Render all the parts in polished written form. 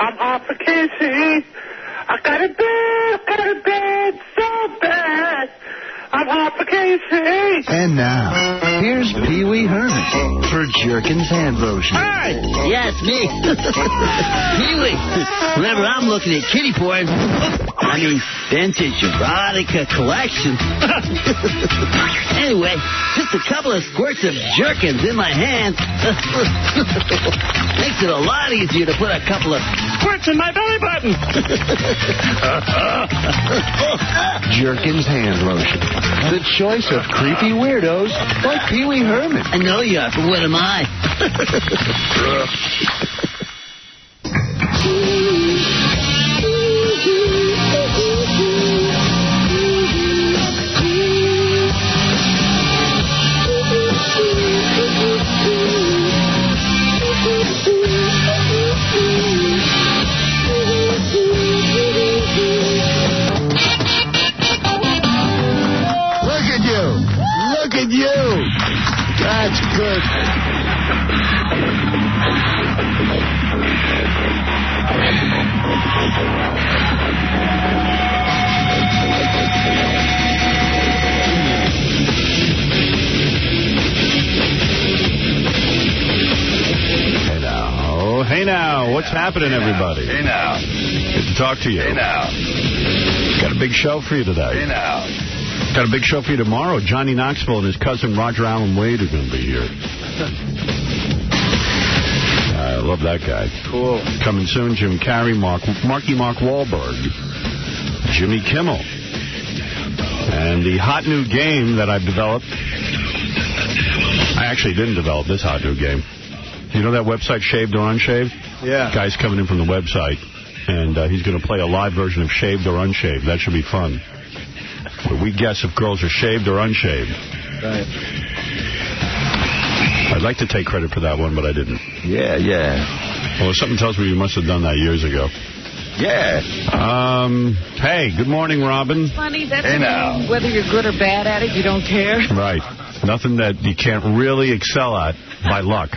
I'm hot for kissing. I got a bed so bad. I'm hot for kissing. And now, here's Pee Wee Herman for Jerkins Hand Lotion. Hi! Yes, me. Pee Wee. Remember, I'm looking at kitty porn. I mean, vintage erotica collection. Anyway, just a couple of squirts of Jerkins in my hand. Makes it a lot easier to put a couple of squirts in my belly button. Jerkins Hand Lotion. The choice of creepy weirdos like Pee Wee Herman. I know you are, but what am I? That's good. Hey now, what's happening, everybody? Hey now. Good to talk to you. Hey now. Got a big show for you today. Hey now. Got a big show for you tomorrow. Johnny Knoxville and his cousin Roger Allen Wade are going to be here. I love that guy. Cool. Coming soon, Jim Carrey, Marky Mark Wahlberg, Jimmy Kimmel. And the hot new game that I've developed. I actually didn't develop this hot new game. You know that website, Shaved or Unshaved? Yeah. Guy's coming in from the website, and he's going to play a live version of Shaved or Unshaved. That should be fun. Where we guess if girls are shaved or unshaved. Right. I'd like to take credit for that one, but I didn't. Yeah. Well, something tells me you must have done that years ago. Yeah. Hey, good morning, Robin. Funny, that's whether you're good or bad at it, you don't care. Right. Nothing that you can't really excel at by luck.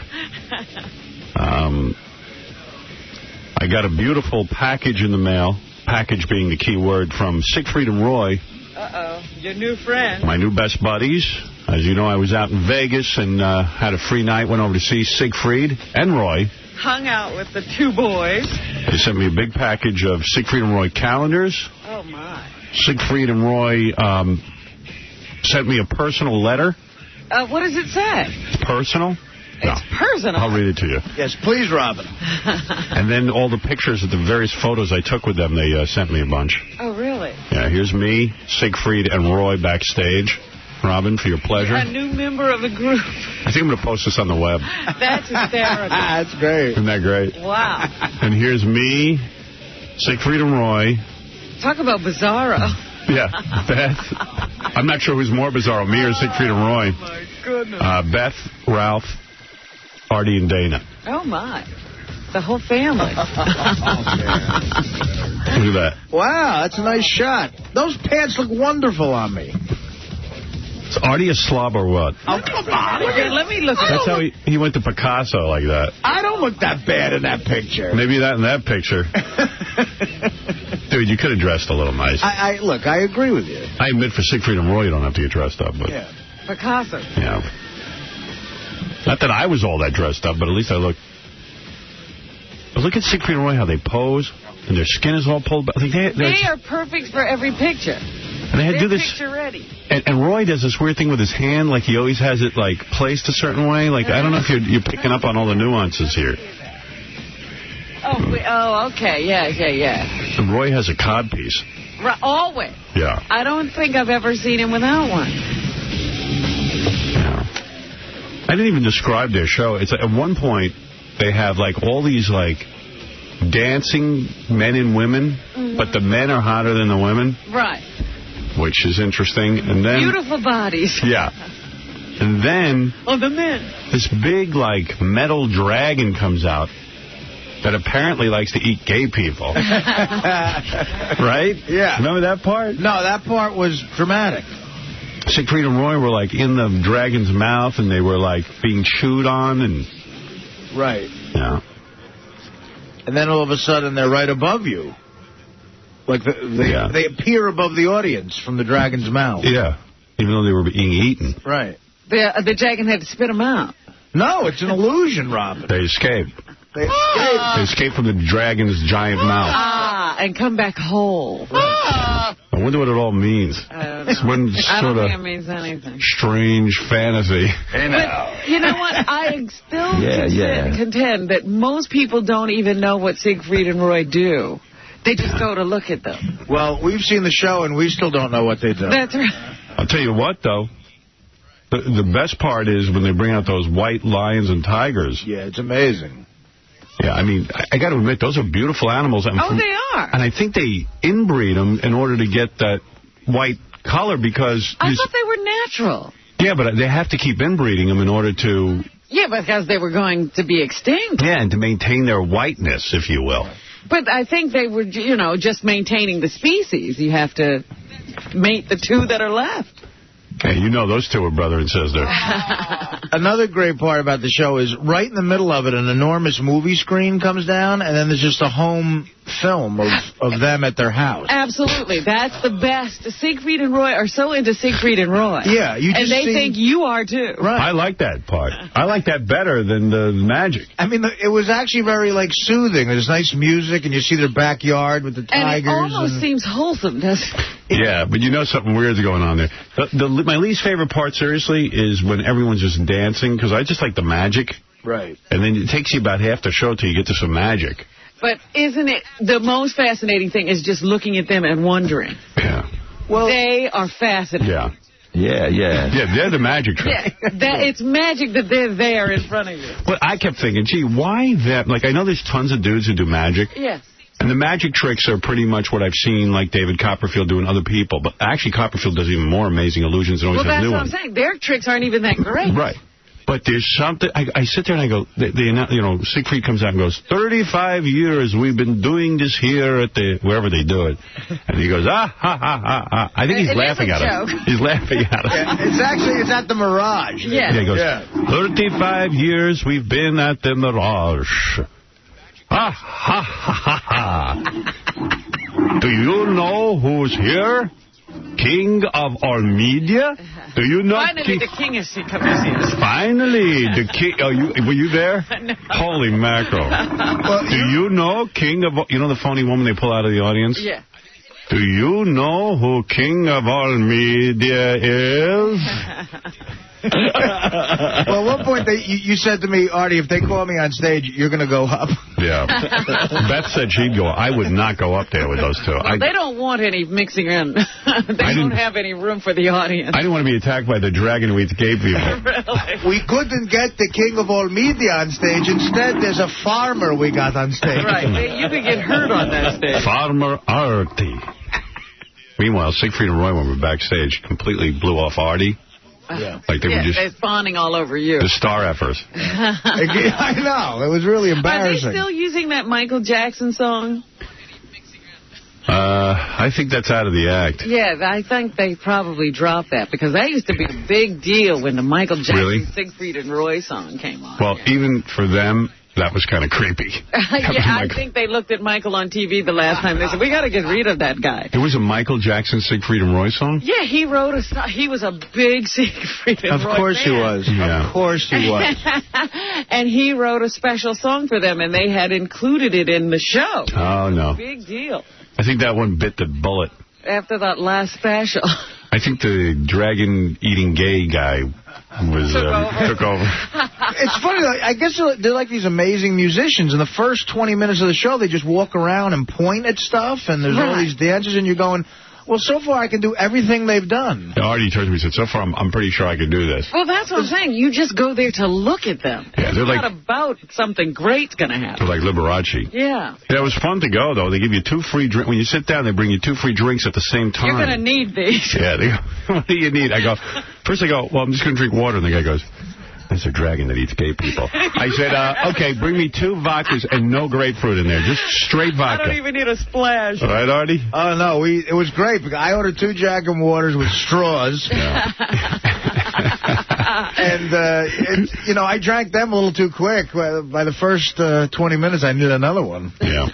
I got a beautiful package in the mail, package being the key word, from Siegfried and Roy. Uh-oh, your new friend. My new best buddies. As you know, I was out in Vegas and had a free night, went over to see Siegfried and Roy. Hung out with the two boys. They sent me a big package of Siegfried and Roy calendars. Oh, my. Siegfried and Roy sent me a personal letter. What does it say? It's personal? It's personal. I'll read it to you. Yes, please, Robin. And then all the pictures of the various photos I took with them, they sent me a bunch. Oh, really? Yeah, here's me, Siegfried, and Roy backstage. Robin, for your pleasure. A new member of the group. I think I'm going to post this on the web. That's hysterical. That's great. Isn't that great? Wow. And here's me, Siegfried and Roy. Talk about bizarro. Yeah, Beth. I'm not sure who's more bizarro, me or Siegfried and Roy. Oh, my goodness. Beth, Ralph, Artie, and Dana. Oh, my. The whole family. Look at that. Wow, that's a nice shot. Those pants look wonderful on me. Is Artie a slob or what? Oh, come on. Okay, let me look at That's how he went to Picasso like that. I don't look that bad in that picture. Maybe that in that picture. Dude, you could have dressed a little nice. Look, I agree with you. I admit for Siegfried and Roy, you don't have to get dressed up. But yeah. Picasso. Yeah. Not that I was all that dressed up, but at least I look. But look at Siegfried and Roy, how they pose, and their skin is all pulled back. They are perfect for every picture. And they had to do this. Picture ready. And Roy does this weird thing with his hand, like he always has it like placed a certain way. Like I don't know if you're picking up on all the nuances here. Oh, okay, yeah. And Roy has a codpiece. Always. Yeah. I don't think I've ever seen him without one. Yeah. I didn't even describe their show. It's like, at one point they have like all these like dancing men and women, but the men are hotter than the women. Right. Which is interesting. And then beautiful bodies. Yeah. And then the men. This big like metal dragon comes out that apparently likes to eat gay people. Right? Yeah. Remember that part? No, that part was dramatic. Siegfried and Roy were like in the dragon's mouth and they were like being chewed on and... Right. Yeah. And then all of a sudden, they're right above you. Like, they appear above the audience from the dragon's mouth. Yeah, even though they were being eaten. Right. The dragon had to spit them out. No, it's an illusion, Robin. They escaped. They escaped. They escaped from the dragon's giant mouth. And come back whole. I wonder what it all means. I don't know. It's one I don't sort think of it means anything. strange fantasy. But you know what? I still contend that most people don't even know what Siegfried and Roy do. They just go to look at them. Well, we've seen the show, and we still don't know what they do. That's right. I'll tell you what, though. The best part is when they bring out those white lions and tigers. Yeah, it's amazing. Yeah, I mean, I got to admit, those are beautiful animals. And they are. And I think they inbreed them in order to get that white color because... I thought they were natural. Yeah, but they have to keep inbreeding them in order to... Yeah, because they were going to be extinct. Yeah, and to maintain their whiteness, if you will. But I think they were, just maintaining the species. You have to mate the two that are left. Hey, those two are brother and sister. Another great part about the show is right in the middle of it, an enormous movie screen comes down, and then there's just a home film of them at their house. Absolutely. That's the best. Siegfried and Roy are so into Siegfried and Roy. Yeah. And they think you are, too. Right. I like that part. I like that better than the magic. I mean, it was actually very, soothing. There's nice music, and you see their backyard with the tigers. And it almost seems wholesome, doesn't it? Yeah, but something weird's going on there. My least favorite part, seriously, is when everyone's just dancing, because I just like the magic. Right. And then it takes you about half the show till you get to some magic. But isn't it the most fascinating thing is just looking at them and wondering? Yeah. Well, they are fascinating. Yeah. Yeah, they're the magic trick. Yeah, it's magic that they're there in front of you. But I kept thinking, gee, why them? I know there's tons of dudes who do magic. Yes. And the magic tricks are pretty much what I've seen, like David Copperfield doing other people. But actually, Copperfield does even more amazing illusions and always has new ones. Well, that's what I'm saying. Their tricks aren't even that great. Right. But there's something, I sit there and I go, Siegfried comes out and goes, 35 years we've been doing this here at wherever they do it. And he goes, ha, ha, ha, ha. I think he's laughing at him. He's laughing at him. Yeah, it's at the Mirage. Yeah. He goes, 35 years we've been at the Mirage. Ha, ha, ha, ha, ha. Do you know who's here? King of all media? Do you know? Finally, the king is coming to see us. Finally, the king. Were you there? No. Holy mackerel! Do you know King of? The phony woman they pull out of the audience? Yeah. Do you know who King of all media is? Well, at one point, you said to me, Artie, if they call me on stage, you're going to go up. Yeah. Beth said she'd go. I would not go up there with those two. Well, they don't want any mixing in. They don't have any room for the audience. I didn't want to be attacked by the dragon who eats gay people. Really? We couldn't get the king of all media on stage. Instead, there's a farmer we got on stage. Right. You could get hurt on that stage. Farmer Artie. Meanwhile, Siegfried and Roy, when we were backstage, completely blew off Artie. Yeah. They're spawning all over you. The star effers. I know. It was really embarrassing. Are they still using that Michael Jackson song? I think that's out of the act. Yeah, I think they probably dropped that because that used to be a big deal when the Michael Jackson Siegfried and Roy song came on. Well, even for them, that was kind of creepy. I think they looked at Michael on TV the last time. They said, we got to get rid of that guy. There was a Michael Jackson Siegfried and Roy song? Yeah, he wrote he was a big Siegfried and Roy Of course fan. he was. Yeah. Of course he was. And he wrote a special song for them, and they had included it in the show. Oh, no. Big deal. I think that one bit the bullet. After that last special. I think the dragon-eating gay guy took over. It's funny. I guess they're like these amazing musicians. In the first 20 minutes of the show, they just walk around and point at stuff, and there's all these dances, and you're going, well, so far I can do everything they've done. Artie turned to me and said, so far I'm pretty sure I can do this. Well, that's what I'm saying. You just go there to look at them. Yeah, it's not about something great's going to happen. They're like Liberace. Yeah. Yeah, it was fun to go, though. They give you 2 free drinks. When you sit down, they bring you 2 free drinks at the same time. You're going to need these. Yeah, they go, what do you need? First I go, well, I'm just going to drink water. And the guy goes, there's a dragon that eats gay people. I said, okay, bring me 2 vodkas and no grapefruit in there. Just straight vodka. I don't even need a splash. All right, Artie? Oh, no, it was great. Because I ordered 2 Jack and Waters with straws. Yeah. And, you know, I drank them a little too quick. By the first 20 minutes, I needed another one. Yeah.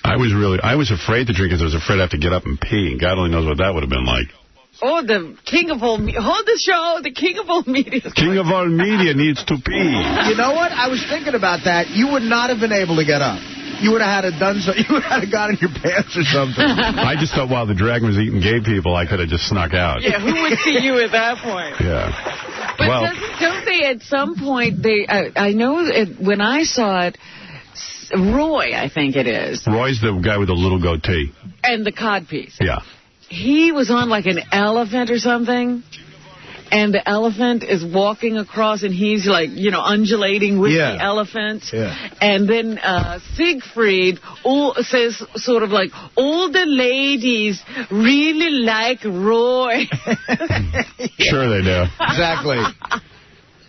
I was afraid to drink because I was afraid I'd have to get up and pee. And God only knows what that would have been like. Oh, the king of all... Hold the show. The king of all media. King of all media needs to pee. You know what? I was thinking about that. You would not have been able to get up. You would have had to done so. You would have had to got in your pants or something. I just thought while the dragon was eating gay people, I could have just snuck out. Yeah, who would see you at that point? Yeah. But well, don't they at some point, I know when I saw it, Roy, I think it is. Roy's the guy with the little goatee. And the codpiece. Yeah. He was on like an elephant or something. And the elephant is walking across, and he's like, you know, undulating with the elephant. Yeah. And then Siegfried says sort of like, all the ladies really like Roy. Sure they do. Exactly.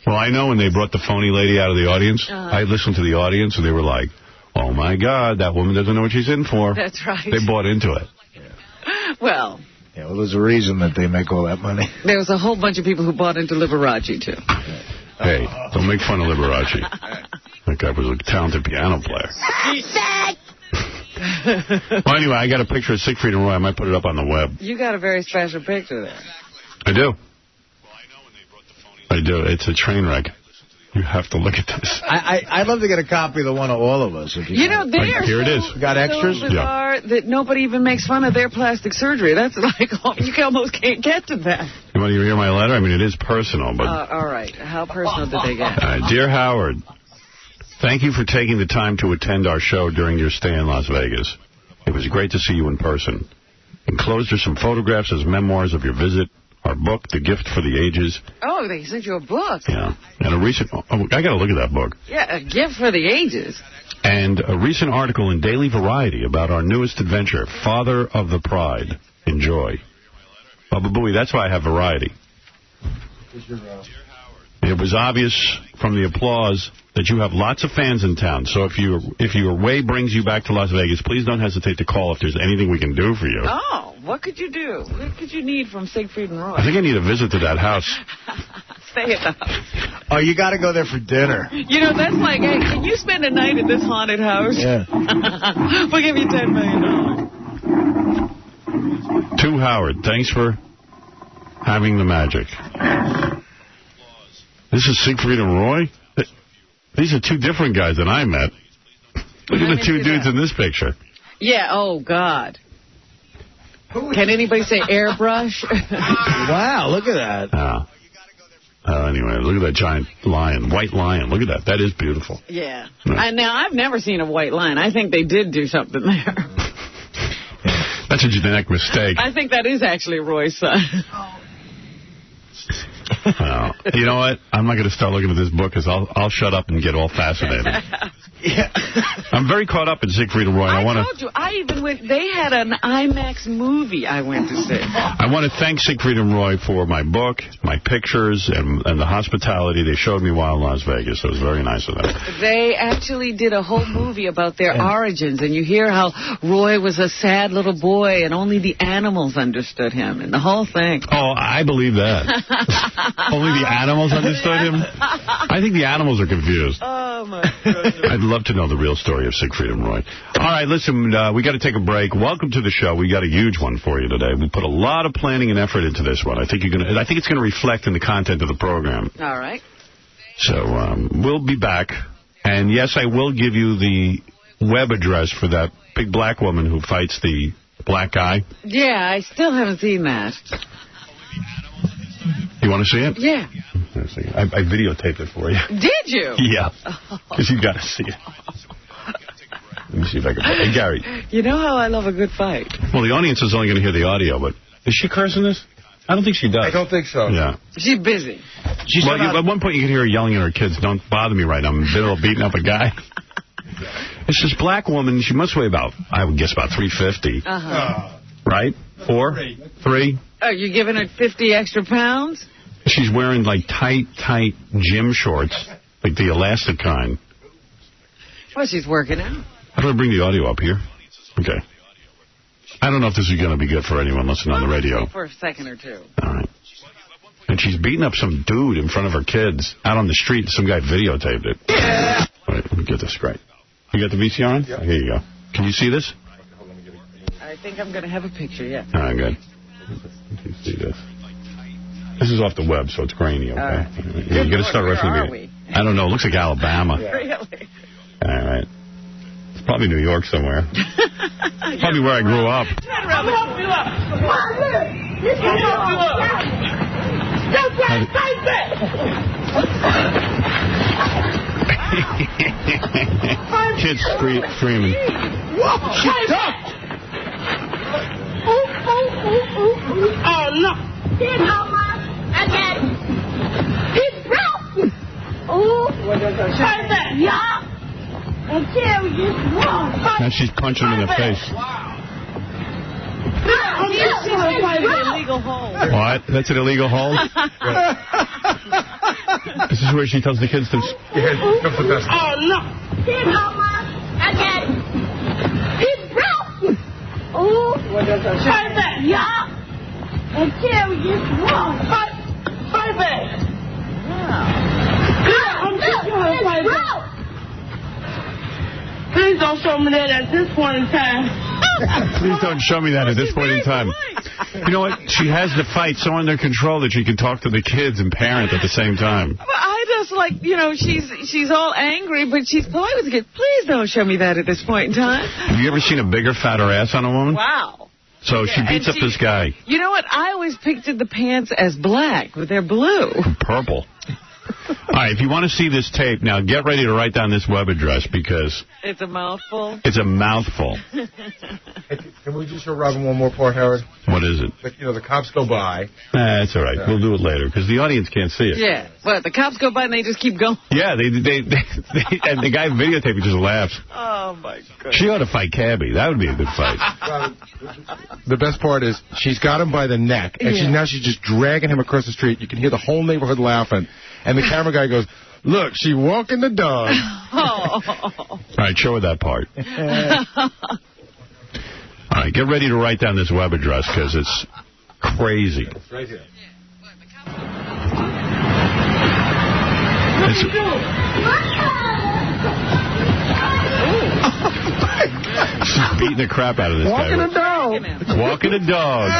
Well, I know when they brought the phony lady out of the audience, I listened to the audience, and they were like, oh, my God, that woman doesn't know what she's in for. That's right. They bought into it. Well... Yeah, well, there's a reason that they make all that money. There was a whole bunch of people who bought into Liberace, too. Hey, don't make fun of Liberace. That guy was a talented piano player. Well, anyway, I got a picture of Siegfried and Roy. I might put it up on the web. You got a very special picture there. I do. I do. It's a train wreck. You have to look at this. I'd love to get a copy of the one of all of us. If you know, they are here it is. Got extras? So bizarre that nobody even makes fun of their plastic surgery. That's like, you almost can't get to that. You want to hear my letter? I mean, it is personal, but... all right. How personal did they get? Dear Howard, thank you for taking the time to attend our show during your stay in Las Vegas. It was great to see you in person. Enclosed are some photographs as memoirs of your visit. Our book, The Gift for the Ages. Oh, they sent you a book. Yeah. And a recent... Oh, I got to look at that book. Yeah, A Gift for the Ages. And a recent article in Daily Variety about our newest adventure, Father of the Pride. Enjoy. Bubba Booey, that's why I have Variety. It was obvious from the applause that you have lots of fans in town. So if your way brings you back to Las Vegas, please don't hesitate to call if there's anything we can do for you. Oh, what could you do? What could you need from Siegfried and Roy? I think I need a visit to that house. Stay at the house. Oh, you got to go there for dinner. You know, that's like, hey, can you spend a night at this haunted house? Yeah. We'll give you $10 million. To Howard, thanks for having the magic. This is Siegfried and Roy? These are two different guys than I met. Look at the two dudes in this picture. Yeah, oh, God. Can anybody say airbrush? Wow, look at that. Anyway, look at that giant lion, white lion. Look at that. That is beautiful. Yeah. Now, I've never seen a white lion. I think they did do something there. That's a genetic mistake. I think that is actually Roy's son. You know what? I'm not going to start looking at this book because I'll shut up and get all fascinated. Yeah. I'm very caught up in Siegfried and Roy. I told you, I even went, they had an IMAX movie I went to see. I want to thank Siegfried and Roy for my book, my pictures, and the hospitality they showed me while in Las Vegas. It was very nice of them. They actually did a whole movie about their origins, and you hear how Roy was a sad little boy and only the animals understood him, and the whole thing. Oh, I believe that. Only the animals understood him? I think the animals are confused. Oh, my goodness. I'd love to know the real story of Siegfried and Roy. All right, listen, we got to take a break. Welcome to the show. We got a huge one for you today. We put a lot of planning and effort into this one. I think it's going to reflect in the content of the program. All right. So we'll be back. And, yes, I will give you the web address for that big black woman who fights the black guy. Yeah, I still haven't seen that. You want to see it? Yeah. I videotaped it for you. Did you? Yeah. Because you got to see it. Let me see if I can... Hey, Gary. You know how I love a good fight. Well, the audience is only going to hear the audio, but... Is she cursing this? I don't think she does. I don't think so. Yeah. She's busy. At one point you could hear her yelling at her kids, don't bother me right now. I'm in the middle of beating up a guy. It's this black woman. She must weigh about, I would guess, about 350. Right? 4? 3? Oh, you're giving her 50 extra pounds? She's wearing, like, tight gym shorts, like the elastic kind. Well, she's working out. How do I bring the audio up here? Okay. I don't know if this is going to be good for anyone listening on the radio. For a second or two. All right. And she's beating up some dude in front of her kids out on the street. Some guy videotaped it. Yeah. All right, let me get this right. You got the VCR on? Yeah. Here you go. Can you see this? I think I'm going to have a picture, yeah. All right, good. Let me see this. This is off the web, so it's grainy, okay? Right. Yeah, you got to start right from the beginning. I don't know. It looks like Alabama. Yeah. Really? All right. It's probably New York somewhere. Probably where I grew up. Kids screaming. Whoa, she ducked. Oh, no. He's almost again. He's broke. Oh, try that. Yeah. Until you won't. Now she's punching him in the face. Illegal hold. What? That's an illegal hold? This is where she tells the kids to... Oh, no. He's almost again. He's broke. Oh, try that. Yeah. Until you won't. Try that. Wow. Please don't show me that at this point in time. Please don't show me that at this point in time. You know what? She has the fight so under control that she can talk to the kids and parent at the same time. Well, I just like, she's all angry, but she's polite with the kids. Please don't show me that at this point in time. Have you ever seen a bigger, fatter ass on a woman? Wow. So she beats up this guy. You know what? I always pictured the pants as black, but they're blue. Purple. All right, if you want to see this tape, now get ready to write down this web address because... It's a mouthful? It's a mouthful. Hey, can we just show Robin one more part, Howard? What is it? The cops go by. That's all right. Yeah. We'll do it later because the audience can't see it. Yeah. Well, the cops go by and they just keep going. Yeah, they and the guy videotaping just laughs. Oh, my goodness. She ought to fight Cabby. That would be a good fight. The best part is she's got him by the neck, and she's just dragging him across the street. You can hear the whole neighborhood laughing. And the camera guy goes, look, she walking the dog. Oh. All right, show her that part. All right, get ready to write down this web address because it's crazy. It's right here. She's beating the crap out of this guy. Walking a dog.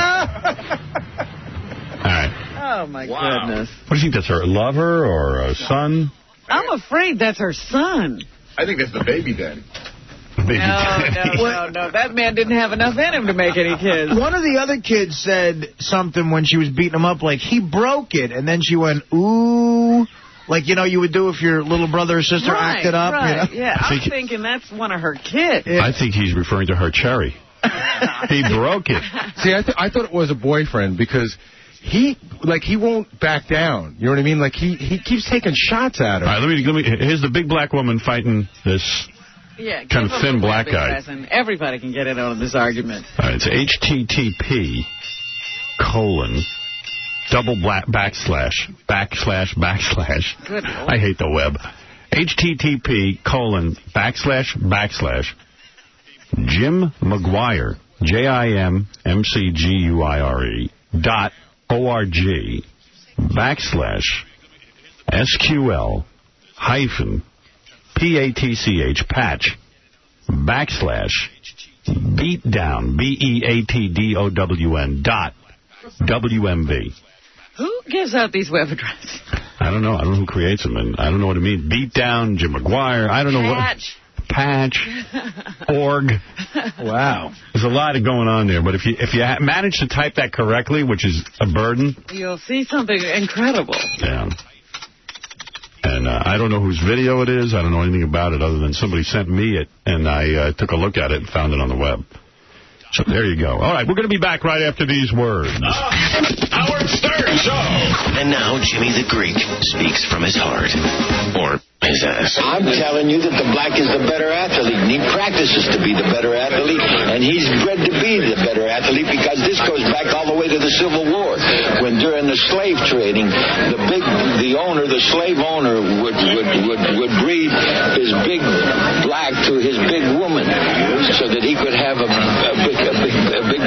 All right. Oh, my goodness. What do you think? That's her lover or a son? I'm afraid that's her son. I think that's the baby daddy. No. That man didn't have enough in him to make any kids. One of the other kids said something when she was beating him up, like, he broke it. And then she went, ooh. Like, you would do if your little brother or sister acted up. Right, yeah. I'm thinking that's one of her kids. Yeah. I think he's referring to her Cherry. He broke it. See, I thought it was a boyfriend because... He won't back down. You know what I mean? Like, he keeps taking shots at her. All right, let me. Here's the big black woman fighting this kind of thin black guy. Everybody can get in on this argument. All right, it's http:// Good Lord. I hate the web. http:// Jim McGuire, JIMMCGUIRE .org/SQL -PATCH patch /beatdown BEATDOWN Who gives out these web addresses? I don't know. I don't know who creates them, and I don't know what it means. Beatdown, Jim McGuire. I don't know what. Patch, org. Wow. There's a lot going on there, but if you manage to type that correctly, which is a burden... You'll see something incredible. Yeah. And I don't know whose video it is. I don't know anything about it other than somebody sent me it, and I took a look at it and found it on the web. So there you go. All right, we're going to be back right after these words. Howard Stern Show. And now Jimmy the Greek speaks from his heart. Or his ass. I'm telling you that the black is the better athlete, and he practices to be the better athlete, and he's bred to be the better athlete because this goes back all the way to the Civil War, when during the slave trading, the slave owner would breed his big black to his big woman, so that he could have a big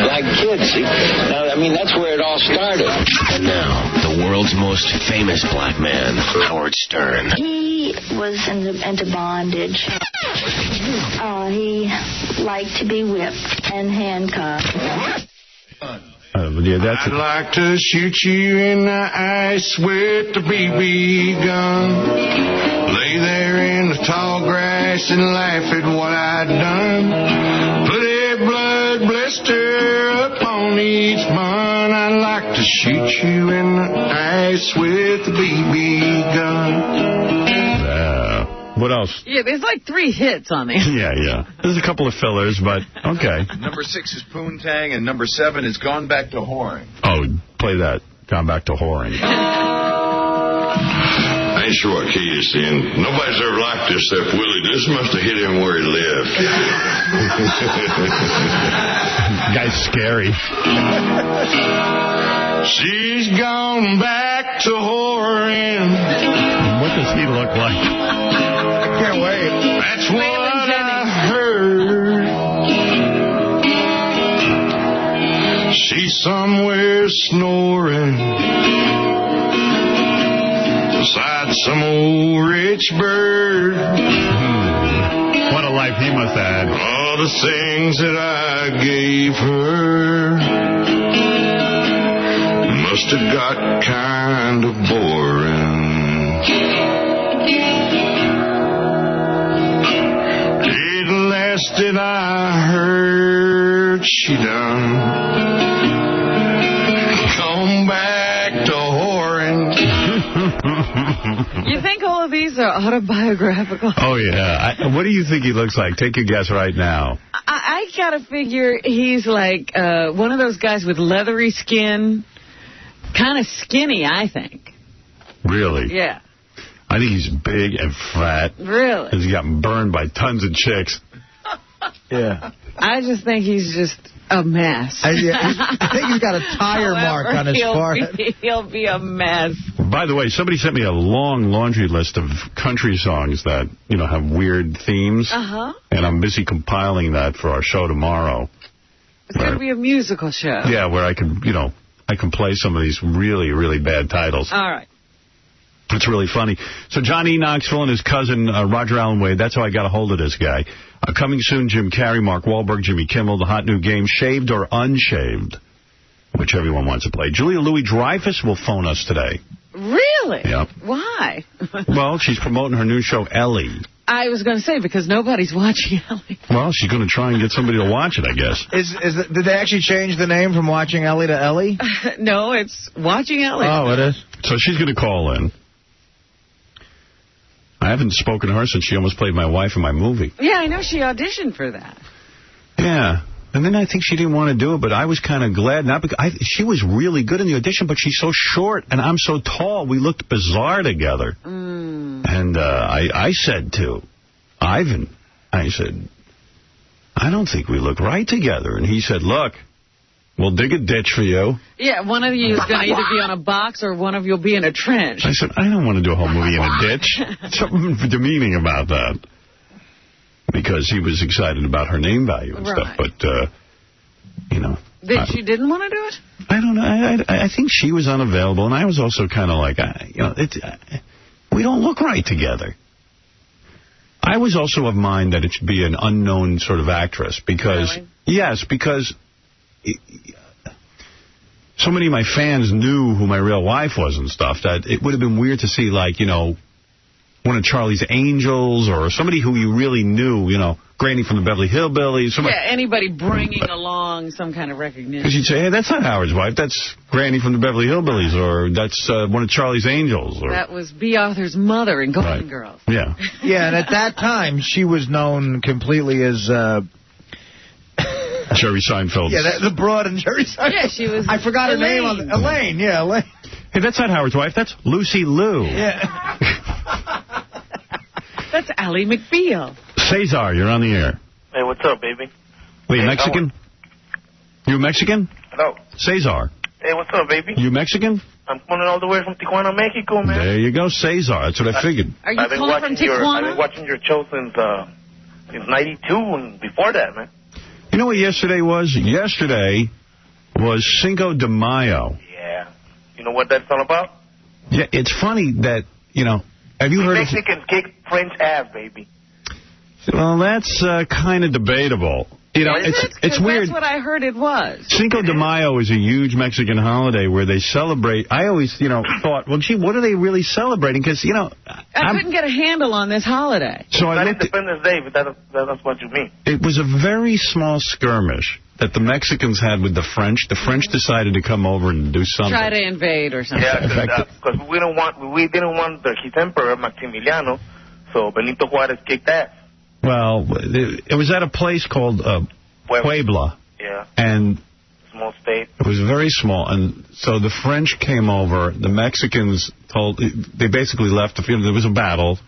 black kid. See, now I mean that's where it all started. And now the world world's most famous black man, Howard Stern. He was into bondage. He liked to be whipped and handcuffed. I'd like to shoot you in the ice with the BB gun. Lay there in the tall grass and laugh at what I'd done. Put a blood blister up on each bun. I'd like to shoot you in the ice with the BB gun. What else? Yeah, there's like 3 hits on there. Yeah. There's a couple of fillers, but okay. Number 6 is Poontang, and number 7 is Gone Back to Whoring. Oh, play that. Gone Back to Whoring. I ain't sure what key it's in. Nobody's ever liked this except Willie. This must have hit him where he lived. Guy's scary. She's gone back to whoring. What does he look like? I can't wait. That's what I heard. She's somewhere snoring beside some old rich bird. What a life he must have had. All the things that I gave her must have got kind of boring. At last that I heard she done come back to whoring. You think all of these are autobiographical? Oh, yeah. What do you think he looks like? Take a guess right now. I gotta figure he's like one of those guys with leathery skin. Kind of skinny, I think. Really? Yeah. I think he's big and fat. Really? He's gotten burned by tons of chicks. Yeah. I just think he's just a mess. I think he's got a tire mark on his forehead. He'll be a mess. By the way, somebody sent me a long laundry list of country songs that, have weird themes. Uh-huh. And I'm busy compiling that for our show tomorrow. It's going to be a musical show. Yeah, where I can, I can play some of these really, really bad titles. All right. It's really funny. So Johnny Knoxville and his cousin, Roger Allen Wade, that's how I got a hold of this guy. Coming soon, Jim Carrey, Mark Wahlberg, Jimmy Kimmel, the hot new game, Shaved or Unshaved, which everyone wants to play. Julia Louis-Dreyfus will phone us today. Really? Yep. Why? Well, she's promoting her new show, Ellie. I was going to say, because nobody's watching Ellie. Well, she's going to try and get somebody to watch it, I guess. Did they actually change the name from Watching Ellie to Ellie? No, it's Watching Ellie. Oh, it is? So she's going to call in. I haven't spoken to her since she almost played my wife in my movie. Yeah, I know. She auditioned for that. Yeah. And then I think she didn't want to do it, but I was kind of glad. Not because she was really good in the audition, but she's so short, and I'm so tall. We looked bizarre together. And I said to Ivan, I said, I don't think we look right together. And he said, look, we'll dig a ditch for you. Yeah, one of you is going to either be on a box or one of you will be in a trench. I said, I don't want to do a whole movie in a ditch. Something demeaning about that. Because he was excited about her name value and stuff. But, She didn't want to do it? I don't know. I think she was unavailable, and I was also kind of like, we don't look right together. I was also of mind that it should be an unknown sort of actress. Because, really? Yes, because so many of my fans knew who my real wife was and stuff, that it would have been weird to see, like, one of Charlie's Angels or somebody who you really knew, Granny from the Beverly Hillbillies. Somebody. Yeah, anybody bringing along some kind of recognition. Because you'd say, hey, that's not Howard's wife. That's Granny from the Beverly Hillbillies, or that's one of Charlie's Angels. Or that was B. Arthur's mother in Golden Girls. Yeah. Yeah, and at that time, she was known completely as... Jerry Seinfeld. Yeah, the broad and Jerry Seinfeld. Yeah, she was... I forgot her name. Elaine, yeah, Elaine. Hey, that's not Howard's wife. That's Lucy Liu. Yeah. That's Ally McBeal. Cesar, you're on the air. Hey, what's up, baby? Wait, hey, Mexican? You Mexican? Hello. Cesar. Hey, what's up, baby? You Mexican? I'm calling all the way from Tijuana, Mexico, man. There you go, Cesar. That's what I figured. Are you calling from Tijuana? I've been watching your show since 92 and before that, man. You know what yesterday was? Yesterday was Cinco de Mayo. Yeah. You know what that's all about? Yeah, it's funny that, you know, have you heard Mexicans kick French ass, baby. Well, that's kind of debatable. You know, it's weird. That's what I heard it was. Cinco de Mayo is a huge Mexican holiday where they celebrate. I always, you know, thought, well, gee, what are they really celebrating? Because, you know, I couldn't get a handle on this holiday. So I Independence Day, but that's what you mean. It was a very small skirmish that the Mexicans had with the French. The French decided to come over and do something. Try to invade or something. Yeah, because we didn't want his emperor, Maximiliano, so Benito Juarez kicked ass. Well, it was at a place called Puebla. Yeah. And small state. It was very small. And so the French came over. The Mexicans they basically left the field. There was a battle.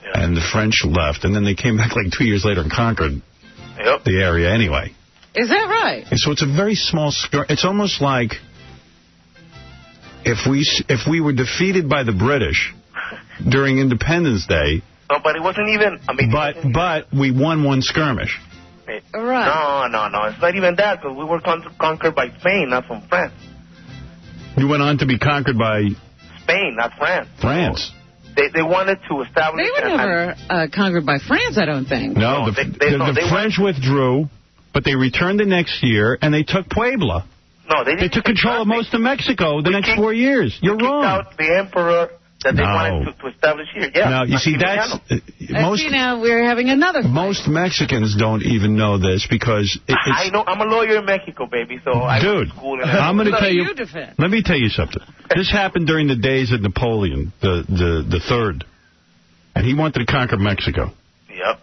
Yeah. And the French left. And then they came back like 2 years later and conquered the area anyway. Is that right? And so it's a very small it's almost like if we were defeated by the British during Independence Day. No, but it wasn't even... But we won one skirmish. Right. No. It's not even that, because we were conquered by Spain, not from France. You went on to be conquered by... Spain, not France. France. They wanted to establish... They were never conquered by France, I don't think. No, the French withdrew, but they returned the next year, and they took Puebla. No, they didn't. They took control of most of Mexico the next 4 years. You're wrong. Out the emperor... that they wanted to establish here. Yeah. Now, you see, that's... now we're having another fight. Most Mexicans don't even know this because... I know. I'm a lawyer in Mexico, baby, so I went to school. I'm going to tell you... Let me tell you something. This happened during the days of Napoleon, the third. And he wanted to conquer Mexico. Yep.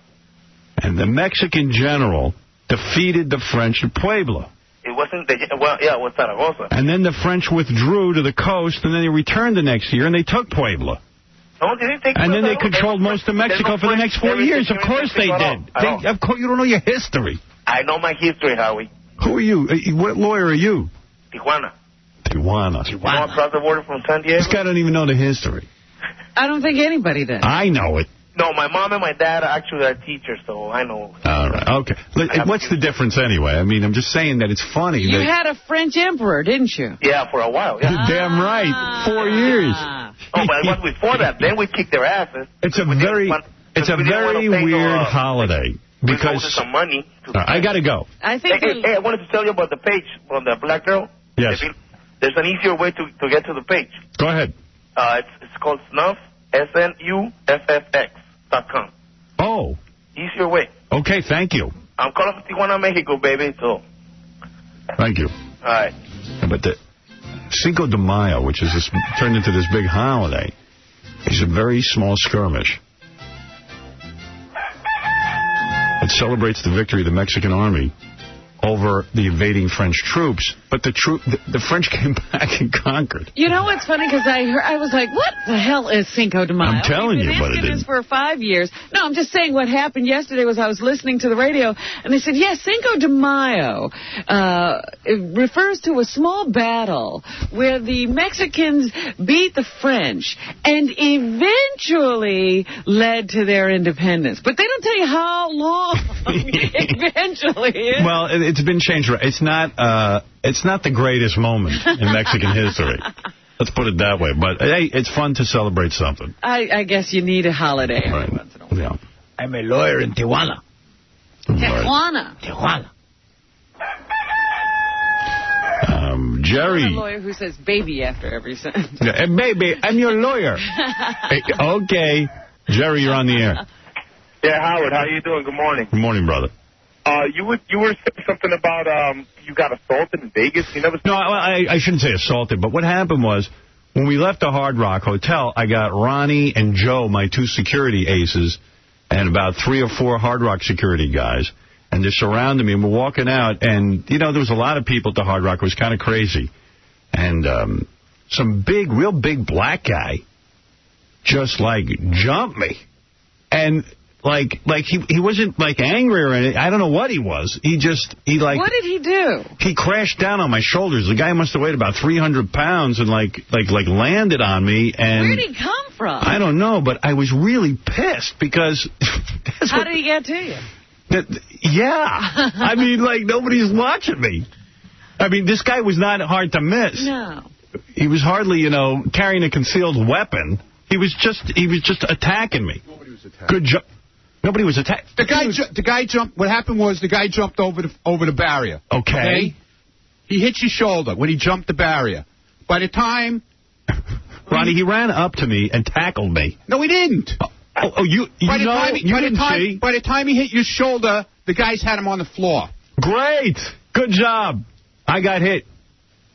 And the Mexican general defeated the French at Puebla. It wasn't it was Zaragoza. And then the French withdrew to the coast, and then they returned the next year, and they took Puebla. No, they didn't take and then they controlled most of Mexico for the next 4 years. Of course they did. Of course, you don't know your history. I know my history, Howie. Who are you? What lawyer are you? Tijuana. You know, across the border from San Diego? This guy doesn't even know the history. I don't think anybody does. I know it. No, my mom and my dad actually are teachers, so I know. All right, okay. What's the difference anyway? I mean, I'm just saying that it's funny. You had a French emperor, didn't you? Yeah, for a while, yeah. You're damn right. 4 years. Oh, but it was before that. Then we kicked their asses. It's a very weird holiday. Because we some money. I got to go. I think hey, I wanted to tell you about the page from the black girl. Yes. There's an easier way to get to the page. Go ahead. It's called Snuff, SNUFFX.com. Oh. Easier way. Okay, thank you. I'm calling from Tijuana, Mexico, baby, so. Thank you. All right. But the Cinco de Mayo, which is turned into this big holiday, is a very small skirmish. It celebrates the victory of the Mexican army over the invading French troops, but the French came back and conquered. You know what's funny? Because I was like, what the hell is Cinco de Mayo? I'm telling you what it is. This for 5 years. No, I'm just saying what happened yesterday was I was listening to the radio, and they said, yes, Cinco de Mayo it refers to a small battle where the Mexicans beat the French and eventually led to their independence. But they don't tell you how long eventually is. Well, it's been changed. It's not the greatest moment in Mexican history. Let's put it that way. But, hey, it's fun to celebrate something. I guess you need a holiday every once in a while. Yeah. I'm a lawyer in Tijuana. Tijuana. Jerry. I'm a lawyer who says baby after every sentence. Yeah, hey, baby, I'm your lawyer. Hey, okay. Jerry, you're on the air. Yeah, Howard, how you doing? Good morning. Good morning, brother. You were saying something about you got assaulted in Vegas. You never. No, I shouldn't say assaulted, but what happened was when we left the Hard Rock Hotel, I got Ronnie and Joe, my two security aces, and about 3 or 4 Hard Rock security guys, and they're surrounding me, and we're walking out, and, you know, there was a lot of people at the Hard Rock. It was kind of crazy. And some real big black guy just, like, jumped me. And... Like he wasn't, like, angry or anything. I don't know what he was. What did he do? He crashed down on my shoulders. The guy must have weighed about 300 pounds and, like landed on me. And where did he come from? I don't know, but I was really pissed because... How did he get to you? Yeah. I mean, like, nobody's watching me. I mean, this guy was not hard to miss. No. he was hardly, you know, carrying a concealed weapon. He was just attacking me. Nobody was attacking. Good job. Nobody was attacked. The guy jumped. What happened was the guy jumped over the barrier. Okay. He hit your shoulder when he jumped the barrier. By the time... Ronnie, he ran up to me and tackled me. No, he didn't. You by the time he hit your shoulder, the guys had him on the floor. Great. Good job. I got hit.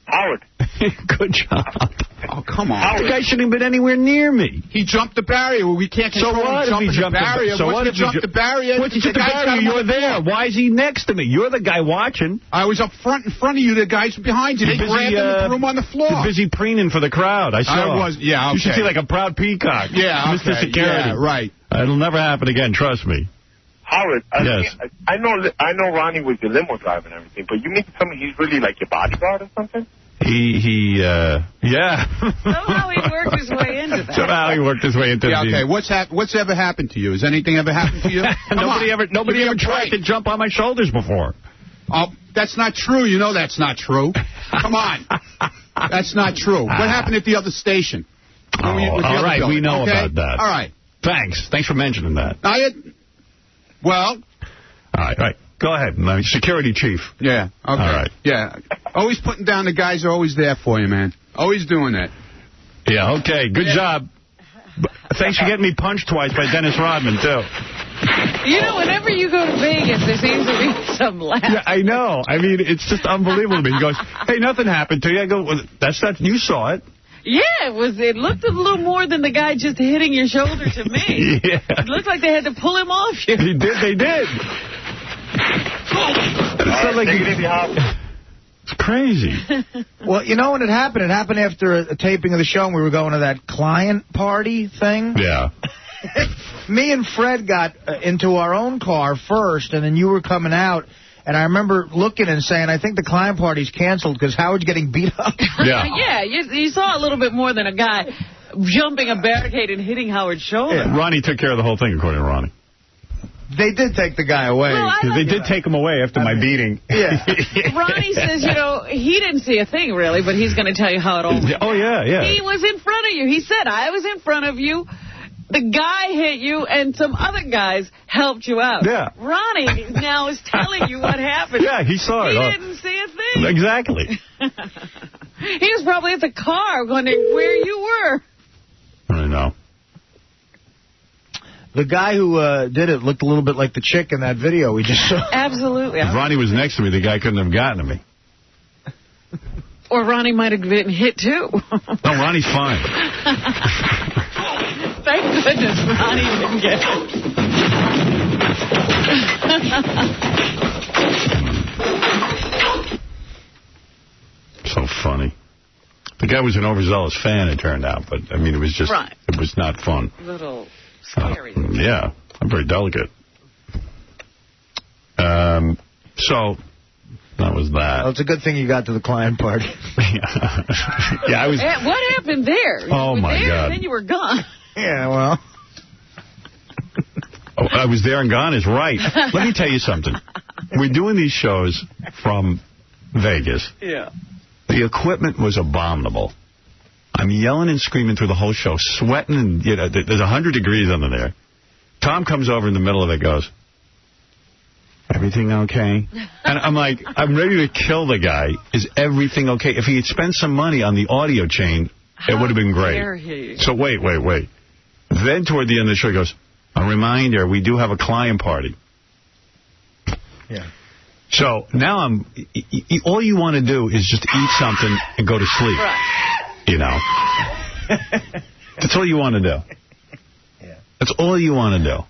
Howard. Good job. Oh, come on. Howard. The guy shouldn't have been anywhere near me. He jumped the barrier. Well, we can't control him jumping the barrier. Once he jumped the barrier, you're there. Why is he next to me? You're the guy watching. I was up front in front of you. The guys behind you. They grabbed him and threw him on the floor. You're busy preening for the crowd. I saw. Yeah, okay. You should see like a proud peacock. Yeah, Mr. Security. Yeah, right. It'll never happen again. Trust me. Howard, yes. I know Ronnie was your limo driver and everything, but you mean to tell me he's really like your bodyguard or something? Yeah. Somehow he worked his way into that. Somehow he worked his way into that. Okay, what's ever happened to you? Has anything ever happened to you? Nobody ever tried to jump on my shoulders before. Oh, that's not true. You know that's not true. Come on. That's not true. What happened at the other station? All right, we know about that. All right. Thanks for mentioning that. Well. All right. Go ahead, security chief. Yeah. Okay. All right. Yeah. Always putting down the guys who are always there for you, man. Always doing that. Yeah, okay. Good job. Thanks for getting me punched twice by Dennis Rodman, too. You know, whenever you go to Vegas, there seems to be some laughter. Yeah, I know. I mean, it's just unbelievable to me. He goes, hey, nothing happened to you. I go, well, that's not, you saw it. Yeah, it looked a little more than the guy just hitting your shoulder to me. Yeah. It looked like they had to pull him off you. They did. It's crazy. Well, you know when it happened after a taping of the show and we were going to that client party thing. Yeah. Me and Fred got into our own car first, and then you were coming out. And I remember looking and saying, I think the client party's canceled because Howard's getting beat up. Yeah. Yeah, you saw a little bit more than a guy jumping a barricade and hitting Howard's shoulder. Yeah. Ronnie took care of the whole thing, according to Ronnie. They did take the guy away. Well, they did take him away after my beating. Yeah. Ronnie says, you know, he didn't see a thing, really, but he's going to tell you how it all went. Oh, yeah. He was in front of you. He said, I was in front of you. The guy hit you, and some other guys helped you out. Yeah. Ronnie now is telling you what happened. Yeah, he saw it. He didn't see a thing. Exactly. He was probably at the car wondering where you were. I know. The guy who did it looked a little bit like the chick in that video we just saw. Absolutely. If Ronnie was next to me, the guy couldn't have gotten to me. Or Ronnie might have been hit, too. No, Ronnie's fine. Thank goodness Ronnie didn't get it. So funny. The guy was an overzealous fan, it turned out. But, I mean, it was just, It was not fun. A little scary. Yeah, I'm very delicate. So, that was that. Well, it's a good thing you got to the client party. Yeah, I was. What happened there? Oh, my God. And then you were gone. Yeah, well. I was there and gone is right. Let me tell you something. We're doing these shows from Vegas. Yeah. The equipment was abominable. I'm yelling and screaming through the whole show, sweating, and there's 100 degrees under there. Tom comes over in the middle of it, goes, everything okay? And I'm like, I'm ready to kill the guy. Is everything okay? If he had spent some money on the audio chain, it would have been great. Dare he? So wait. Then toward the end of the show, he goes, a reminder, we do have a client party. Yeah. So now all you want to do is just eat something and go to sleep. Right. You know. That's all you want to do. Yeah. That's all you want to do.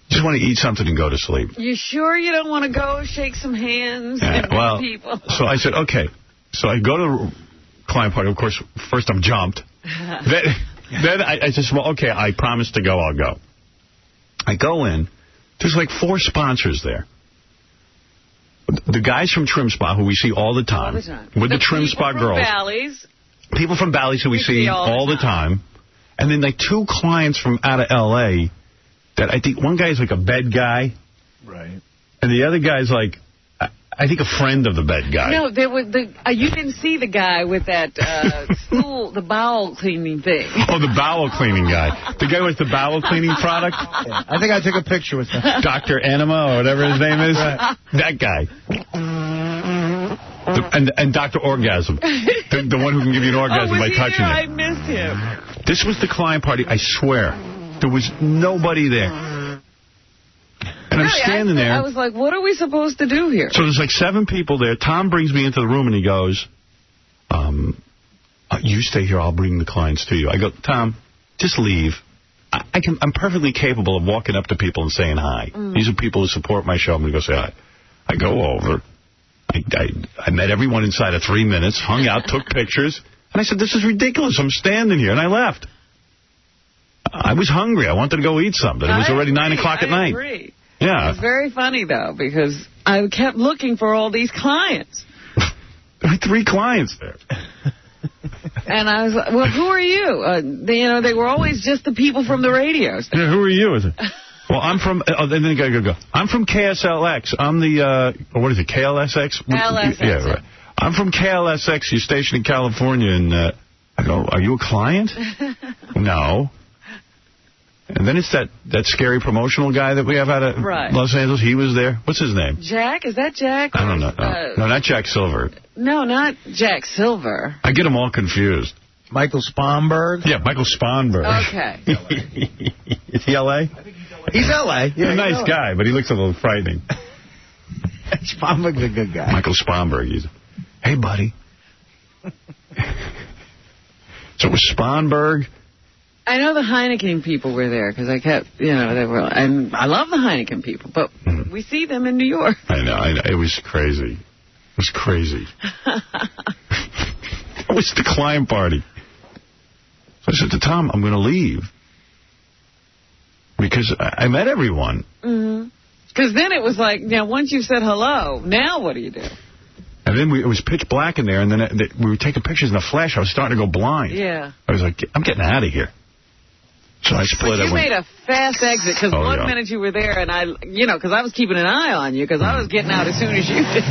Just want to eat something and go to sleep. You sure you don't want to go shake some hands and well, meet people? So I said, okay. So I go to the client party. Of course, first I'm jumped. Then I just, well, okay, I promised to go, I'll go. I go in. There's like 4 sponsors there. The guys from Trim Spa, who we see all the time. With the Trim Spa girls. Bally's. People from Bally's who we see all the time. And then like 2 clients from out of L.A. that I think one guy's like a bed guy. Right. And the other guy's like, I think a friend of the bed guy. No, there was you didn't see the guy with that stool, the bowel cleaning thing. Oh, the bowel cleaning guy. The guy with the bowel cleaning product? Yeah, I think I took a picture with him. Dr. Enema, or whatever his name is. Right. That guy. And Dr. Orgasm. The one who can give you an orgasm by touching I it. missed him. This was the client party, I swear. There was nobody there. And I'm standing there. I was like, what are we supposed to do here? So there's like 7 people there. Tom brings me into the room and he goes, you stay here, I'll bring the clients to you. I go, Tom, just leave. I'm perfectly capable of walking up to people and saying hi. These are people who support my show. I'm going to go say hi. I go over. I met everyone inside of 3 minutes, hung out, took pictures. And I said, this is ridiculous. I'm standing here. And I left. I was hungry. I wanted to go eat something. It was already 9 o'clock at night. I agree. Yeah. It was very funny, though, because I kept looking for all these clients. There were 3 clients there. And I was like, well, who are you? They were always just the people from the radio station. Yeah, who are you? Well, I'm from, and then the guy go. I'm from KSLX. I'm the, what is it, KLSX? KLSX. Yeah, right. I'm from KLSX, your station in California, and I go, are you a client? No. And then it's that scary promotional guy that we have out of Los Angeles. He was there. What's his name? Jack? Is that Jack? I don't know. No, not Jack Silver. No, not Jack Silver. I get them all confused. Michael Sponberg? Yeah, Michael Sponberg. Okay. Is he L.A.? He's L.A. Yeah, he's a nice guy, but he looks a little frightening. Sponberg's a good guy. Michael Sponberg. Hey, buddy. So it was Sponberg. I know the Heineken people were there because I kept, they were, and I love the Heineken people, but we see them in New York. I know. It was crazy. It was crazy. It was the client party. So I said to Tom, I'm going to leave. Because I met everyone. Because then it was like, once you said hello, now what do you do? And then it was pitch black in there, and then we were taking pictures in the flash. I was starting to go blind. Yeah. I was like, I'm getting out of here. So I split. But you made a fast exit, because one minute you were there, and because I was keeping an eye on you, because I was getting out as soon as you did.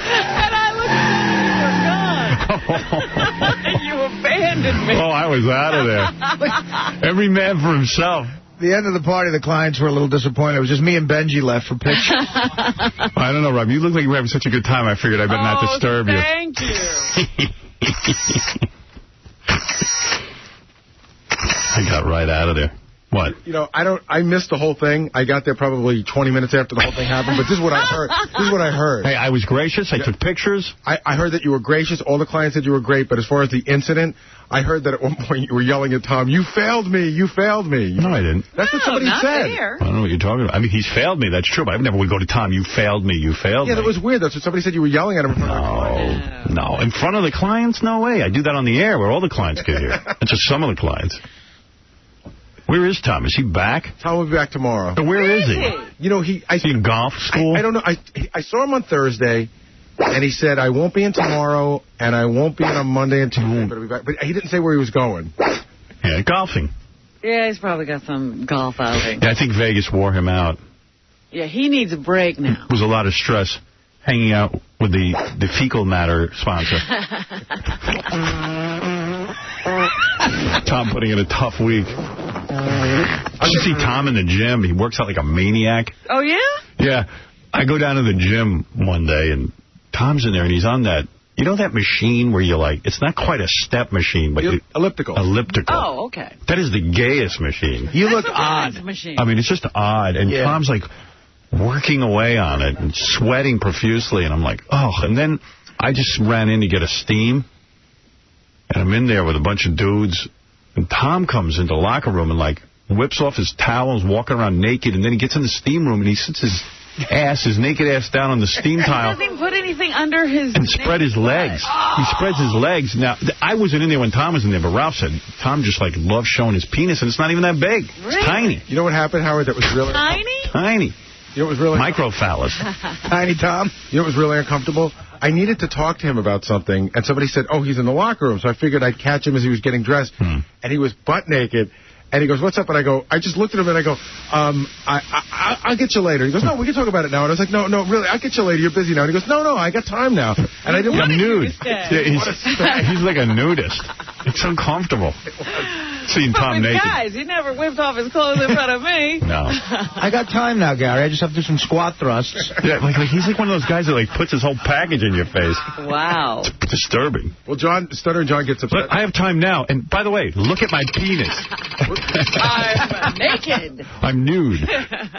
And I looked at you, you were gone. You abandoned me. Oh, I was out of there. Every man for himself. The end of the party, the clients were a little disappointed. It was just me and Benji left for pictures. I don't know, Rob. You look like you were having such a good time. I figured I better not disturb you. Thank you. I got right out of there. What? I missed the whole thing. I got there probably 20 minutes after the whole thing happened, but this is what I heard. Hey, I was gracious. I took pictures. I heard that you were gracious. All the clients said you were great, but as far as the incident, I heard that at one point you were yelling at Tom, you failed me, you failed me. No, I didn't. That's what somebody said. There. I don't know what you're talking about. I mean, he's failed me, that's true, but I never would go to Tom, you failed me, you failed me. Yeah, that was weird. That's what somebody said, you were yelling at him in front of the clients. No. In front of the clients? No way. I do that on the air where all the clients get here. That's just some of the clients. Where is Tom? Is he back? Tom will be back tomorrow. So where is he? I see in golf school? I don't know. I saw him on Thursday, and he said, I won't be in tomorrow, and I won't be in on Monday and Tuesday, but I'll be back. But he didn't say where he was going. Yeah, golfing. Yeah, he's probably got some golf outing. Yeah, I think Vegas wore him out. Yeah, he needs a break now. It was a lot of stress hanging out with the fecal matter sponsor. Tom putting in a tough week. I should see Tom in the gym. He works out like a maniac. Oh, yeah? Yeah. I go down to the gym one day, and Tom's in there, and he's on that, that machine where you're like, it's not quite a step machine, but elliptical. Oh, okay. That is the gayest machine. You look odd. Machine. I mean, it's just odd, and Tom's like working away on it and sweating profusely, and I'm like, oh. And then I just ran in to get a steam, and I'm in there with a bunch of dudes, and Tom comes into the locker room and, whips off his towels, walking around naked, and then he gets in the steam room, and he sits his naked ass down on the steam tile. He doesn't put anything under his... And spread his legs. Oh. He spreads his legs. Now, I wasn't in there when Tom was in there, but Ralph said Tom just, loves showing his penis, and it's not even that big. Really? It's tiny. You know what happened, Howard, that was really... Tiny. You know what was really... Microphallus. Tiny Tom. You know what was really uncomfortable? I needed to talk to him about something, and somebody said, oh, he's in the locker room, so I figured I'd catch him as he was getting dressed, and he was butt naked, And he goes, what's up? And I go, I just looked at him and I go, I'll get you later. He goes, no, we can talk about it now. And I was like, no, really, I'll get you later. You're busy now. And he goes, no, I got time now. And I didn't want to nude. He's like a nudist. It's uncomfortable. Seeing Tom naked. Guys, he never whipped off his clothes in front of me. No. I got time now, Gary. I just have to do some squat thrusts. Yeah, like he's like one of those guys that like puts his whole package in your face. Wow. It's disturbing. Well, Stuttering John gets upset. Look, I have time now. And by the way, look at my penis. I'm naked. I'm nude.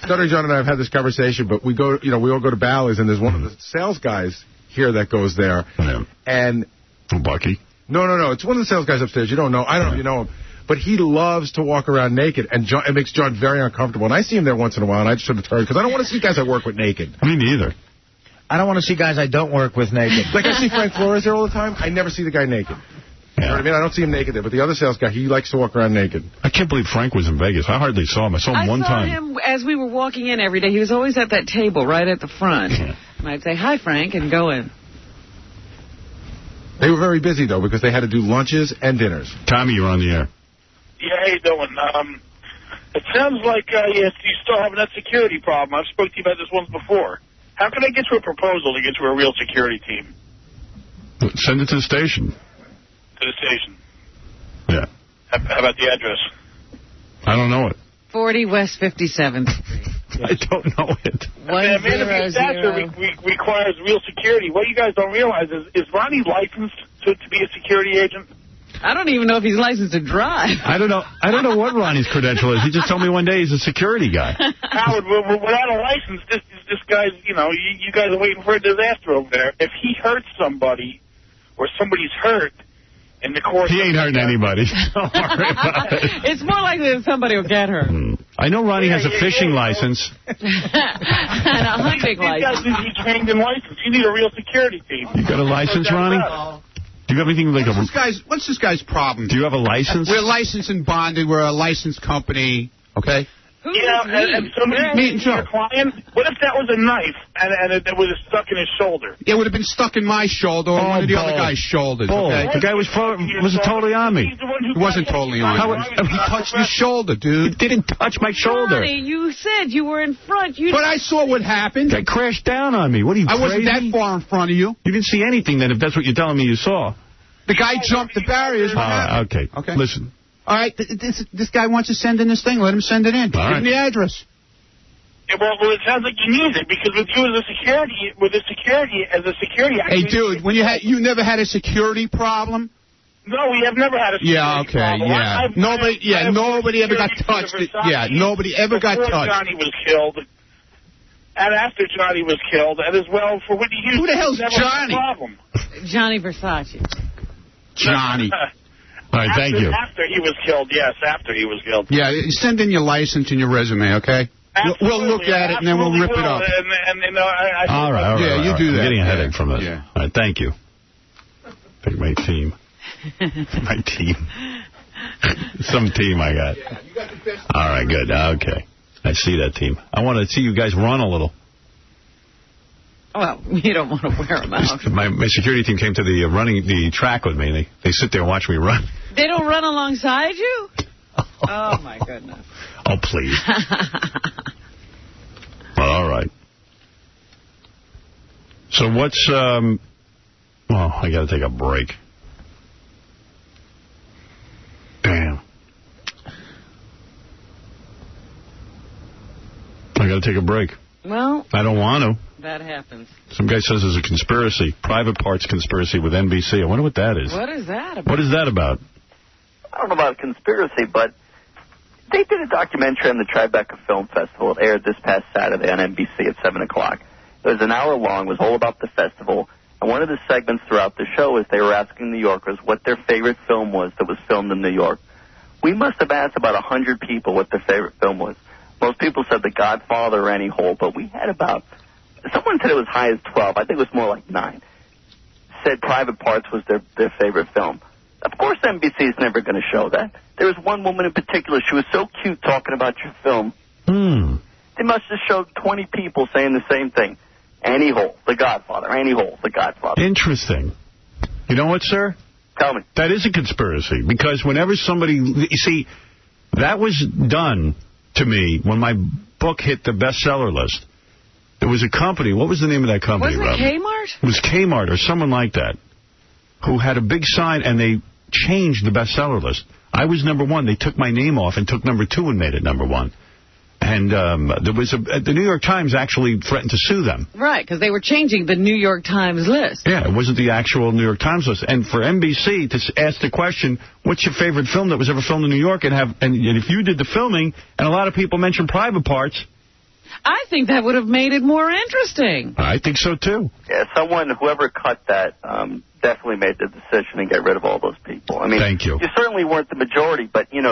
Stuttering John and I have had this conversation, but we go, we all go to Bally's, and there's one of the sales guys here that goes there. Yeah. And Bucky? No. It's one of the sales guys upstairs. You don't know. I don't know if you know him. But he loves to walk around naked, and it makes John very uncomfortable. And I see him there once in a while, and I just sort of turn, because I don't want to see guys I work with naked. Me neither. I don't want to see guys I don't work with naked. Like, I see Frank Flores there all the time. I never see the guy naked. You know what I mean? I don't see him naked there, but the other sales guy, he likes to walk around naked. I can't believe Frank was in Vegas. I hardly saw him. I saw him one time. I saw him as we were walking in every day. He was always at that table right at the front. And I'd say, hi, Frank, and go in. They were very busy, though, because they had to do lunches and dinners. Tommy, you're on the air. Yeah, how you doing? It sounds like you still have that security problem. I've spoke to you about this once before. How can I get you a proposal to get you a real security team? Send it to the station. To the station? Yeah. How about the address? I don't know it. 40 West 57th Street. I don't know it. Man, if that requires real security, what you guys don't realize is Ronnie licensed to be a security agent? I don't even know if he's licensed to drive. I don't know what Ronnie's credential is. He just told me one day he's a security guy. Howard, without a license, this guy's, you guys are waiting for a disaster over there. If he hurts somebody or somebody's hurt in the course he ain't hurting anybody. Don't worry about it. It's more likely that somebody will get hurt. I know Ronnie has a fishing license. And a hunting license. You guys need to be trained and licensed. You need a real security team. You got a license, Ronnie? Do you have anything like what's this guy's problem? Do you have a license? We're licensed and bonded. We're a licensed company. Okay. And somebody your client. What if that was a knife and it was stuck in his shoulder? It would have been stuck in my shoulder or one of the other guy's shoulders. Okay. The guy was totally on me. He wasn't totally on me. He touched your shoulder, dude. He didn't touch my shoulder. Ronnie, you said you were in front. But I saw what happened. The guy crashed down on me. What are you, crazy? I wasn't that far in front of you. You didn't see anything then, if that's what you're telling me you saw. The guy jumped the barriers. Okay. Listen. All right. This guy wants to send in this thing. Let him send it in. Give him the address. Yeah, well, it sounds like you need it because with you as a security. Hey, dude, when you never had a security problem? No, we have never had a security problem. Nobody ever got touched. Yeah, nobody ever got touched. Johnny was killed. And after Johnny was killed, and as well for Whitney Houston. Who the hell's Johnny? Johnny Versace. Johnny. All right, thank you. After he was killed, yes, after he was killed. Yeah, send in your license and your resume, okay? Absolutely, we'll look at it, and then we'll rip it up. All right. Yeah, you do that. I'm getting a headache from this. Yeah. All right, thank you. Pick my team. My team. Some team I got. All right, good. Okay. I see that team. I want to see you guys run a little. Well, you don't want to wear them out. My security team came to the track with me. They sit there and watch me run. They don't run alongside you? Oh, my goodness. Oh, please. Well, all right. So what's, well, I got to take a break. Damn. I got to take a break. Well, I don't want to. That happens. Some guy says there's a conspiracy, private parts conspiracy with NBC. I wonder what that is. What is that about? What is that about? I don't know about a conspiracy, but they did a documentary on the Tribeca Film Festival. It aired this past Saturday on NBC at 7 o'clock. It was an hour long. It was all about the festival. And one of the segments throughout the show is they were asking New Yorkers what their favorite film was that was filmed in New York. We must have asked about 100 people what their favorite film was. Most people said The Godfather or Annie Hall, but we had about... Someone said it was high as 12. I think it was more like 9. Said Private Parts was their favorite film. Of course NBC is never going to show that. There was one woman in particular. She was so cute talking about your film. They must have showed 20 people saying the same thing. Annie Hall, The Godfather. Annie Hall, The Godfather. Interesting. You know what, sir? Tell me. That is a conspiracy, because whenever somebody... You see, That was done to me when my book hit the bestseller list. There was a company. What was the name of that company, Wasn't it Robin? Kmart? It was Kmart or someone like that, who had a big sign, and they changed the bestseller list. I was number 1. They took my name off and took number 2 and made it number 1. And there was the New York Times actually threatened to sue them. Right, because they were changing the New York Times list. Yeah, it wasn't the actual New York Times list. And for NBC to ask the question, what's your favorite film that was ever filmed in New York? And if you did the filming, and a lot of people mentioned Private Parts. I think that would have made it more interesting. I think so, too. Yeah, whoever cut that, definitely made the decision to get rid of all those people. I mean, thank you. You certainly weren't the majority, but, you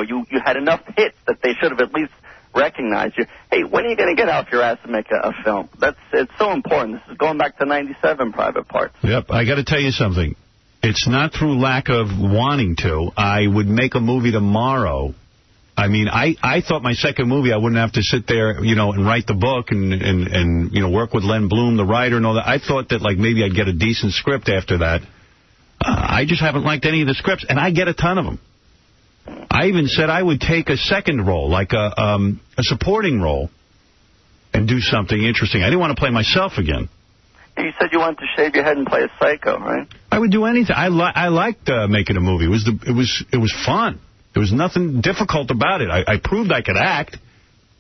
had enough hits that they should have at least recognized you. Hey, when are you going to get off your ass and make a film? It's so important. This is going back to 97, Private Parts. Yep, I got to tell you something. It's not through lack of wanting to. I would make a movie tomorrow. I mean, I thought my second movie, I wouldn't have to sit there, and write the book and work with Len Bloom, the writer, and all that. I thought that, maybe I'd get a decent script after that. I just haven't liked any of the scripts, and I get a ton of them. I even said I would take a second role, like a supporting role, and do something interesting. I didn't want to play myself again. You said you wanted to shave your head and play a psycho, right? I would do anything. I liked making a movie. It was fun. There was nothing difficult about it. I proved I could act.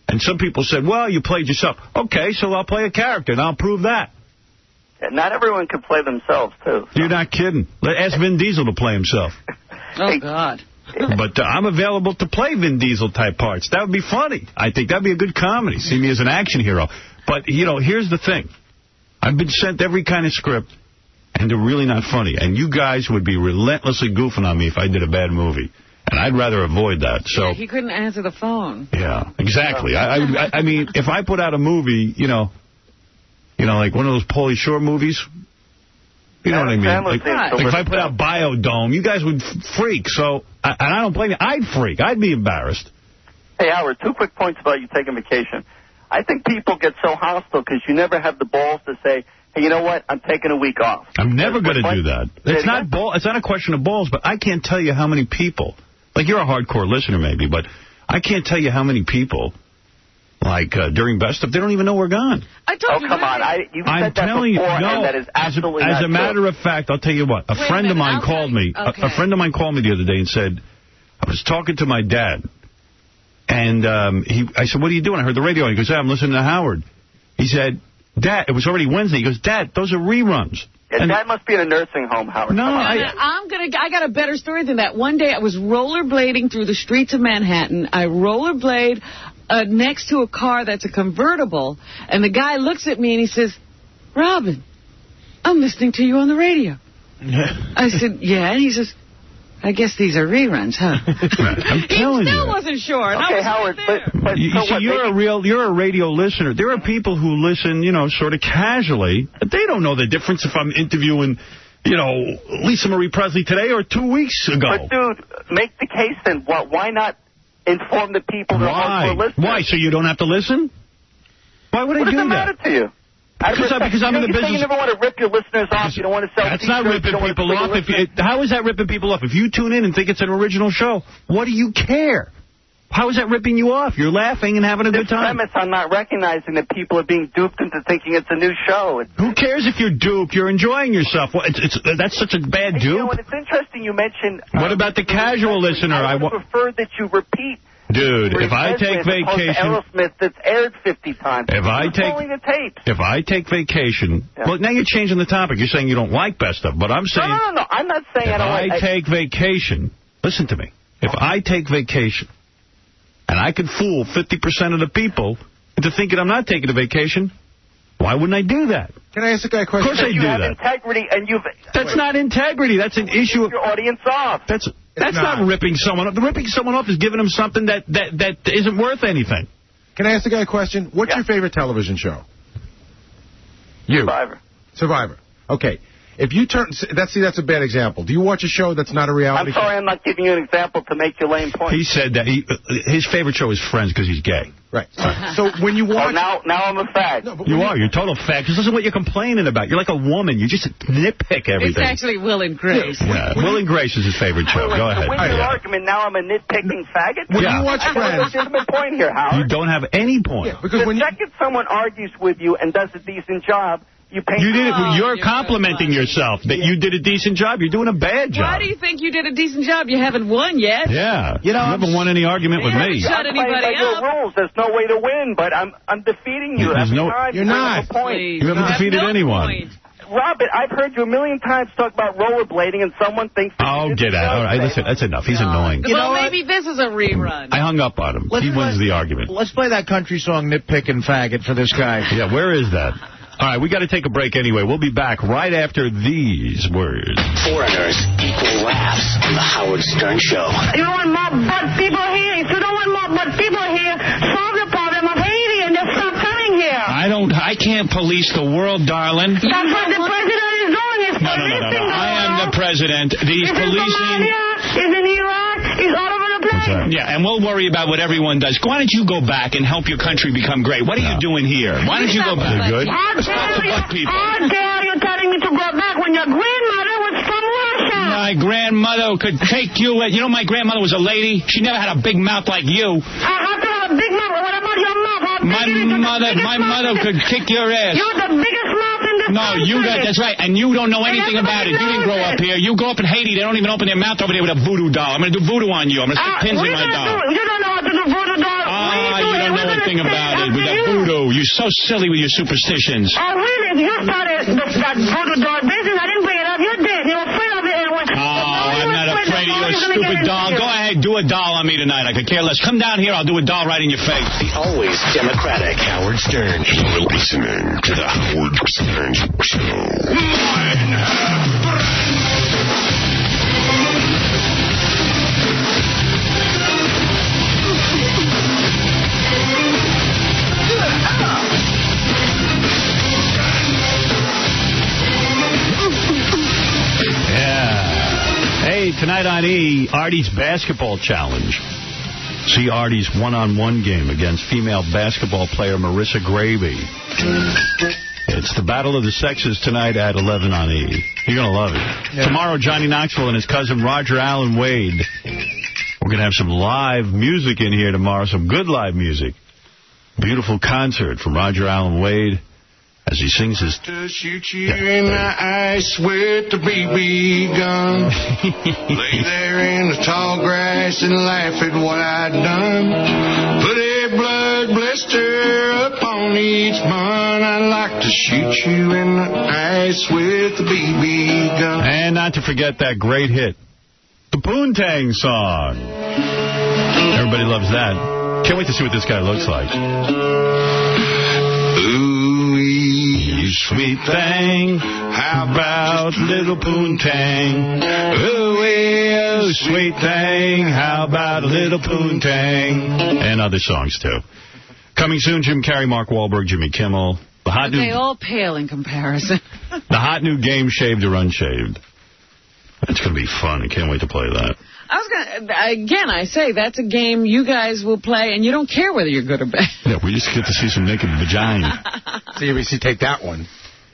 And some people said, well, you played yourself. Okay, so I'll play a character, and I'll prove that. Yeah, not everyone can play themselves, too. So. You're not kidding. Ask Vin Diesel to play himself. Oh, God. But I'm available to play Vin Diesel-type parts. That would be funny. I think that would be a good comedy. See me as an action hero. But, here's the thing. I've been sent every kind of script, and they're really not funny. And you guys would be relentlessly goofing on me if I did a bad movie. And I'd rather avoid that. So yeah, he couldn't answer the phone. Yeah, exactly. I mean, if I put out a movie, like one of those Pauly Shore movies, you know what I mean? Like if I put out Biodome, you guys would freak. So, and I don't blame you. I'd freak. I'd be embarrassed. Hey, Howard, 2 quick points about you taking vacation. I think people get so hostile because you never have the balls to say, hey, you know what? I'm taking a week off. I'm never going to do that. It's not a question of balls, but I can't tell you how many people. Like, you're a hardcore listener, maybe, but I can't tell you how many people, during Best Of, they don't even know we're gone. I told you. Oh, come on. You've said that telling you, before, no, and that is absolutely not as a matter of fact, I'll tell you what. A friend of mine called me. Okay. A friend of mine called me the other day and said, I was talking to my dad, and I said, what are you doing? I heard the radio. He goes, I'm listening to Howard. He said, Dad, it was already Wednesday. He goes, Dad, those are reruns. Yeah, Dad must be in a nursing home, Howard. No, I got a better story than that. One day I was rollerblading through the streets of Manhattan. I rollerblade next to a car that's a convertible, and the guy looks at me and he says, Robin, I'm listening to you on the radio. I said, yeah, and he says, I guess these are reruns, huh? I'm telling you. He still wasn't sure. Okay, Howard, but you're a radio listener. There are people who listen, sort of casually. They don't know the difference if I'm interviewing, Lisa Marie Presley today or 2 weeks ago. But, dude, make the case then. Why not inform the people that are listening? Why? So you don't have to listen? Why would I do that? What does it matter to you? Because I'm in the business. You never want to rip your listeners off. You don't want to sell That's not ripping people off. How is that ripping people off? If you tune in and think it's an original show, what do you care? How is that ripping you off? You're laughing and having a good time. The premise, I'm not recognizing that people are being duped into thinking it's a new show. Who cares if you're duped? You're enjoying yourself. That's such a bad dupe. It's interesting you mentioned... What about the casual listener? I would prefer that you repeat... Dude, if I take vacation... Aerosmith that's aired 50 times. If I take vacation... Yeah. Well, now you're changing the topic. You're saying you don't like Best Of, but I'm saying... No. I'm not saying I don't like... If I take vacation... Listen to me. If I take vacation, and I can fool 50% of the people into thinking I'm not taking a vacation, why wouldn't I do that? Can I ask a guy a question? Of course I do that. You have integrity, and you've... That's not integrity. That's an issue of... your audience off. That's not ripping someone off. The ripping someone off is giving them something that isn't worth anything. Can I ask the guy a question? What's your favorite television show? Survivor. Survivor. Okay. If you turn, that's a bad example. Do you watch a show that's not a reality show? I'm sorry, I'm not giving you an example to make your lame point. He said that his favorite show is Friends because he's gay. Right. So when you watch... now I'm a fag. No, you are. You're a total fag. Because this is what you're complaining about. You're like a woman. You just nitpick everything. It's actually Will and Grace. Yeah. Will and Grace is his favorite show. Go ahead. Win your argument, now I'm a nitpicking faggot? When you watch I have Friends... a legitimate point here, Howard. You don't have any point. Yeah, because the second someone argues with you and does a decent job, you paint... You're complimenting yourself that you did a decent job. You're doing a bad job. Why do you think you did a decent job? You haven't won yet. Yeah. You haven't won any argument with me. Shut anybody up. Your rules. There's no way to win, but I'm defeating you. You're not. You haven't defeated anyone. Robert, I've heard you a million times talk about rollerblading, and someone thinks... Oh, get out. All right, listen, that's enough. He's annoying. Well, maybe this is a rerun. I hung up on him. He wins the argument. Let's play that country song, Nitpick and Faggot, for this guy. Yeah, where is that? All right, we got to take a break anyway. We'll be back right after these words. Foreigners equal laughs on the Howard Stern Show. You don't want more butt people here. If you don't want more butt people here, solve the problem of Haiti and just stop coming here. I can't police the world, darling. That's what the president is doing. No. I am the president. He's policing. He's in Iraq. He's all over the place. Yeah, and we'll worry about what everyone does. Why don't you go back and help your country become great? What are you doing here? Why don't you go back? Good. How dare you telling me to go back when your grandmother was from Russia? My grandmother could take you. You know, my grandmother was a lady. She never had a big mouth like you. I have to have a big mouth. What about your mouth? My mother could kick your ass. You're the biggest mouth in this country. That's right. And you don't know anything about it. You didn't grow up here. You grow up in Haiti. They don't even open their mouth over there with a voodoo doll. I'm going to do voodoo on you. I'm going to stick pins in my doll. You don't know how to do voodoo doll. You don't know anything about it. With that voodoo. You're so silly with your superstitions. Oh, really? You started that voodoo doll business. I didn't bring it up. You did. You were afraid of it. I'm not afraid of your stupid doll. Go ahead. Do a doll on me tonight. I could care less. Come down here. I'll do a doll right in your face. The always Democratic Howard Stern. You're listening to the Howard Stern Show. Hey, tonight on E, Artie's Basketball Challenge. See Artie's one-on-one game against female basketball player Marissa Gravy. It's the Battle of the Sexes tonight at 11 on E. You're going to love it. Yeah. Tomorrow, Johnny Knoxville and his cousin Roger Allen Wade. We're going to have some live music in here tomorrow, some good live music. Beautiful concert from Roger Allen Wade. As he sings his... To shoot you in the eyes with the BB gun. Lay there in the tall grass and laugh at what I'd done. Put a blood blister upon each bun. I'd like to shoot you in the eyes with the BB gun. And not to forget that great hit, the Poontang song. Everybody loves that. Can't wait to see what this guy looks like. Sweet thing, how about little Poontang? Ooh, sweet thing, how about a little Poontang? And other songs, too. Coming soon, Jim Carrey, Mark Wahlberg, Jimmy Kimmel. They all pale in comparison. The hot new game, Shaved or Unshaved. It's going to be fun. I can't wait to play that. I say, that's a game you guys will play, and you don't care whether you're good or bad. Yeah, we just get to see some naked vagina. CBC, take that one.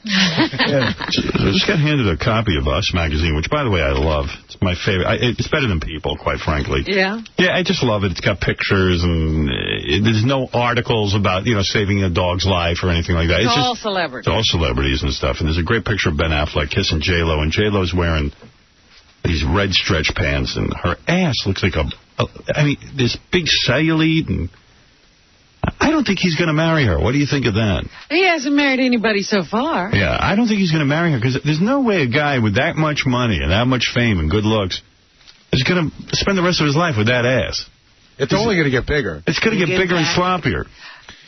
Yeah. I just got handed a copy of Us magazine, which, by the way, I love. It's my favorite. It's better than People, quite frankly. Yeah? Yeah, I just love it. It's got pictures, and there's no articles about, saving a dog's life or anything like that. It's all celebrities. It's all celebrities and stuff. And there's a great picture of Ben Affleck kissing J-Lo, and J-Lo's wearing these red stretch pants, and her ass looks like this big cellulite, and I don't think he's going to marry her. What do you think of that? He hasn't married anybody so far. Yeah, I don't think he's going to marry her, because there's no way a guy with that much money and that much fame and good looks is going to spend the rest of his life with that ass. It's only going to get bigger. It's going to get bigger and sloppier.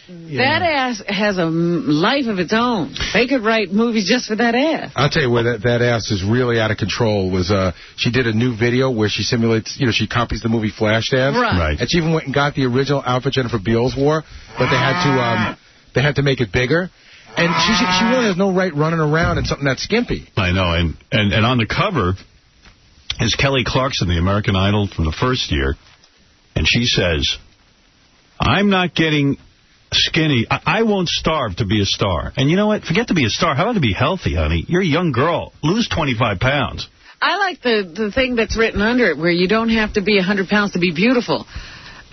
Yeah. That ass has a life of its own. They could write movies just for that ass. I'll tell you where that ass is really out of control was she did a new video where she simulates, she copies the movie Flashdance. Right. And she even went and got the original outfit Jennifer Beals wore, but they had to make it bigger. And she really has no right running around in something that skimpy. I know. And on the cover is Kelly Clarkson, the American Idol from the first year. And she says, I'm not getting skinny. I won't starve to be a star. And you know what? Forget to be a star. How about to be healthy, honey? You're a young girl. Lose 25 pounds. I like the thing that's written under it where you don't have to be 100 pounds to be beautiful.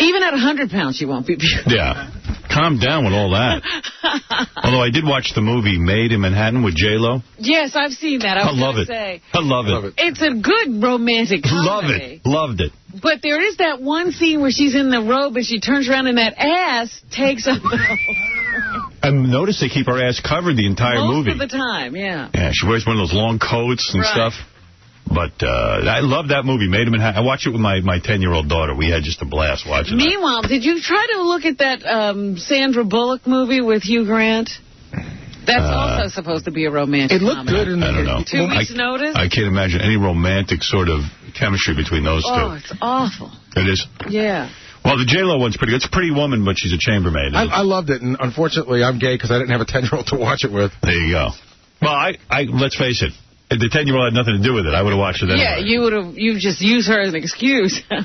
Even at 100 pounds, you won't be beautiful. Yeah. Calm down with all that. Although I did watch the movie Made in Manhattan with J-Lo. Yes, I've seen that. I love it. I love it. It's a good romantic comedy. Love it. Loved it. But there is that one scene where she's in the robe and she turns around and that ass takes up the whole... I noticed they keep her ass covered the entire movie. Most of the time, yeah. Yeah, she wears one of those long coats and stuff. But I love that movie, Made in Manhattan. I watched it with my 10-year-old daughter. We had just a blast watching it. Meanwhile, did you try to look at that Sandra Bullock movie with Hugh Grant? That's also supposed to be a romantic comedy. It looked good. I don't know. 2 weeks' notice? I can't imagine any romantic sort of chemistry between those two. Oh, it's awful. It is? Yeah. Well, the J-Lo one's pretty good. It's a pretty woman, but she's a chambermaid. I loved it, and unfortunately, I'm gay because I didn't have a 10-year-old to watch it with. There you go. Well, let's face it. The 10-year-old had nothing to do with it. I would have watched it anyway. Yeah, you just use her as an excuse. All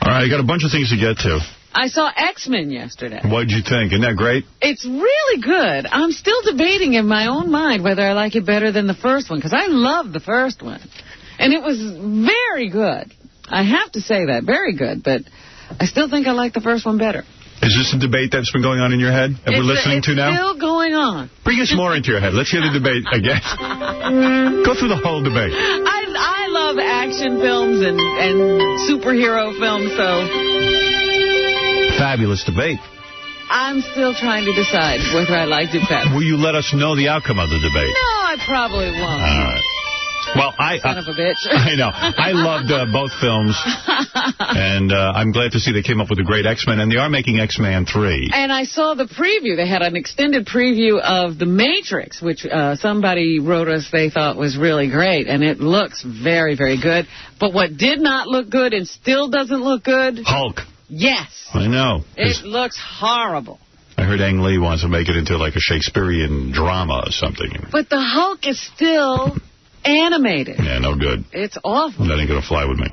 right, I got a bunch of things to get to. I saw X-Men yesterday. What'd you think? Isn't that great? It's really good. I'm still debating in my own mind whether I like it better than the first one, because I loved the first one. And it was very good. I have to say that. Very good. But I still think I like the first one better. Is this a debate that's been going on in your head that we're listening to now? It's still going on. Bring us more into your head. Let's hear the debate again. Go through the whole debate. I love action films and superhero films, so... Fabulous debate. I'm still trying to decide whether I liked it better. Will you let us know the outcome of the debate? No, I probably won't. All right. Well, Son of a bitch. I know. I loved both films, and I'm glad to see they came up with a great X-Men, and they are making X-Men 3. And I saw the preview. They had an extended preview of The Matrix, which somebody wrote us they thought was really great, and it looks very, very good. But what did not look good and still doesn't look good? Hulk. Yes. I know. It looks horrible. I heard Ang Lee wants to make it into like a Shakespearean drama or something. But the Hulk is still... animated. Yeah, no good. It's awful. That ain't going to fly with me.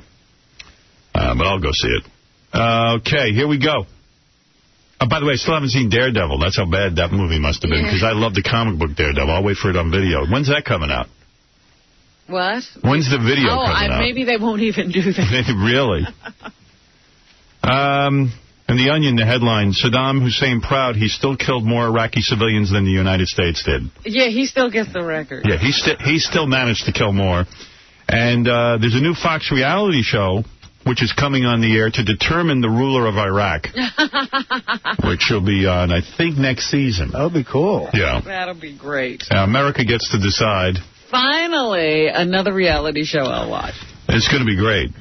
But I'll go see it. Okay, here we go. By the way, I still haven't seen Daredevil. That's how bad that movie must have been, because I love the comic book Daredevil. I'll wait for it on video. When's that coming out? What? When's the video coming out? Maybe they won't even do that. Really? In The Onion, the headline, Saddam Hussein proud he still killed more Iraqi civilians than the United States did. Yeah, he still gets the record. Yeah, he still managed to kill more. And there's a new Fox reality show which is coming on the air to determine the ruler of Iraq, which will be on, I think, next season. That'll be cool. Yeah. That'll be great. America gets to decide. Finally, another reality show I'll watch. It's going to be great.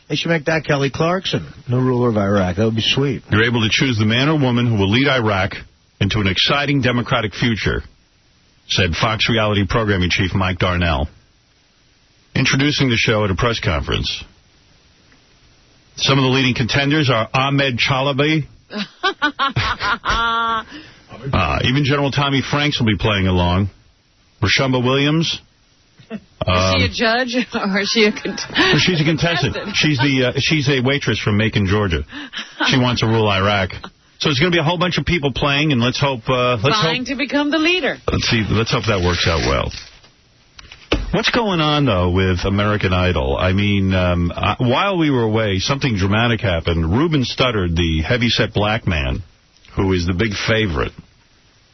They should make that Kelly Clarkson, new ruler of Iraq. That would be sweet. You're able to choose the man or woman who will lead Iraq into an exciting democratic future, said Fox reality programming chief Mike Darnell, introducing the show at a press conference. Some of the leading contenders are Ahmed Chalabi. Even General Tommy Franks will be playing along. Rashomba Williams. Is she a judge or is she a contestant? She's a contestant. She's a waitress from Macon, Georgia. She wants to rule Iraq. So there's going to be a whole bunch of people playing, and let's hope. Vying to become the leader. Let's hope that works out well. What's going on, though, with American Idol? I mean, while we were away, something dramatic happened. Ruben Studdard, the heavyset black man, who is the big favorite,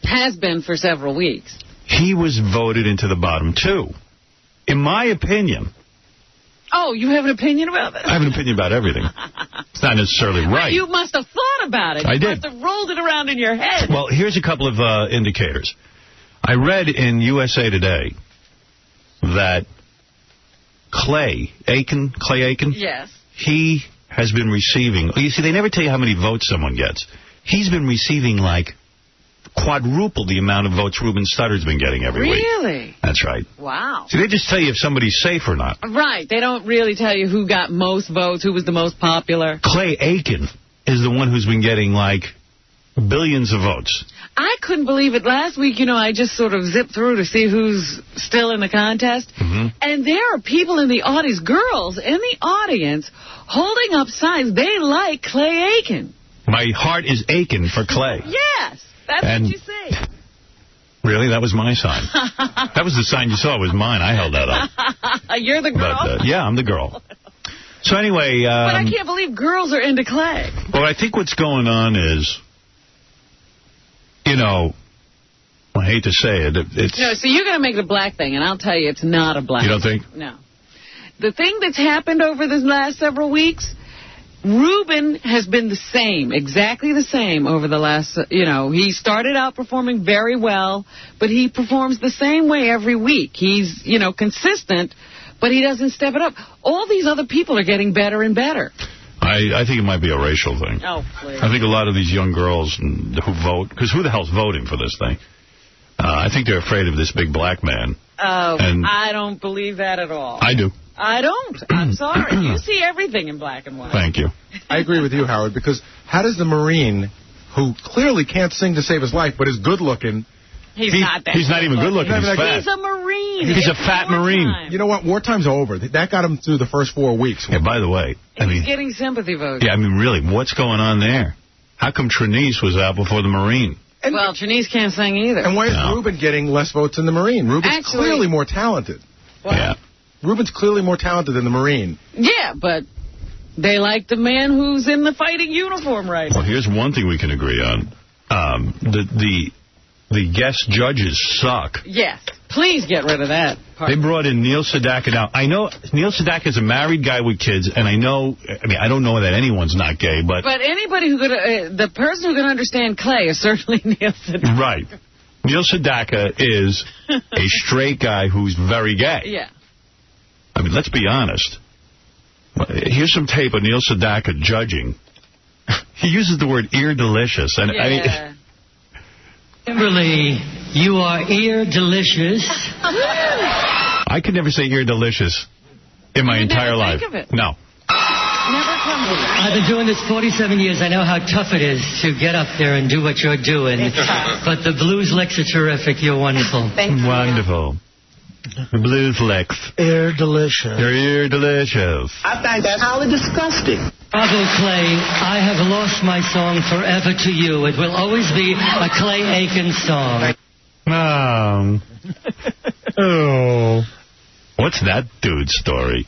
has been for several weeks. He was voted into the bottom two. In my opinion... Oh, you have an opinion about this? I have an opinion about everything. It's not necessarily right. You must have thought about it. I did. You must have rolled it around in your head. Well, here's a couple of indicators. I read in USA Today that Clay Aiken, yes, he has been receiving... You see, they never tell you how many votes someone gets. He's been receiving, like, quadruple the amount of votes Ruben Studdard's been getting every week. Really? That's right. Wow. See, they just tell you if somebody's safe or not. Right. They don't really tell you who got most votes, who was the most popular. Clay Aiken is the one who's been getting, like, billions of votes. I couldn't believe it. Last week, I just sort of zipped through to see who's still in the contest. And there are people in the audience, girls in the audience, holding up signs. They like Clay Aiken. My heart is aching for Clay. Yes, that's what you say. Really? That was my sign. That was the sign you saw. It was mine. I held that up. You're the girl? But, yeah, I'm the girl. So anyway... but I can't believe girls are into Clay. Well, I think what's going on is, I hate to say it, it's... No, so you're going to make it a black thing, and I'll tell you it's not a black thing. You don't think? No. The thing that's happened over the last several weeks, Ruben has been the same, exactly the same over the last, he started out performing very well, but he performs the same way every week. He's, consistent, but he doesn't step it up. All these other people are getting better and better. I think it might be a racial thing. Oh, please. I think a lot of these young girls who vote, because who the hell's voting for this thing? I think they're afraid of this big black man. Oh, I don't believe that at all. I do. I don't. I'm sorry. You see everything in black and white. Thank you. I agree with you, Howard, because how does the Marine, who clearly can't sing to save his life, but is good-looking... He's not that He's not even good-looking. He's fat. He's a Marine. He's a fat Marine. You know what? Wartime's over. That got him through the first 4 weeks. Yeah, by the way... He's getting sympathy votes. Yeah, really, what's going on there? How come Trinice was out before the Marine? Well, Trinice can't sing either. And why is Ruben getting less votes than the Marine? Ruben's clearly more talented. What? Yeah. Ruben's clearly more talented than the Marine. Yeah, but they like the man who's in the fighting uniform right now. Well, here's one thing we can agree on. The guest judges suck. Yes. Please get rid of that part. They brought in Neil Sedaka. Now, I know Neil Sedaka is a married guy with kids, and I don't know that anyone's not gay, but... But anybody the person who can understand Clay is certainly Neil Sedaka. Right. Neil Sedaka is a straight guy who's very gay. Yeah. Let's be honest. Here's some tape of Neil Sedaka judging. He uses the word ear delicious. And Kimberly, you are ear delicious. I could never say ear delicious in my entire life. Think of it. No. Never comes of it. I've been doing this 47 years. I know how tough it is to get up there and do what you're doing. But the blues licks are terrific. You're wonderful. Thank you. Wonderful. The blues licks. Ear delicious. They're ear delicious. I think that's highly disgusting. Bravo, Clay. I have lost my song forever to you. It will always be a Clay Aiken song. Oh. What's that dude's story?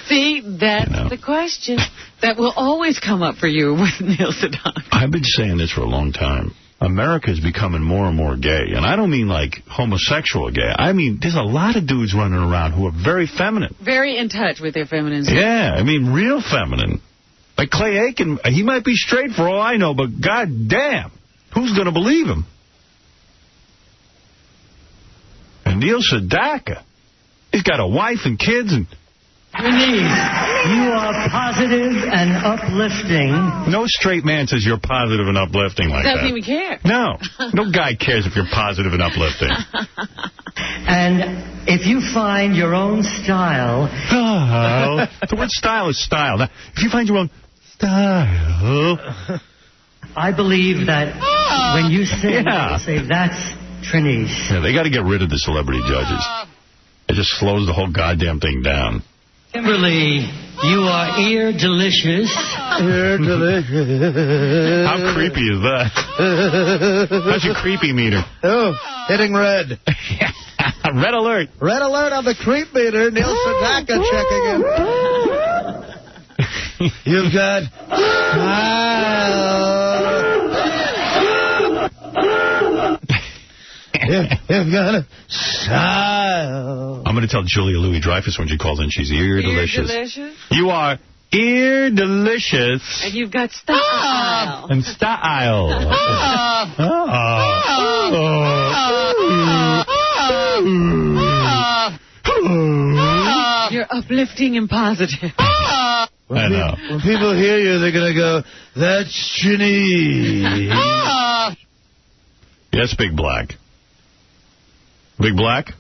See, that's the question that will always come up for you with Neil Sedaka. I've been saying this for a long time. America's becoming more and more gay. And I don't mean like homosexual gay. I mean, there's a lot of dudes running around who are very feminine. Very in touch with their femininity. Yeah, real feminine. Like Clay Aiken, he might be straight for all I know, but goddamn, who's going to believe him? And Neil Sedaka, he's got a wife and kids and... Denise, you are positive and uplifting. No straight man says you're positive and uplifting like that. Doesn't even care. No. No guy cares if you're positive and uplifting. And if you find your own style... The word style is style. Now, if you find your own style... I believe that when you sing, you say, that's Trinice. Yeah, they got to get rid of the celebrity judges. It just slows the whole goddamn thing down. Kimberly, you are ear delicious. Ear delicious. How creepy is that? How's your creepy meter? Oh, hitting red. Red alert. Red alert on the creep meter. Neil Sedaka checking in. You've got... You've got a style. I'm going to tell Julia Louis-Dreyfus when she calls in she's ear delicious. Delicious? You are ear delicious. And you've got style. And style. You're uplifting and positive. I know. When people hear you, they're going to go, that's Ginny. Yes, Big Black. Big Black?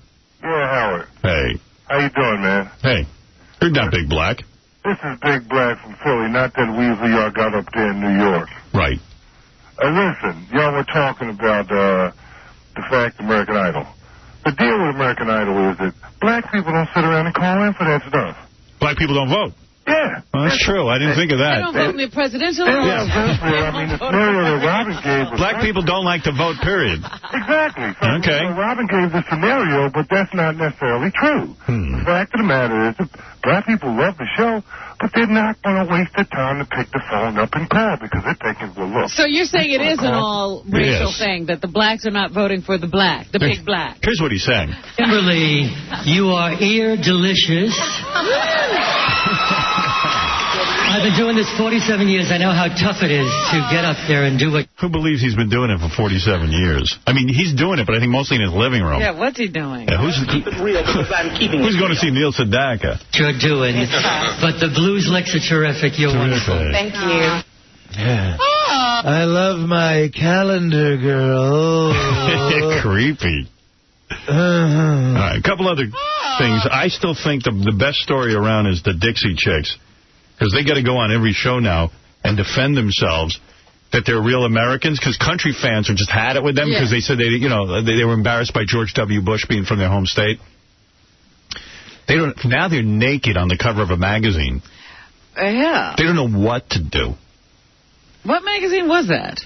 Yeah, Howard. Hey. How you doing, man? Hey. You're not Big Black. This is Big Black from Philly, not that weasel y'all got up there in New York. Right. Listen, y'all were talking about the fact American Idol. The deal with American Idol is that black people don't sit around and call in for that stuff. Black people don't vote? Yeah. Well, that's true. I didn't think of that. They don't vote in the presidential Yeah, I mean, the scenario that Robin gave was... Black people don't like to vote, period. Exactly. So, Okay. Robin gave the scenario, but that's not necessarily true. The fact of the matter is that black people love the show, but they're not going to waste their time to pick the phone up and call because they're thinking, well, look. So you're saying it is an all-racial thing, that the blacks are not voting for the black, the big black. Here's what he's saying. Kimberly, you are ear delicious. I've been doing this 47 years. I know how tough it is to get up there and do what... Who believes he's been doing it for 47 years? I mean, he's doing it, but I think mostly in his living room. Yeah, what's he doing? Yeah, who's going to see Neil Sedaka? You're doing. But the blues licks are terrific. You're wonderful. Thank you. Yeah. I love my calendar, girl. Creepy. All right, a couple other things. I still think the best story around is the Dixie Chicks. Because they got to go on every show now and defend themselves that they're real Americans. Because country fans are just had it with them because they said they were embarrassed by George W. Bush being from their home state. Now they're naked on the cover of a magazine. Yeah. They don't know what to do. What magazine was that?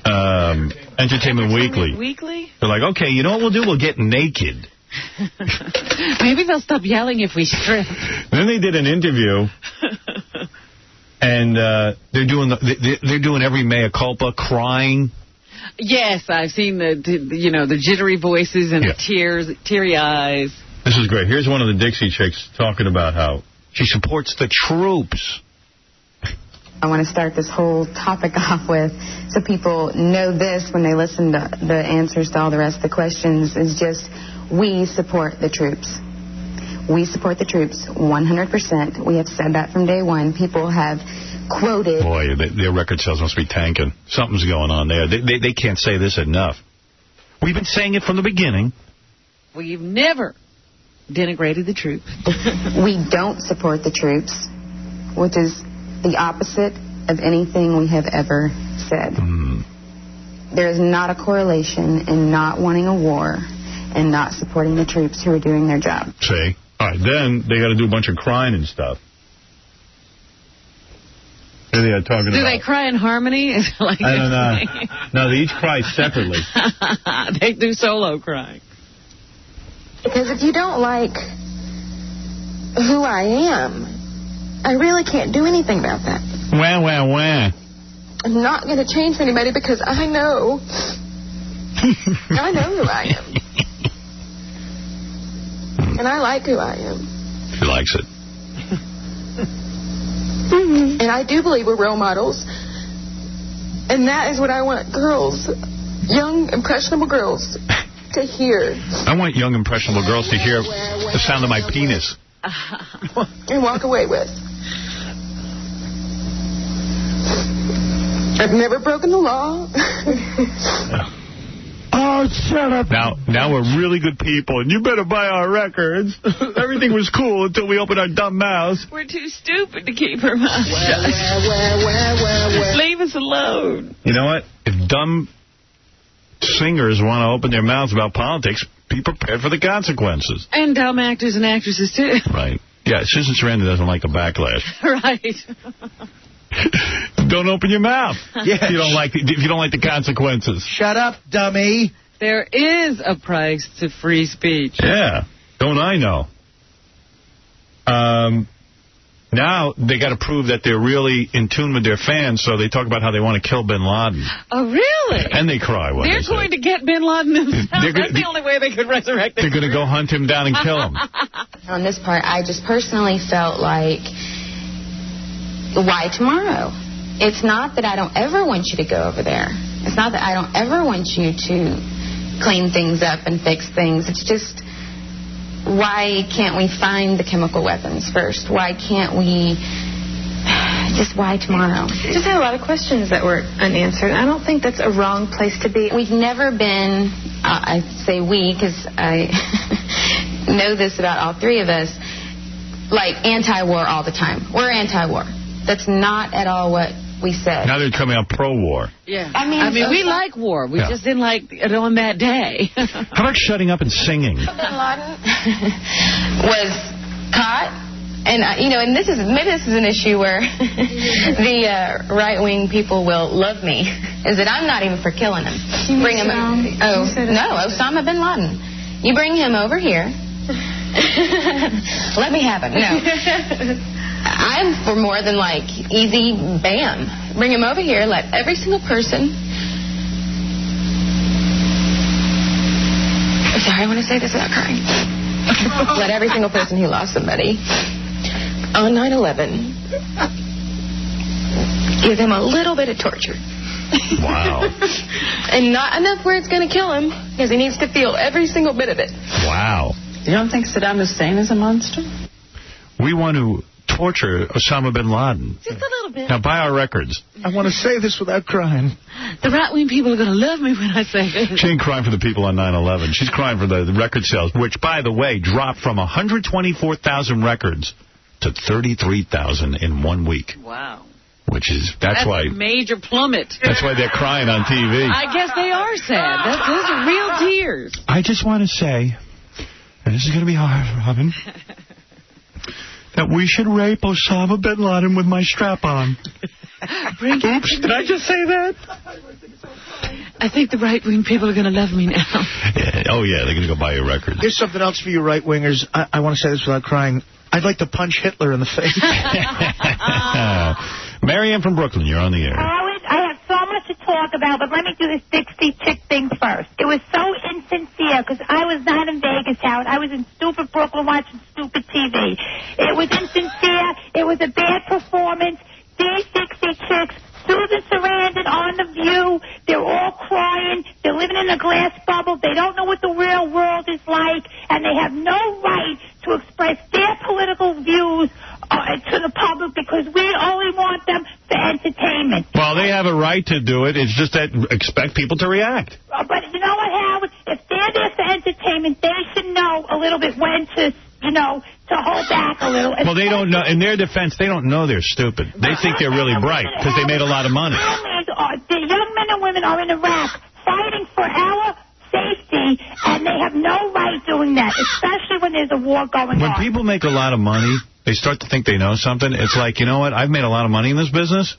Entertainment Weekly. Weekly? They're like, okay, you know what we'll do? We'll get naked. Maybe they'll stop yelling if we strip. Then they did an interview. And they're doing every mea culpa, crying. Yes, I've seen the jittery voices and the teary eyes. This is great. Here's one of the Dixie Chicks talking about how she supports the troops. I want to start this whole topic off with, so people know this when they listen to the answers to all the rest of the questions, is just, we support the troops. We support the troops 100%. We have said that from day one. People have quoted... Boy, their record sales must be tanking. Something's going on there. They can't say this enough. We've been saying it from the beginning. We've never denigrated the troops. We don't support the troops, which is the opposite of anything we have ever said. There is not a correlation in not wanting a war and not supporting the troops who are doing their job. See? All right, then they got to do a bunch of crying and stuff. Here they are talking about... Do they cry in harmony? Is it like I don't know. No, they each cry separately. They do solo crying. Because if you don't like who I am, I really can't do anything about that. Wah, wah, wah. I'm not going to change for anybody because I know... I know who I am. And I like who I am. She likes it. And I do believe we're role models. And that is what I want girls, young, impressionable girls, to hear. I want young, impressionable girls to hear the sound of my penis. And walk away with. I've never broken the law. Oh, shut up. Now we're really good people, and you better buy our records. Everything was cool until we opened our dumb mouths. We're too stupid to keep our mouths shut. Leave us alone. You know what? If dumb singers want to open their mouths about politics, be prepared for the consequences. And dumb actors and actresses, too. Right. Yeah, Susan Sarandon doesn't like a backlash. Right. Don't open your mouth if you don't like the consequences. Shut up, dummy. There is a price to free speech. Yeah. Don't I know? Now they got to prove that they're really in tune with their fans, so they talk about how they want to kill Bin Laden. Oh, really? And they cry when they're going to get Bin Laden themselves. That's the only way they could resurrect him. They're going to go hunt him down and kill him. On this part, I just personally felt like, why tomorrow? It's not that I don't ever want you to go over there. It's not that I don't ever want you to clean things up and fix things. It's just, why can't we find the chemical weapons first? Why can't we, just why tomorrow? Just had a lot of questions that were unanswered. I don't think that's a wrong place to be. We've never been, I say we because I know this about all three of us, like anti-war all the time. We're anti-war. That's not at all what we said. Now they're coming out pro-war. Yeah. I mean, we like war. We just didn't like it on that day. How about shutting up and singing? Bin Laden was caught. And, and this is an issue where the right-wing people will love me, is that I'm not even for killing him. Bring him. Osama bin Laden. You bring him over here. Let me have him. No. I'm for more than, easy bam. Bring him over here. Let every single person... Sorry, I want to say this without crying. Let every single person who lost somebody on 9/11 give him a little bit of torture. Wow. And not enough where it's going to kill him, because he needs to feel every single bit of it. Wow. You don't think Saddam Hussein is a monster? We want to torture Osama bin Laden. Just a little bit. Now, buy our records. I want to say this without crying. The right-wing people are going to love me when I say this. She ain't crying for the people on 9/11. She's crying for the record sales, which, by the way, dropped from 124,000 records to 33,000 in 1 week. Wow. Which is, that's why... a major plummet. That's why they're crying on TV. I guess they are sad. Those are real tears. I just want to say, and this is going to be hard, Robin, that we should rape Osama bin Laden with my strap-on. Oops, did I just say that? I think the right-wing people are going to love me now. Yeah, oh, yeah, they're going to go buy your record. Here's something else for you right-wingers. I want to say this without crying. I'd like to punch Hitler in the face. Marianne from Brooklyn, you're on the air. Howard, I have so much to talk about, but let me do this Dixie Chick thing first. It was so insincere, because I was not in Vegas, Howard. I was in stupid Brooklyn watching stupid TV. It was insincere. It was a bad performance. These Dixie Chicks, Susan Sarandon on The View, they're all crying. They're living in a glass bubble. They don't know what the real world is like, and they have no right to express their political views to the public, because we only want them for entertainment. Well, they have a right to do it. It's just that expect people to react. But you know what, Howard? If they're there for entertainment, they should know a little bit when to, to hold back a little. Well, they don't know. In their defense, they don't know they're stupid. They think they're really bright because they made a lot of money. The young men and women are in Iraq fighting for our safety, and they have no right doing that, especially when there's a war going on. When people make a lot of money, they start to think they know something. It's like, you know what? I've made a lot of money in this business.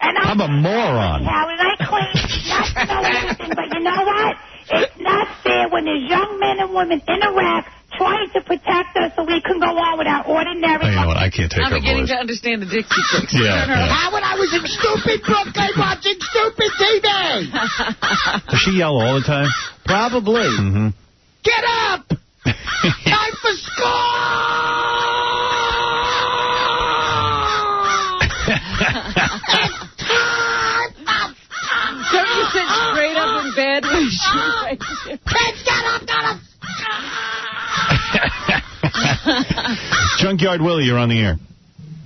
And I'm a moron. Howard, I claim not to know everything, but you know what? It's not fair when there's young men and women in Iraq trying to protect us so we can go on with our ordinary... You know what? I can't take her I'm beginning voice. to understand the Dixie Chicks. Yeah. Howard, I was in stupid Brooklyn watching stupid TV. Does she yell all the time? Probably. Mm-hmm. Get up! Time for school! Don't you sit straight up in bed when she wakes you? Kids, get up, get up! Junkyard Willie, you're on the air.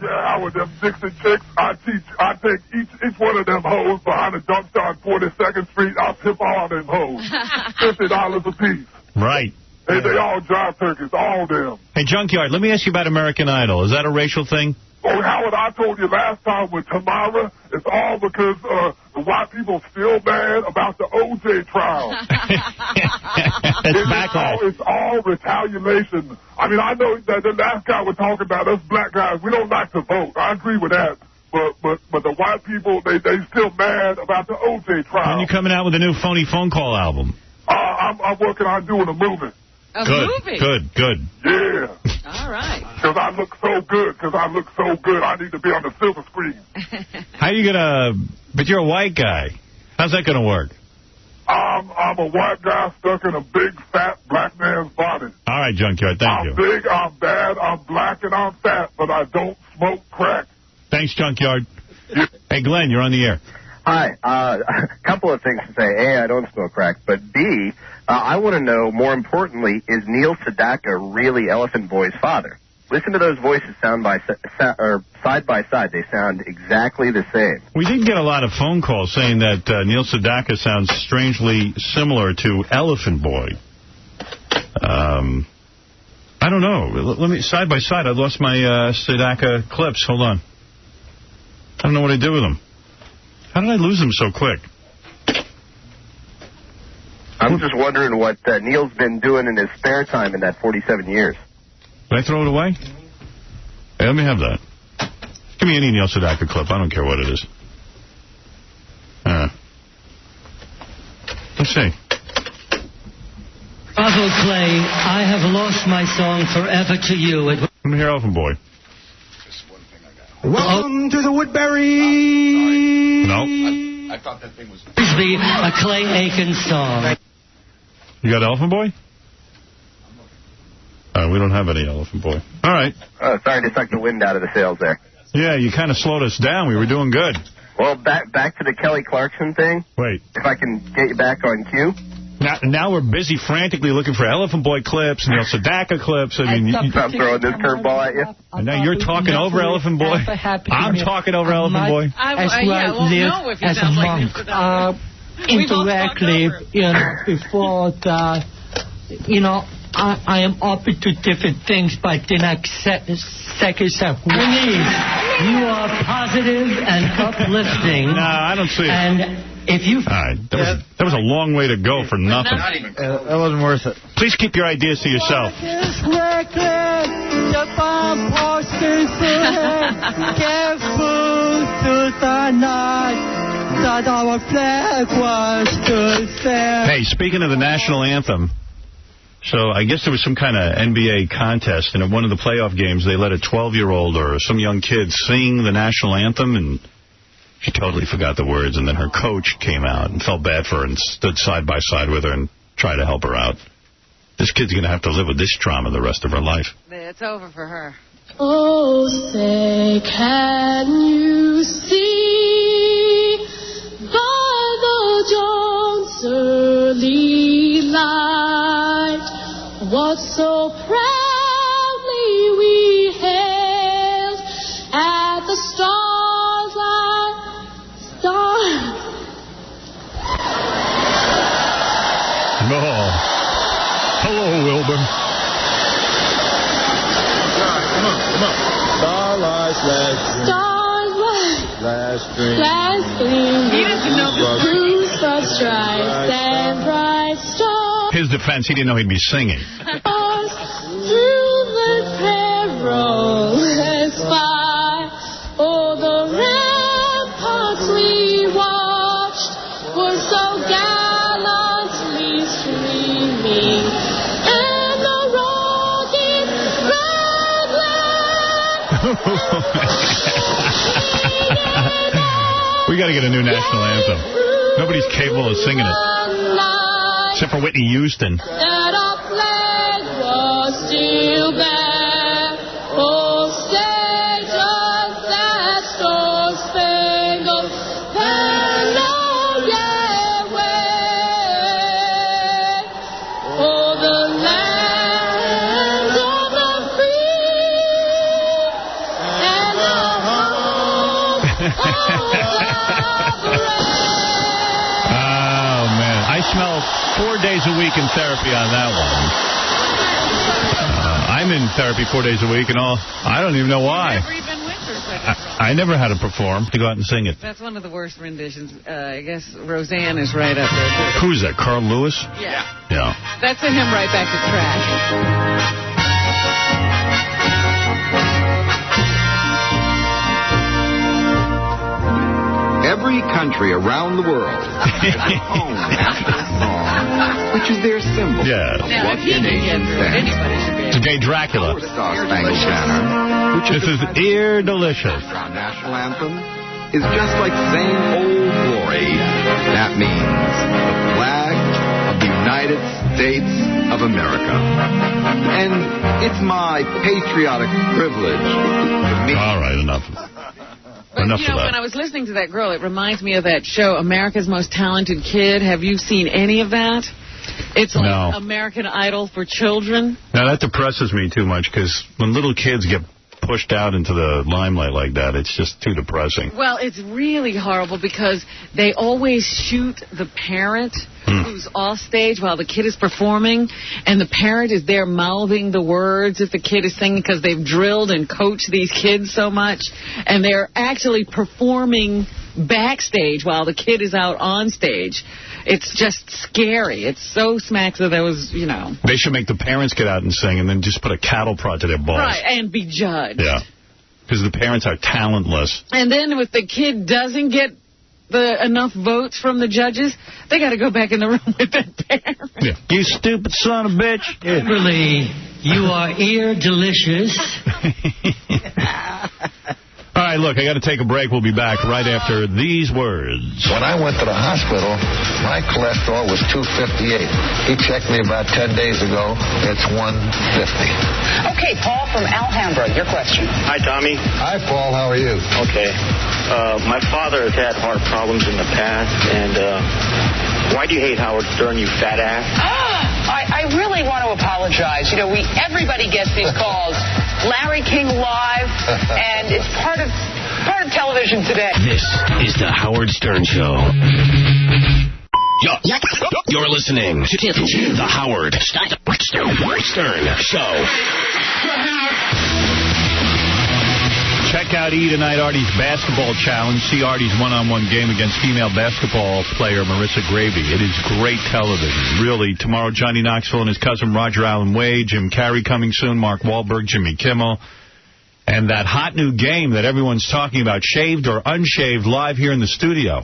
Yeah, with them Dixie Chicks, I take each one of them hoes behind a dumpster on 42nd Street. I'll tip all of them hoes. $50 a piece. Right. Hey, they all drive turkeys, all of them. Hey, Junkyard, let me ask you about American Idol. Is that a racial thing? Oh, Howard, I told you last time with Tamara, it's all because the white people still mad about the O.J. trial. It's all retaliation. I mean, I know that the last guy was talking about us black guys. We don't like to vote. I agree with that. But the white people, they still mad about the O.J. trial. When you coming out with a new phony phone call album? I'm working on doing a movie. A movie? Good. Yeah. All right. Because I look so good. I need to be on the silver screen. How you going to... But you're a white guy. How's that going to work? I'm a white guy stuck in a big, fat black man's body. All right, Junkyard, thank you. I'm big, I'm bad, I'm black, and I'm fat, but I don't smoke crack. Thanks, Junkyard. Hey, Glenn, you're on the air. Hi. A couple of things to say. A, I don't smoke crack. But B, I want to know, more importantly, is Neil Sedaka really Elephant Boy's father? Listen to those voices side by side. They sound exactly the same. We did get a lot of phone calls saying that Neil Sedaka sounds strangely similar to Elephant Boy. I don't know. Let me side by side. I lost my Sedaka clips. Hold on. I don't know what I did with them. How did I lose them so quick? I'm just wondering what Neil's been doing in his spare time in that 47 years. Did I throw it away? Hey, let me have that. Give me any Neil Sedaka clip. I don't care what it is. Let's see. Bravo, Clay. I have lost my song forever to you. Let me hear Elephant Boy. Welcome to the Woodbury. No. I thought that thing was... Be a Clay Aiken song. You got Elephant Boy? We don't have any Elephant Boy. All right. Sorry to suck the wind out of the sails there. Yeah, you kind of slowed us down. We were doing good. Well, back to the Kelly Clarkson thing. Wait. If I can get you back on cue. Now we're busy frantically looking for Elephant Boy clips, Neil Sedaka clips. I mean, I'm throwing this curveball at you. And now you're talking over Elephant Boy. I'm talking over Elephant Boy. As well live as a monk. Indirectly, before the, I am open to different things, but then I say yourself, Winnie, you are positive and uplifting. No, I don't see it. And if you... All right, that was a long way to go for nothing. That wasn't worth it. Please keep your ideas to yourself. Hey, speaking of the national anthem, so I guess there was some kind of NBA contest, and at one of the playoff games, they let a 12-year-old or some young kid sing the national anthem, and she totally forgot the words, and then her coach came out and felt bad for her and stood side by side with her and tried to help her out. This kid's going to have to live with this trauma the rest of her life. It's over for her. Oh, say, can you see by the dawn's early light what so proudly we hailed at the starlight Oh. Hello, Wilbur. Come on. Starlight, last dream. He doesn't know the blues of stripes and bright stars. His defense, he didn't know he'd be singing. Through the perilous fight, oh, the ramparts we watched were so gallantly streaming, and the rockets We got to get a new national anthem. Nobody's capable of singing it. Except for Whitney Houston. that our flag was still there. Oh, say just that star-spangled banner yet wave. Oh, the land of the free and the home Oh, man. I smell 4 days a week in therapy on that one. I'm in therapy 4 days a week, and I don't even know why. I never had to perform to go out and sing it. That's one of the worst renditions. I guess Roseanne is right up there. Who's that, Carl Lewis? Yeah. Yeah. That's a him right back to track. Every country around the world has a home national song, which is their symbol. Yeah. Of what the nation stands for. Today, Dracula. Our Star-Spangled Banner, which This is Ear Delicious. our national anthem, is just like saying Old Glory. That means the flag of the United States of America. And it's my patriotic privilege to meet... All right, enough. But, Enough you of know, that. when I was listening to that girl, it reminds me of that show, America's Most Talented Kid. Have you seen any of that? It's like No. American Idol for children. Now, that depresses me too much, because when little kids get pushed out into the limelight like that, it's just too depressing. Well, it's really horrible because they always shoot the parent who's off stage while the kid is performing, and the parent is there mouthing the words that the kid is singing because they've drilled and coached these kids so much, and they're actually performing backstage while the kid is out on stage. It's just scary. It's so smacks of those, you know. They should make the parents get out and sing and then just put a cattle prod to their balls. Right, and be judged. Yeah, because the parents are talentless. And then if the kid doesn't get enough votes from the judges, they got to go back in the room with the parents. Yeah. You stupid son of a bitch. Kimberly, you are ear delicious. All right, look, I got to take a break. We'll be back right after these words. When I went to the hospital, my cholesterol was 258. He checked me about 10 days ago. It's 150. Okay, Paul from Alhambra, your question. Hi, Tommy. Hi, Paul. How are you? Okay. My father has had heart problems in the past, and why do you hate Howard Stern, you fat ass? I really want to apologize. You know, everybody gets these calls. Larry King Live, and it's part of television today. This is the Howard Stern Show. You're listening to the Howard Stern Show. Check out E! Tonight, Artie's Basketball Challenge. See Artie's one-on-one game against female basketball player Marissa Gravy. It is great television. Really, tomorrow, Johnny Knoxville and his cousin Roger Allen Wade, Jim Carrey coming soon, Mark Wahlberg, Jimmy Kimmel. And that hot new game that everyone's talking about, Shaved or Unshaved, live here in the studio.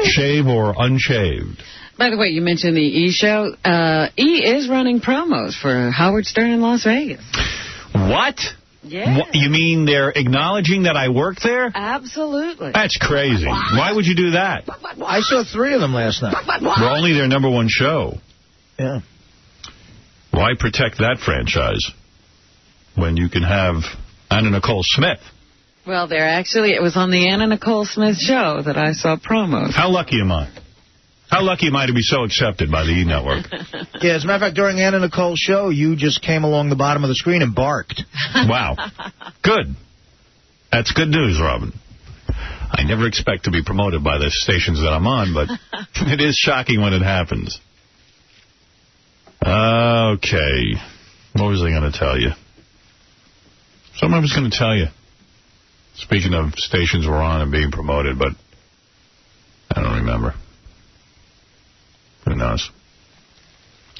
Shave or unshaved? By the way, you mentioned the E! show. E! is running promos for Howard Stern in Las Vegas. What? Yeah. You mean they're acknowledging that I work there? Absolutely. That's crazy. Why would you do that? I saw 3 of them last night. We're only their #1 show. Yeah. Why protect that franchise when you can have Anna Nicole Smith? Well, it was on the Anna Nicole Smith show that I saw promos. How lucky am I? How lucky am I to be so accepted by the E! Network? Yeah, as a matter of fact, during Anna Nicole's show, you just came along the bottom of the screen and barked. Wow. Good. That's good news, Robin. I never expect to be promoted by the stations that I'm on, but it is shocking when it happens. Okay. What was I going to tell you? Something I was going to tell you. Speaking of stations we're on and being promoted, but I don't remember. Who knows?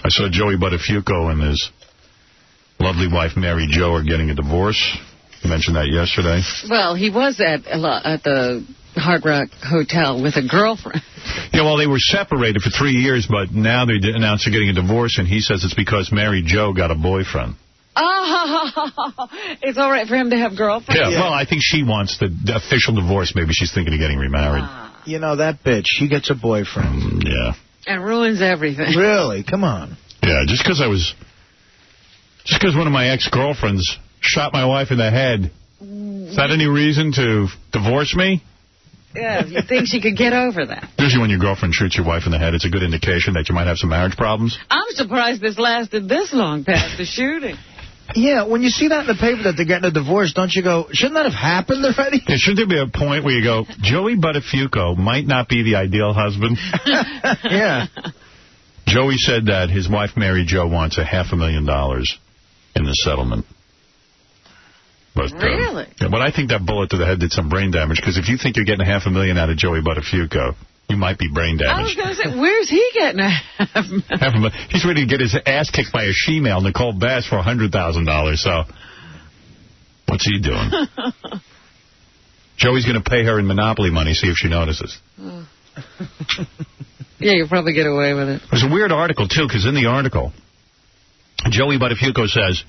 I saw Joey Buttafuoco and his lovely wife, Mary Jo, are getting a divorce. You mentioned that yesterday. Well, he was at the Hard Rock Hotel with a girlfriend. Yeah, well, they were separated for 3 years, but now they announced they're getting a divorce, and he says it's because Mary Jo got a boyfriend. Oh, it's all right for him to have girlfriends? Yeah, well, I think she wants the official divorce. Maybe she's thinking of getting remarried. You know, that bitch, she gets a boyfriend. Yeah. And ruins everything. Really? Come on. Yeah, just because one of my ex-girlfriends shot my wife in the head, is that any reason to divorce me? Yeah, you think she could get over that. Usually when your girlfriend shoots your wife in the head, it's a good indication that you might have some marriage problems. I'm surprised this lasted this long past the shooting. Yeah, when you see that in the paper that they're getting a divorce, don't you go, shouldn't that have happened already? Yeah, shouldn't there be a point where you go, Joey Buttafuoco might not be the ideal husband? Yeah. Joey said that his wife, Mary Jo, wants $500,000 in the settlement. But, really? But I think that bullet to the head did some brain damage, because if you think you're getting $500,000 out of Joey Buttafuoco, you might be brain damaged. I was going to say, where's he getting $500,000? He's ready to get his ass kicked by a she-male, Nicole Bass, for $100,000. So, what's he doing? Joey's going to pay her in Monopoly money, see if she notices. Yeah, you'll probably get away with it. There's a weird article, too, because in the article, Joey Buttafuoco says,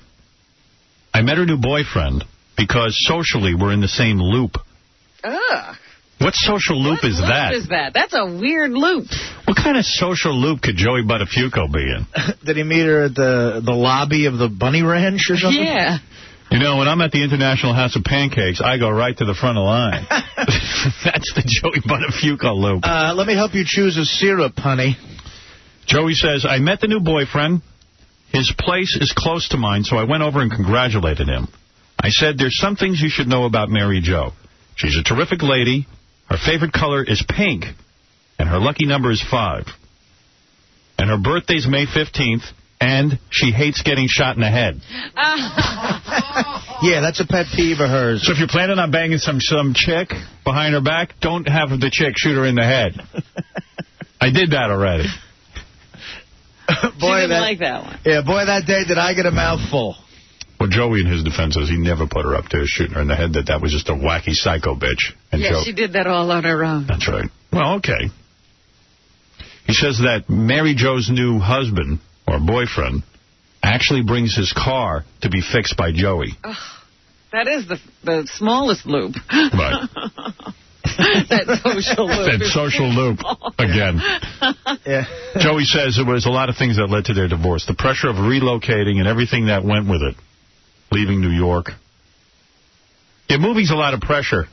I met her new boyfriend because socially we're in the same loop. Ugh. What social loop is that? What is that? That's a weird loop. What kind of social loop could Joey Buttafuoco be in? Did he meet her at the lobby of the Bunny Ranch or something? Yeah. You know, when I'm at the International House of Pancakes, I go right to the front of the line. That's the Joey Buttafuoco loop. Let me help you choose a syrup, honey. Joey says, I met the new boyfriend. His place is close to mine, so I went over and congratulated him. I said, there's some things you should know about Mary Jo. She's a terrific lady. Her favorite color is pink. and her lucky number is 5. And her birthday's May 15th, and she hates getting shot in the head. Yeah, that's a pet peeve of hers. So if you're planning on banging some chick behind her back, don't have the chick shoot her in the head. I did that already. Boy, she didn't like that one. Yeah, boy, that day did I get a mouthful. Well, Joey, in his defense, says he never put her up to shooting her in the head, that was just a wacky psycho bitch. And yeah, she did that all on her own. That's right. Well, okay. He says that Mary Jo's new husband, or boyfriend, actually brings his car to be fixed by Joey. That is the smallest loop. Right. That social loop. That social loop again. Yeah. Joey says there was a lot of things that led to their divorce. The pressure of relocating and everything that went with it. Leaving New York. Yeah, moving's a lot of pressure.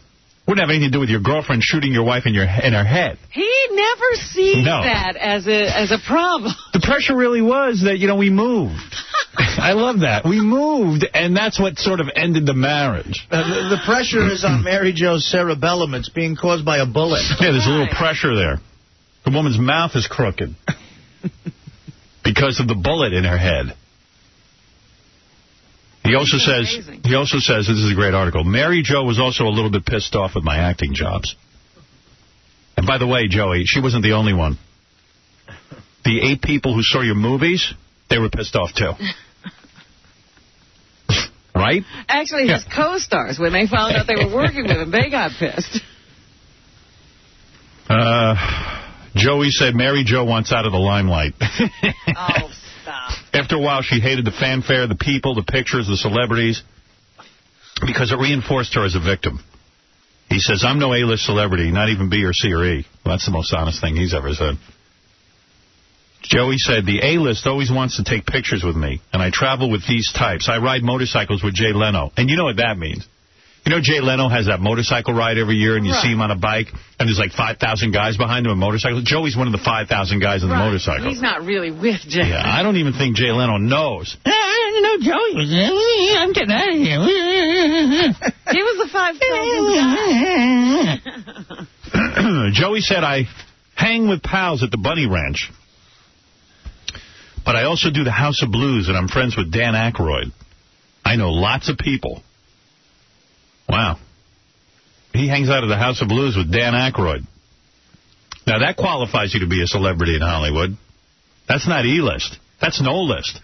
Wouldn't have anything to do with your girlfriend shooting your wife in her head. He never sees that as a problem. The pressure really was that, we moved. I love that. We moved, and that's what sort of ended the marriage. The pressure is on Mary Jo's cerebellum. It's being caused by a bullet. Yeah, there's a little pressure there. The woman's mouth is crooked because of the bullet in her head. He also says, this is a great article, Mary Jo was also a little bit pissed off with my acting jobs. And by the way, Joey, she wasn't the only one. The 8 people who saw your movies, they were pissed off too. Right? Actually, his co-stars, when they found out they were working with him, they got pissed. Joey said Mary Jo wants out of the limelight. Oh, stop. After a while, she hated the fanfare, the people, the pictures, the celebrities, because it reinforced her as a victim. He says, I'm no A-list celebrity, not even B or C or E. Well, that's the most honest thing he's ever said. Joey said, the A-list always wants to take pictures with me, and I travel with these types. I ride motorcycles with Jay Leno. And you know what that means. You know Jay Leno has that motorcycle ride every year, and you see him on a bike, and there's like 5,000 guys behind him on motorcycles. Joey's one of the 500,000 guys on the motorcycle. He's not really with Jay. Yeah, I don't even think Jay Leno knows. Joey was there. I'm getting out of here. He was the 5,000 guy. Joey said, I hang with pals at the Bunny Ranch. But I also do the House of Blues, and I'm friends with Dan Aykroyd. I know lots of people. Wow. He hangs out at the House of Blues with Dan Aykroyd. Now, that qualifies you to be a celebrity in Hollywood. That's not E-list. That's no list.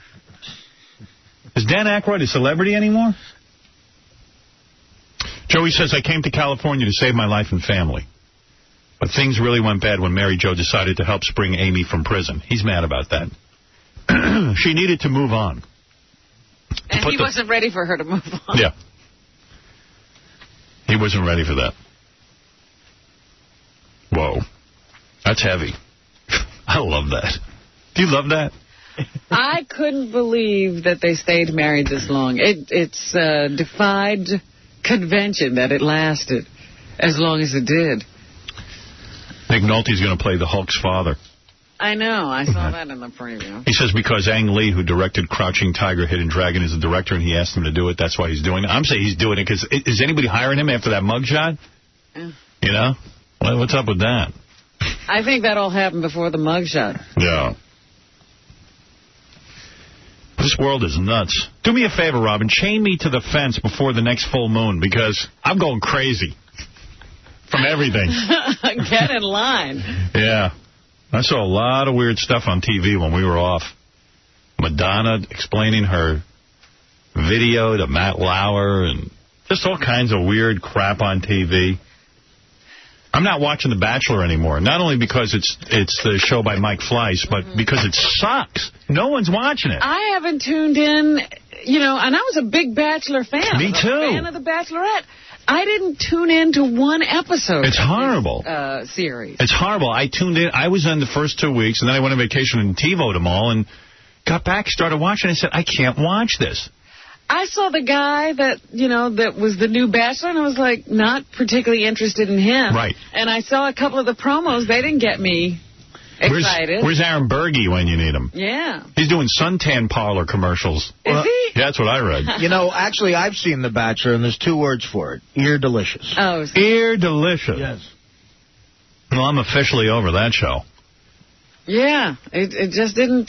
Is Dan Aykroyd a celebrity anymore? Joey says, I came to California to save my life and family. But things really went bad when Mary Jo decided to help spring Amy from prison. He's mad about that. She needed to move on. And he wasn't ready for her to move on. Yeah. He wasn't ready for that. Whoa. That's heavy. I love that. Do you love that? I couldn't believe that they stayed married this long. It's defied convention that it lasted as long as it did. Nick Nolte's going to play the Hulk's father. I know. I saw that in the preview. He says because Ang Lee, who directed Crouching Tiger, Hidden Dragon, is the director, and he asked him to do it. That's why he's doing it. I'm saying he's doing it because is anybody hiring him after that mugshot? Yeah. You know? Well, what's up with that? I think that all happened before the mugshot. Yeah. This world is nuts. Do me a favor, Robin. Chain me to the fence before the next full moon because I'm going crazy from everything. Get in line. Yeah. I saw a lot of weird stuff on TV when we were off. Madonna explaining her video to Matt Lauer and just all kinds of weird crap on TV. I'm not watching The Bachelor anymore, not only because it's the show by Mike Fleiss, but because it sucks. No one's watching it. I haven't tuned in, and I was a big Bachelor fan. Me too. I was a fan of The Bachelorette. I didn't tune in to one episode. It's horrible. Series. It's horrible. I tuned in. I was in the first 2 weeks, and then I went on vacation and TiVo'd them all, and got back, started watching, and said, I can't watch this. I saw the guy that was the new Bachelor, and I was, not particularly interested in him. Right. And I saw a couple of the promos. They didn't get me excited. Where's Aaron Berge when you need him? Yeah. He's doing suntan parlor commercials. Is he? Yeah, that's what I read. Actually, I've seen The Bachelor, and there's 2 words for it. Ear delicious. Oh. Ear delicious. Yes. Well, I'm officially over that show. Yeah, it just didn't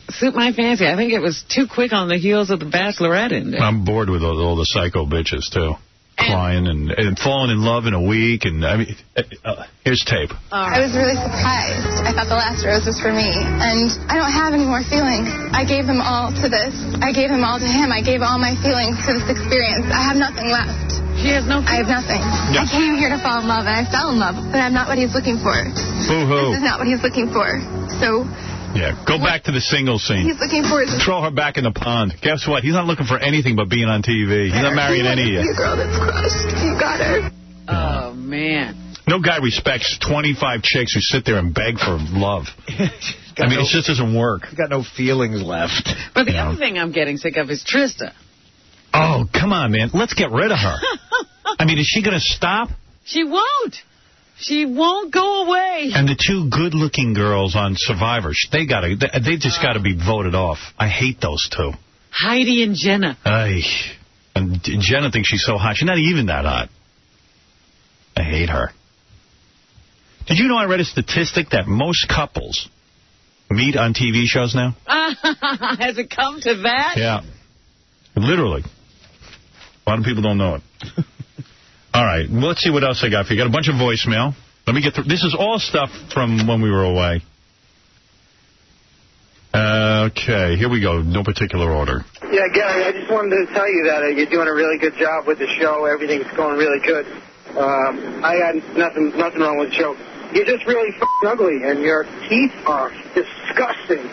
suit my fancy. I think it was too quick on the heels of The Bachelorette ending. I'm bored with all the psycho bitches, too. Crying and falling in love in a week. And I mean, here's tape. I was really surprised. I thought the last rose was for me. And I don't have any more feelings. I gave them all to this. I gave them all to him. I gave all my feelings to this experience. I have nothing left. She has no feelings? I have nothing. Yeah. I came here to fall in love, and I fell in love. But I'm not what he's looking for. Boo-hoo. This is not what he's looking for. So... Yeah, go back to the single scene. He's looking for his... Throw her back in the pond. Guess what? He's not looking for anything but being on TV. He's not marrying any of you. You girl that's crushed. You got her. Oh, man. No guy respects 25 chicks who sit there and beg for love. I mean, it just doesn't work. He's got no feelings left. But the other thing I'm getting sick of is Trista. Oh, come on, man. Let's get rid of her. I mean, is she going to stop? She won't. She won't go away. And the two good-looking girls on Survivor, they just got to be voted off. I hate those two. Heidi and Jenna. Ay. And Jenna thinks she's so hot. She's not even that hot. I hate her. Did you know I read a statistic that most couples meet on TV shows now? Has it come to that? Yeah. Literally. A lot of people don't know it. All right, well, let's see what else I got for you. Got a bunch of voicemail. Let me get through. This is all stuff from when we were away. Okay, here we go. No particular order. Yeah, Gary, I just wanted to tell you that you're doing a really good job with the show. Everything's going really good. I had nothing wrong with the show. You're just really f***ing ugly, and your teeth are disgusting.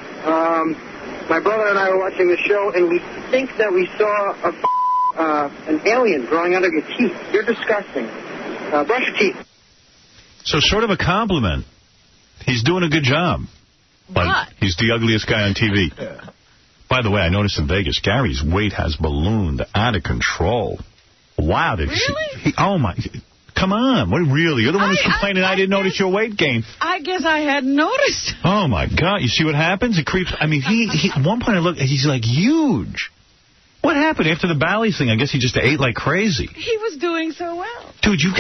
My brother and I were watching the show, and we think that we saw an alien growing out of your teeth. You're disgusting. Brush your teeth. So sort of a compliment. He's doing a good job. Like, he's the ugliest guy on TV. Yeah. By the way, I noticed in Vegas, Gary's weight has ballooned out of control. Wow. Did Really? Oh, my. Come on. What, really? You're the one who's complaining I didn't notice your weight gain. I guess I hadn't noticed. Oh, my God. You see what happens? It creeps. I mean, he at one point I looked, he's like huge. What happened after the Bally's thing? I guess he just ate like crazy. He was doing so well. Dude, you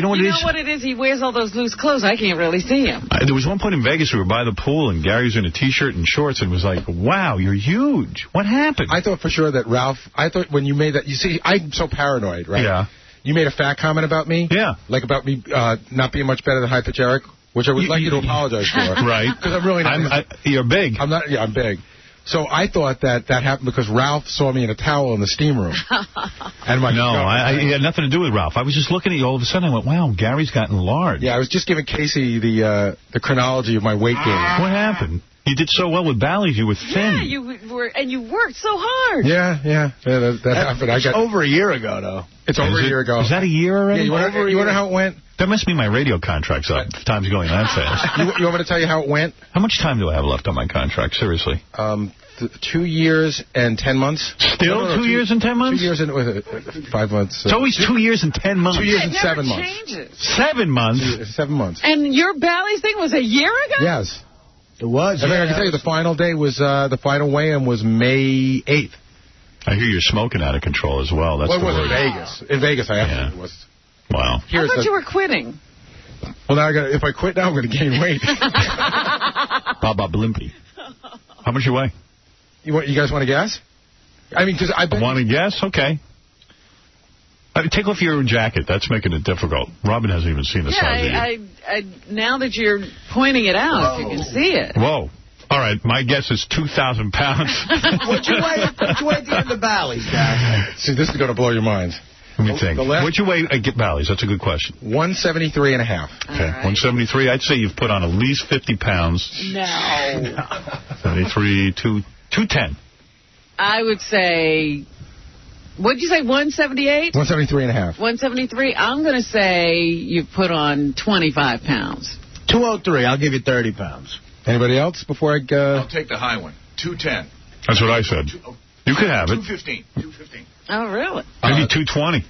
know what it is? You know what it is? He wears all those loose clothes. I can't really see him. There was one point in Vegas we were by the pool, and Gary was in a T-shirt and shorts, and was like, wow, you're huge. What happened? I thought for sure that Ralph, when you made that, you see, I'm so paranoid, right? Yeah. You made a fat comment about me? Yeah. Like about me not being much better than High Pitch Eric, which I would like you to apologize for. Right. Because I'm really not. You're big. I'm not. Yeah, I'm big. So I thought that happened because Ralph saw me in a towel in the steam room. And it had nothing to do with Ralph. I was just looking at you all of a sudden. I went, wow, Gary's gotten large. Yeah, I was just giving Casey the chronology of my weight gain. What happened? You did so well with Bally's. You were thin. Yeah, you worked so hard. Yeah, that happened. It's over a year ago, though. It's over a year ago. Is that a year already? Yeah, you want to know how it went? That must mean my radio contract's up. Time's going that fast. You want me to tell you how it went? How much time do I have left on my contract? Seriously. 2 years and 10 months. Still 2 years and 10 months? 2 years and 5 months. It's always 2 years and 10 months. 2 years and 7 months. Changes. 7 months? 7 months. And your Bally's thing was a year ago? Yes. It was. I can tell you the final day was, the final weigh-in was May 8th. I hear you're smoking out of control as well. That's it was in Vegas. In Vegas, I absolutely was. Wow. I thought you were quitting. Well, now if I quit now, I'm going to gain weight. Baba Blimpy. How much you weigh? You guys want to guess? I mean, because I want to guess? Okay. Take off your jacket. That's making it difficult. Robin hasn't even seen the size of you. Now that you're pointing it out, you can see it. Whoa. All right, my guess is 2,000 pounds. What'd you weigh at the end of Bally's, Jack? See, this is going to blow your mind. Let me think. What'd you weigh at Bally's? That's a good question. 173 and a half. Okay, right. 173. I'd say you've put on at least 50 pounds. No. 73, 210. I would say, what'd you say, 178? 173 and a half. 173. I'm going to say you've put on 25 pounds. 203. I'll give you 30 pounds. Anybody else before I go? I'll take the high one. 210. That's what I said. You could have it. 215. 215. Oh, really? Maybe 220.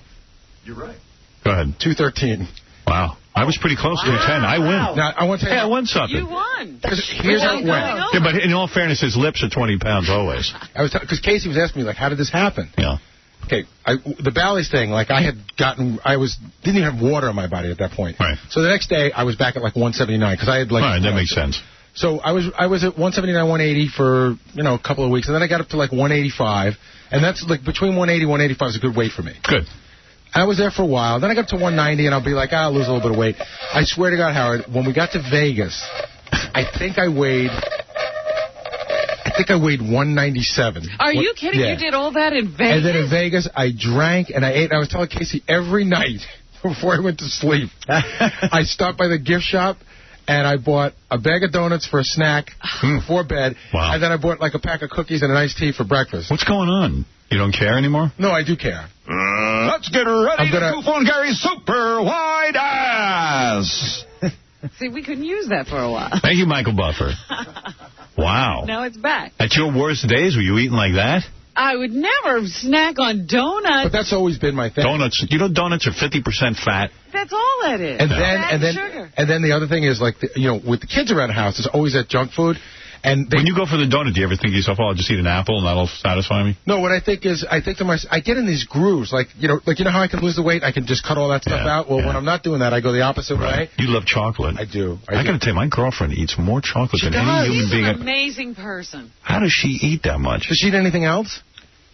You're right. Go ahead. 213. Wow. I was pretty close to 210. I win. Now, I want to tell you. I won something. You won. Here's how it went. Yeah, but in all fairness, his lips are 20 pounds always. Because Casey was asking me, like, how did this happen? Yeah. Okay, the Bally's thing, like didn't even have water in my body at that point. Right. So the next day, I was back at like 179 because I had like. All right, that makes sense. So I was at 179, 180 for a couple of weeks, and then I got up to like 185, and that's like between 180 and 185 is a good weight for me. Good. I was there for a while. Then I got up to 190, and I'll be like, I'll lose a little bit of weight. I swear to God, Howard, when we got to Vegas, I think I weighed 197. Are you kidding? Yeah. You did all that in Vegas? And then in Vegas, I drank and I ate. I was telling Casey every night before I went to sleep, I stopped by the gift shop and I bought a bag of donuts for a snack before bed. Wow. And then I bought like a pack of cookies and an iced tea for breakfast. What's going on? You don't care anymore? No, I do care. Let's get ready to goof on Gary's super wide ass. See, we couldn't use that for a while. Thank you, Michael Buffer. Wow. Now it's back. At your worst days, were you eating like that? I would never snack on donuts. But that's always been my thing. Donuts. You know donuts are 50% fat. That's all that is. And sugar. then the other thing is like with the kids around the house, there's always that junk food. And when you go for the donut, do you ever think to yourself, "Oh, I'll just eat an apple and that'll satisfy me"? No, what I think is, I think to myself, I get in these grooves, like you know how I can lose the weight, I can just cut all that stuff out. Well, when I'm not doing that, I go the opposite way. You love chocolate. I do. I got to tell you, my girlfriend eats more chocolate than any human being. She's an amazing person. How does she eat that much? Does she eat anything else?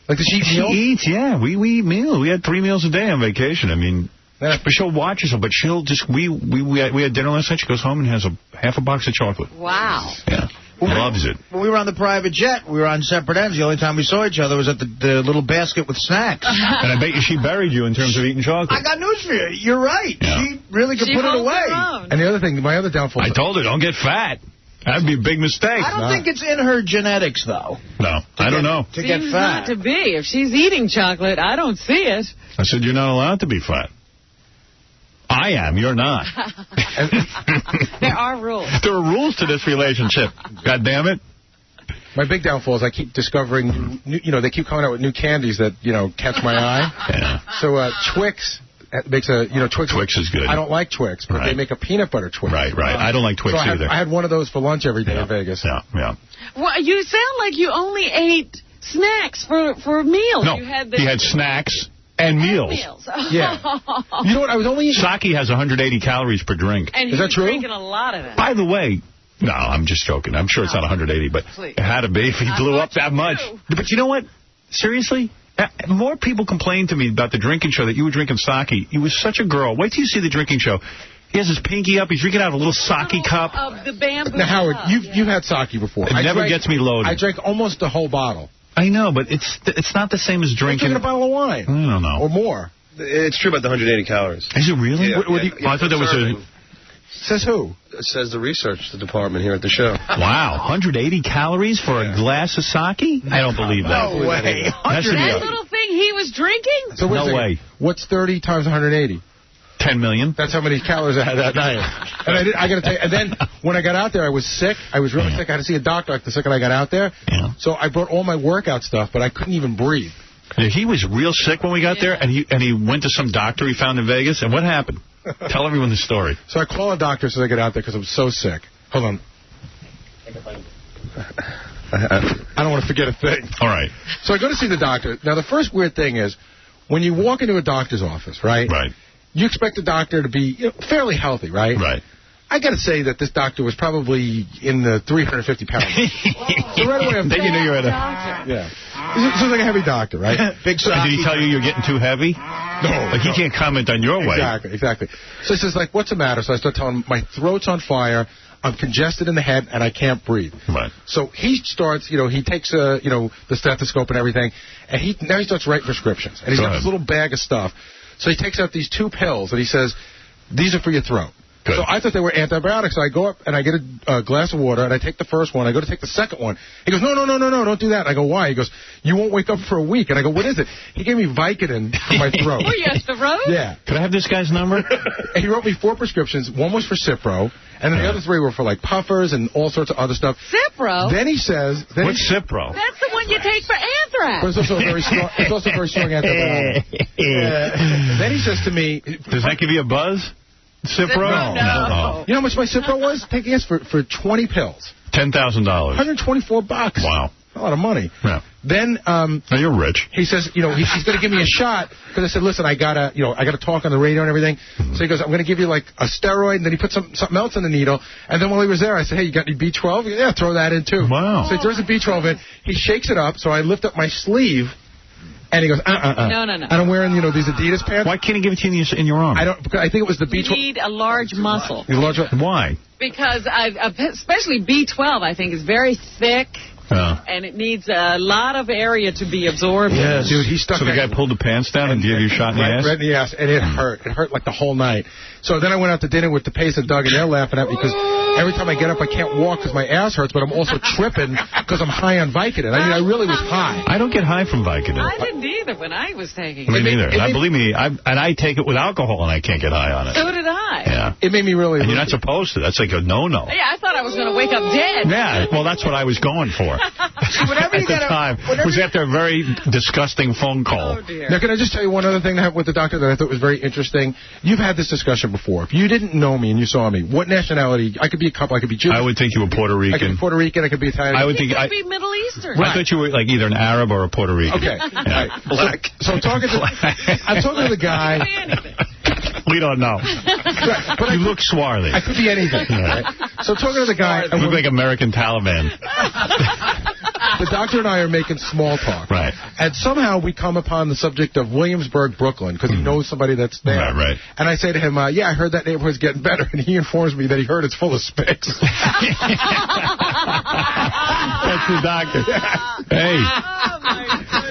Like does she eat meals? She eats, yeah. We eat meals. We had 3 meals a day on vacation. I mean. But she'll watch herself, but she'll just, we had dinner last night. She goes home and has half a box of chocolate. Wow. Yeah. Loves it. When we were on the private jet, we were on separate ends. The only time we saw each other was at the little basket with snacks. And I bet you she buried you in terms of eating chocolate. I got news for you. You're right. Yeah. She really could put it away. And the other thing, my other downfall. I told her, don't get fat. That'd be a big mistake. I don't think it's in her genetics, though. No, I don't know. To get fat. Not to be. If she's eating chocolate, I don't see it. I said, you're not allowed to be fat. I am. You're not. There are rules. There are rules to this relationship. God damn it. My big downfall is I keep discovering, they keep coming out with new candies that, catch my eye. Yeah. So Twix makes a, Twix is good. I don't like Twix, but they make a peanut butter Twix. Right. I don't like Twix either. I had one of those for lunch every day in Vegas. Yeah. Well, you sound like you only ate snacks for meals. No, he had snacks. And meals. Yeah. You know what? I was only eating... Sake has 180 calories per drink. And is that true? Drinking a lot of it. By the way, no, I'm just joking. I'm sure it's not 180, but it had to be if he blew up that much. But you know what? Seriously? More people complained to me about the drinking show that you were drinking sake. You was such a girl. Wait till you see the drinking show. He has his pinky up. He's drinking out of a little sake cup. Of the bamboo Now, Howard, you've had sake before. It never gets me loaded. I drank almost the whole bottle. I know, but it's not the same as drinking a bottle of wine. I don't know. Or more. It's true about the 180 calories. Is it really? Yeah, I thought that was a... Says who? It says the research department here at the show. Wow, 180 calories for a glass of sake? I don't believe that. No way. That little thing he was drinking? So no way. What's 30 times 180? 10 million. That's how many calories I had that night. And I got to tell you, and then when I got out there, I was sick. I was really sick. I had to see a doctor like the second I got out there. Yeah. So I brought all my workout stuff, but I couldn't even breathe. He was real sick when we got there, and he went to some doctor he found in Vegas. And what happened? Tell everyone the story. So I call a doctor as I get out there because I'm so sick. Hold on. I don't want to forget a thing. All right. So I go to see the doctor. Now, the first weird thing is when you walk into a doctor's office, right? Right. You expect the doctor to be fairly healthy, right? Right. I got to say that this doctor was probably in the 350 pounds. So right away, then you knew you were at a... Yeah. He's like a heavy doctor, right? Big size. Did he tell you you're getting too heavy? No. Like, he can't comment on your weight. Exactly. So he says, like, what's the matter? So I start telling him, my throat's on fire, I'm congested in the head, and I can't breathe. Right. So he starts, he takes, the stethoscope and everything, and now he starts writing prescriptions. And he's got this little bag of stuff. So he takes out these 2 pills, and he says, these are for your throat. Good. So I thought they were antibiotics. So I go up and I get a glass of water, and I take the first one. I go to take the second one. He goes, no, don't do that. I go, why? He goes, you won't wake up for a week. And I go, what is it? He gave me Vicodin for my throat. Were you at the road? Yeah. Could I have this guy's number? And he wrote me 4 prescriptions. One was for Cipro, and then the other 3 were for, like, puffers and all sorts of other stuff. Cipro? Then he says... What's Cipro? That's the one you take for anthrax. But it's also a very strong antibiotic. Then he says to me... Does that give you a buzz? Cipro? No. You know how much my Cipro was? Taking us for 20 pills. $10,000. $124. Wow. A lot of money. Yeah. Then you're rich. He says, he's going to give me a shot because I said, listen, I gotta talk on the radio and everything. So he goes, I'm going to give you like a steroid, and then he put something else in the needle. And then while he was there, I said, hey, you got any B12? Yeah, throw that in too. Wow. So he throws the B12 in. He shakes it up. So I lift up my sleeve. And he goes, No. And I'm wearing, these Adidas pants. Why can't he give it to you in your arm? Because I think it was the B12. You need a large muscle. Why? Because especially B12, I think, is very thick. And it needs a lot of area to be absorbed. Yes. Dude, he stuck. So the guy pulled the pants down and gave you a shot in the ass? Right in the ass, and it hurt. It hurt like the whole night. So then I went out to dinner with the Pace and Doug, and they're laughing at me because every time I get up, I can't walk because my ass hurts, but I'm also tripping because I'm high on Vicodin. I mean, I really was high. I don't get high from Vicodin. I didn't either when I was taking it. Me neither. Believe me, I take it with alcohol, and I can't get high on it. So did I. Yeah. It made me really... And you're not supposed to. That's like a no-no. Yeah, I thought I was going to wake up dead. Yeah, well, that's what I was going for. At the time. It was after a very disgusting phone call. Oh, dear. Now, can I just tell you one other thing that happened with the doctor that I thought was very interesting? You've had this discussion before. If you didn't know me and you saw me, what nationality? I could be a couple. I could be Jewish. I would think you were Puerto Rican. I could be Puerto Rican. I could be Italian. I would think could be Middle Eastern. Right. I thought you were like either an Arab or a Puerto Rican. Okay. Yeah. Black. So I'm talking to the guy. We don't know. But you look swarthy. I could be anything. Right? So talking to the guy. You look like American Taliban. The doctor and I are making small talk. Right. And somehow we come upon the subject of Williamsburg, Brooklyn, because he knows somebody that's there. Right. And I say to him, I heard that neighborhood's getting better. And he informs me that he heard it's full of spics. That's the doctor. Hey.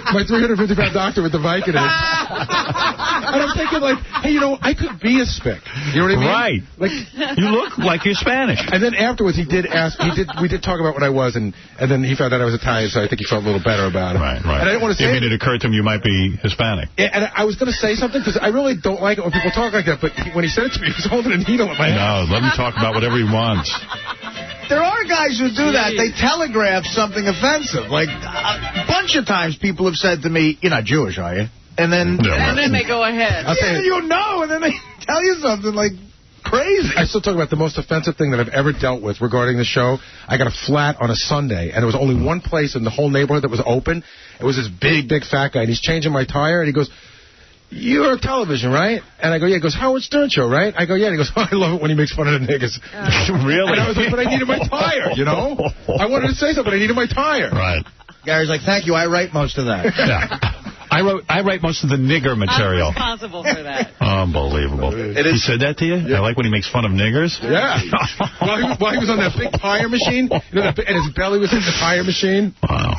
My 350-pound doctor with the Vicodin. And I'm thinking, like, hey, I could be a spic. You know what I mean? Right. Like, you look like you're Spanish. And then afterwards, we did talk about what I was, and then he found out I was Italian, so I think he felt a little better about it. Right. And I didn't want to say... it occurred to him you might be Hispanic. Yeah, and I was going to say something, because I really don't like it when people talk like that, but when he said it to me, he was holding a needle in my hand. No, let him talk about whatever he wants. There are guys who do that. They telegraph something offensive. Like, a bunch of times people have said to me, you're not Jewish, are you? And then they go ahead. And then they tell you something like crazy. I still talk about the most offensive thing that I've ever dealt with regarding the show. I got a flat on a Sunday, and there was only one place in the whole neighborhood that was open. It was this big fat guy, and he's changing my tire, and he goes, you're a television, right? And I go, yeah. He goes, Howard Stern show, right? I go, yeah. And he goes, I love it when he makes fun of the niggas. Really? And I was like, but I needed my tire, I wanted to say something, but I needed my tire. Right. Gary's like, thank you, I write most of that. Yeah. I write most of the nigger material. I'm responsible for that. Unbelievable. He said that to you? Yeah. I like when he makes fun of niggers? Yeah. while he was on that big tire machine, and his belly was in the tire machine. Wow.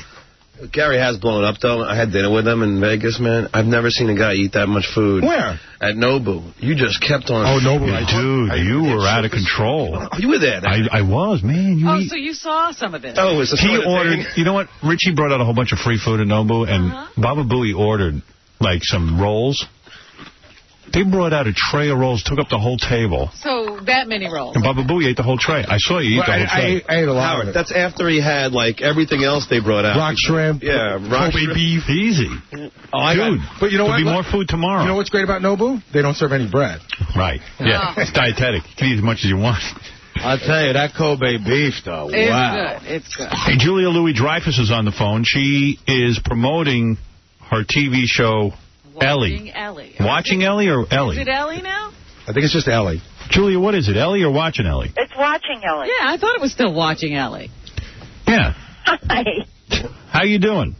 Gary has blown up, though. I had dinner with him in Vegas, man. I've never seen a guy eat that much food. Where? At Nobu. You just kept on... Oh, Nobu. Dude, you were out of control. You were there. I was, man. So you saw some of this. Oh, it was he ordered... You know what? Richie brought out a whole bunch of free food at Nobu, and Baba Booey ordered, like, some rolls. They brought out a tray of rolls, took up the whole table. So that many rolls. And Baba Booey ate the whole tray. I saw you eat the whole tray. I ate a lot of it. That's after he had, like, everything else they brought out. Rock shrimp. Yeah, rock Kobe beef. Easy. Dude, but you know there'll what? be more food tomorrow. You know what's great about Nobu? They don't serve any bread. Right. Yeah, It's dietetic. You can eat as much as you want. I'll tell you, that Kobe beef, though, wow. It's good. Hey, Julia Louis-Dreyfus is on the phone. She is promoting her TV show... Ellie. Watching Ellie or Ellie? Is it Ellie now? I think it's just Ellie. Julia, what is it, Ellie or Watching Ellie? It's Watching Ellie. Yeah, I thought it was still Watching Ellie. Yeah. Hi. How you doing?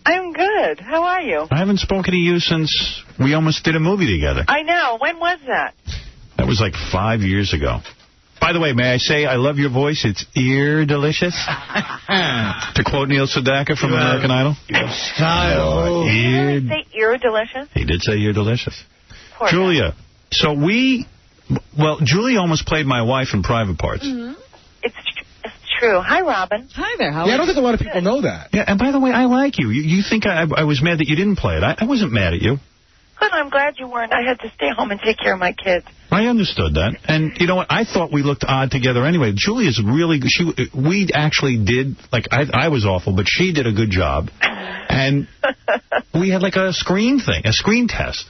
I'm good. How are you? I haven't spoken to you since we almost did a movie together. I know. When was that? That was like 5 years ago. By the way, may I say I love your voice? It's ear delicious. To quote Neil Sedaka from American Idol. Style. Did he say ear delicious? He did say ear delicious. Poor Julia, so Julia almost played my wife in Private Parts. Mm-hmm. It's true. Hi, Robin. Hi there. I don't think a lot of people know that. Yeah, and by the way, I like you. You think I was mad that you didn't play it. I wasn't mad at you. Good. I'm glad you weren't. I had to stay home and take care of my kids. I understood that. And you know what? I thought we looked odd together anyway. Julia's really good. We actually did, like, I was awful, but she did a good job. And we had like a screen test.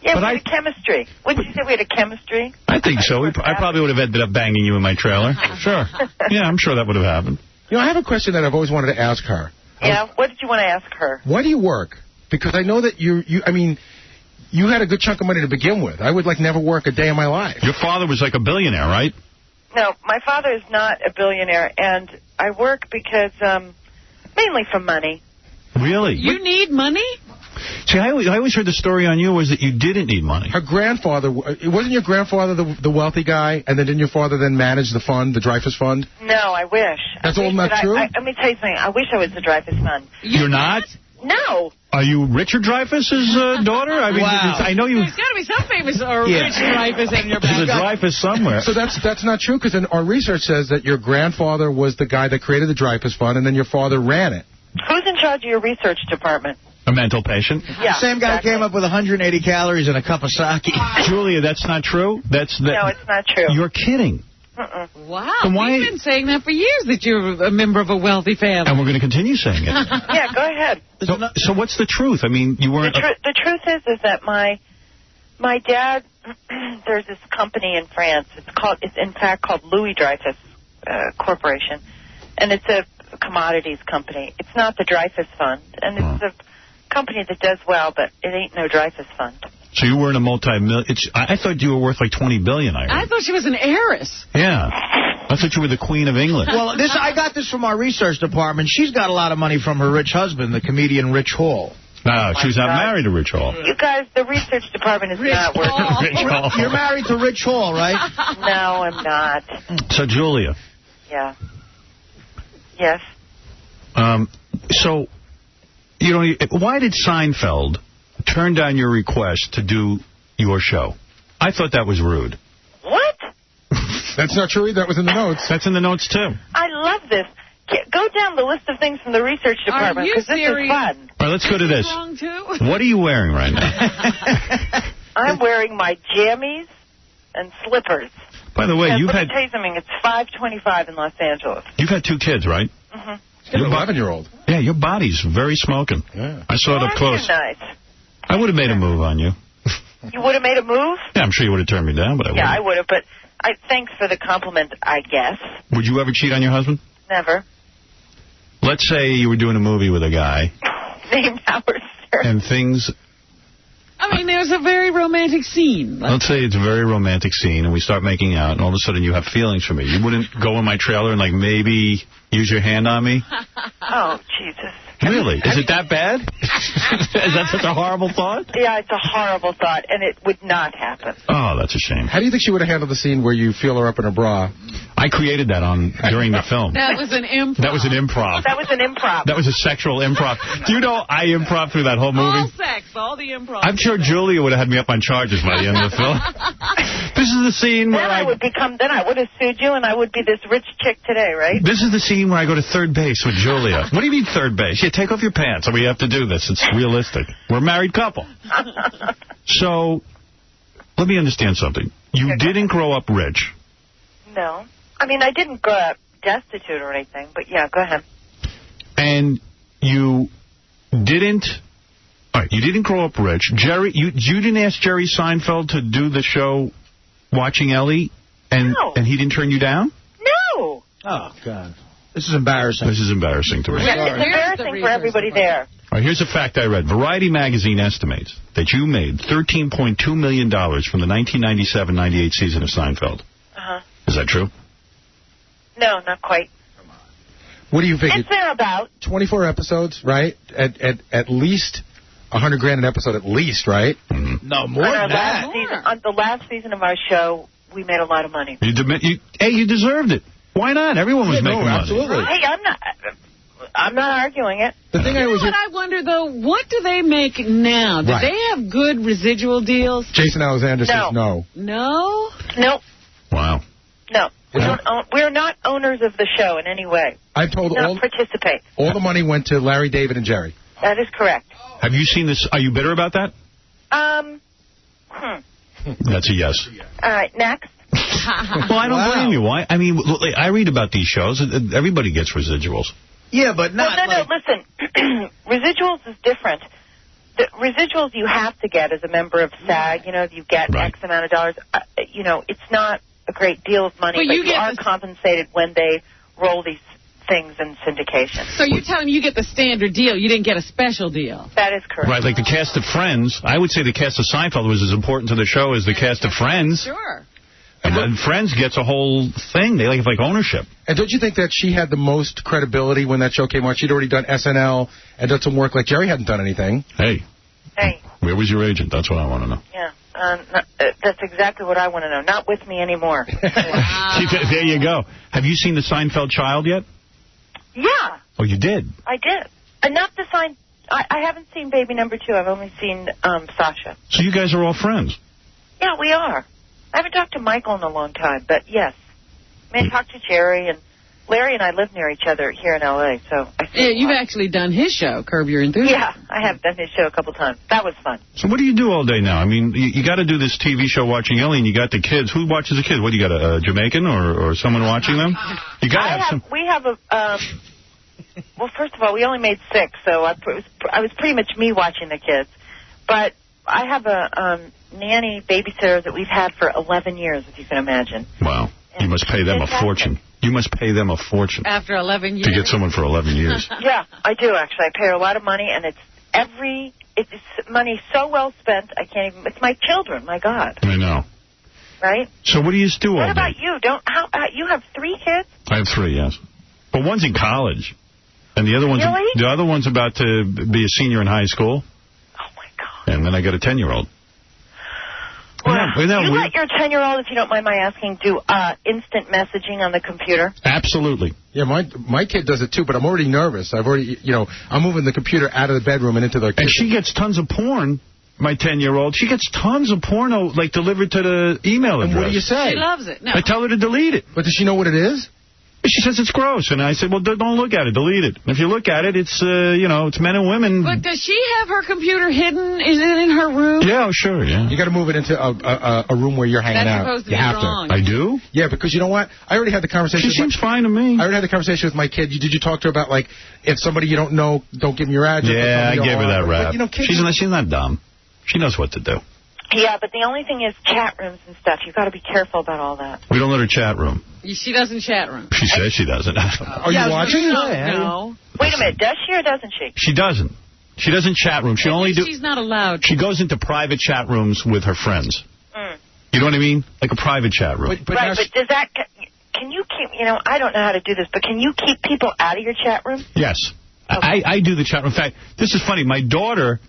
Yeah, but we had a chemistry. Wouldn't you say we had a chemistry? I think so. I probably would have ended up banging you in my trailer. Sure. Yeah, I'm sure that would have happened. I have a question that I've always wanted to ask her. Yeah, what did you want to ask her? Why do you work? Because I know that you had a good chunk of money to begin with. I would, never work a day in my life. Your father was like a billionaire, right? No, my father is not a billionaire, and I work because, mainly for money. Really? You need money? See, I always heard the story on you was that you didn't need money. Her grandfather, wasn't your grandfather the wealthy guy, and then didn't your father then manage the fund, the Dreyfus Fund? No, I wish. That's all not true? Let me tell you something. I wish I was the Dreyfus Fund. You're not? No. Are you Richard Dreyfuss's daughter? I mean, I know you... There's got to be some famous Rich Dreyfus in your There's a Dreyfus somewhere. So that's not true, because our research says that your grandfather was the guy that created the Dreyfus Fund, and then your father ran it. Who's in charge of your research department? A mental patient? Yeah, same guy who came up with 180 calories and a cup of sake. Julia, that's not true? No, it's not true. You're kidding. Wow, Then why... we've been saying that for years, that you're a member of a wealthy family. And we're going to continue saying it. Yeah, go ahead. So what's the truth? I mean, you weren't... The truth is that my dad, there's this company in France. It's in fact called Louis Dreyfus Corporation, and it's a commodities company. It's not the Dreyfus Fund, and it's a company that does well, but it ain't no Dreyfus Fund. So you weren't a multi-million... I thought you were worth like $20 billion, I thought she was an heiress. Yeah. I thought you were the Queen of England. Well, I got this from our research department. She's got a lot of money from her rich husband, the comedian Rich Hall. No, she was not married to Rich Hall. You guys, the research department is not working. Rich Hall. You're married to Rich Hall, right? No, I'm not. So, Julia. Yeah. Yes. So, why did Seinfeld turn down your request to do your show? I thought that was rude. What? That's not true either. That was in the notes. That's in the notes, too. I love this. Go down the list of things from the research department, because this is fun. All right, let's go to this. Wrong too? What are you wearing right now? I'm wearing my jammies and slippers. By the way, Let you've me had... tell you something. It's 5:25 in Los Angeles. You've had 2 kids, right? Mm-hmm. You're an 11-year-old. Yeah, your body's very smoking. Yeah. I saw it up close. Nice. I would have made a move on you. You would have made a move? Yeah, I'm sure you would have turned me down, but I would. Yeah, I would have, but thanks for the compliment, I guess. Would you ever cheat on your husband? Never. Let's say you were doing a movie with a guy. Named Howard Stern. And things... I mean, there's a very romantic scene. Let's say it's a very romantic scene, and we start making out, and all of a sudden you have feelings for me. You wouldn't go in my trailer and, maybe use your hand on me? Oh, Jesus. Really? Is it that bad? Is that such a horrible thought? Yeah, it's a horrible thought, and it would not happen. Oh, that's a shame. How do you think she would have handled the scene where you feel her up in her bra? I created that during the film. That was an improv. That was an improv. That was an improv. That was a sexual improv. Do you know I improv through that whole movie? All sex, all the improv. I'm sure Julia would have had me up on charges by the end of the film. This is the scene where Then I would have sued you, and I would be this rich chick today, right? This is the scene where I go to third base with Julia. What do you mean third base? Yeah, take off your pants. We have to do this. It's realistic. We're a married couple. So, let me understand something. You didn't grow up rich. No. I mean, I didn't grow up destitute or anything, but yeah, go ahead. And you didn't... All right, you didn't grow up rich. Jerry, you didn't ask Jerry Seinfeld to do the show Watching Ellie, and he didn't turn you down? No. Oh, God. This is embarrassing. This is embarrassing to me. Yeah, it's embarrassing for everybody there. All right, here's a fact I read. Variety magazine estimates that you made $13.2 million from the 1997-98 season of Seinfeld. Uh-huh. Is that true? No, not quite. What do you think? It's thereabout. 24 episodes, right? At least $100,000 an episode, at least, right? Mm-hmm. No, more than that. On the last season of our show, we made a lot of money. You deserved it. Why not? Everyone was making money. Absolutely. Hey, I'm not arguing it. The thing I wonder, though, what do they make now? Do they have good residual deals? Jason Alexander says no. No? Nope. Wow. No. We're not owners of the show in any way. I've told participate. All the money went to Larry, David, and Jerry. That is correct. Have you seen this? Are you bitter about that? That's a yes. All right, next. Well, I don't blame you. Why? I mean, I read about these shows. Everybody gets residuals. Yeah, but not No, listen. Residuals is different. The residuals you have to get as a member of SAG, you get X amount of dollars. It's not a great deal of money, but you are compensated when they roll these things in syndication. So you're telling me you get the standard deal. You didn't get a special deal. That is correct. Right, like the cast of Friends. I would say the cast of Seinfeld was as important to the show as the cast of Friends. Sure. And then Friends gets a whole thing. They have like ownership. And don't you think that she had the most credibility when that show came out? She'd already done SNL and done some work like Jerry hadn't done anything. Hey. Where was your agent? That's what I want to know. Yeah. That's exactly what I want to know. Not with me anymore. There you go. Have you seen the Seinfeld Child yet? Yeah. Oh, you did? I did. Enough to sign. I haven't seen baby number 2. I've only seen Sasha. So you guys are all friends? Yeah, we are. I haven't talked to Michael in a long time, but yes. I mean, I talked to Jerry, and Larry and I live near each other here in L.A., so Yeah, you've actually done his show, Curb Your Enthusiasm. Yeah, I have done his show a couple times. That was fun. So what do you do all day now? I mean, you got to do this TV show watching Ellie, and you got the kids. Who watches the kids? What, you got a Jamaican or someone watching them? You got to have some... We have a... well, first of all, we only made 6, so I was pretty much me watching the kids. But I have a nanny babysitter that we've had for 11 years, if you can imagine. Wow. You must pay them a fortune. You must pay them a fortune. After 11 years? To get someone for 11 years. Yeah, I do, actually. I pay her a lot of money, and it's money so well spent, I can't even... It's my children, my God. I know. Right? So what do you do all day? What about you? You have 3 kids? I have 3, yes. But one's in college. And the other one's Really? the other one's about to be a senior in high school. Oh, my God. And then I got a 10-year-old. Well, Isn't that you weird? let your 10-year-old, if you don't mind my asking, do instant messaging on the computer? Absolutely. Yeah, my kid does it too, but I'm already nervous. I'm moving the computer out of the bedroom and into the kitchen. And she gets tons of porn, my 10-year-old. She gets tons of porno, like, delivered to the email address. And what do you say? She loves it. No. I tell her to delete it. But does she know what it is? She says it's gross. And I said, well, don't look at it. Delete it. And if you look at it, it's, it's men and women. But does she have her computer hidden? Is it in her room? Yeah, sure, yeah. You got to move it into a room where you're hanging That's out. supposed to you be have wrong. to. I do? Yeah, because you know what? I already had the conversation. She seems fine to me. I already had the conversation with my kid. Did you talk to her about, like, if somebody you don't know, don't give them your address? Yeah, I gave her that rap. But, kids, she's not dumb. She knows what to do. Yeah, but the only thing is chat rooms and stuff. You've got to be careful about all that. We don't let her chat room. She doesn't chat room. She says she doesn't. Are you watching? No. Wait a minute. Does she or doesn't she? She doesn't. She doesn't chat room. She's not allowed. She goes into private chat rooms with her friends. Mm. You know what I mean? Like a private chat room. But does that... Can you keep... I don't know how to do this, but can you keep people out of your chat room? Yes. Okay. I do the chat room. In fact, this is funny. My daughter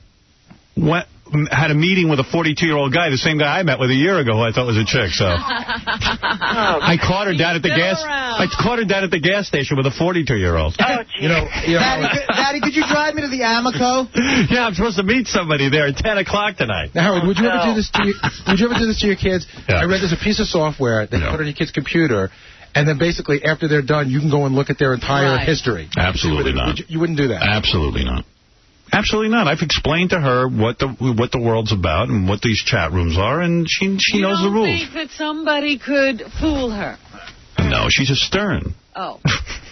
had a meeting with a 42-year-old guy, the same guy I met with a year ago, who I thought was a chick. So I caught her down at the gas station with a 42-year-old. Oh, geez. Daddy, could you drive me to the Amico? Yeah, I'm supposed to meet somebody there at 10 o'clock tonight. Now, Howard, would you ever do this to your kids? Yeah. I read there's a piece of software that you put on your kid's computer, and then basically after they're done, you can go and look at their entire history. Absolutely not. You wouldn't do that? Absolutely not. Absolutely not. I've explained to her what the world's about and what these chat rooms are, and she knows the rules. You don't think that somebody could fool her? No, she's a Stern. Oh.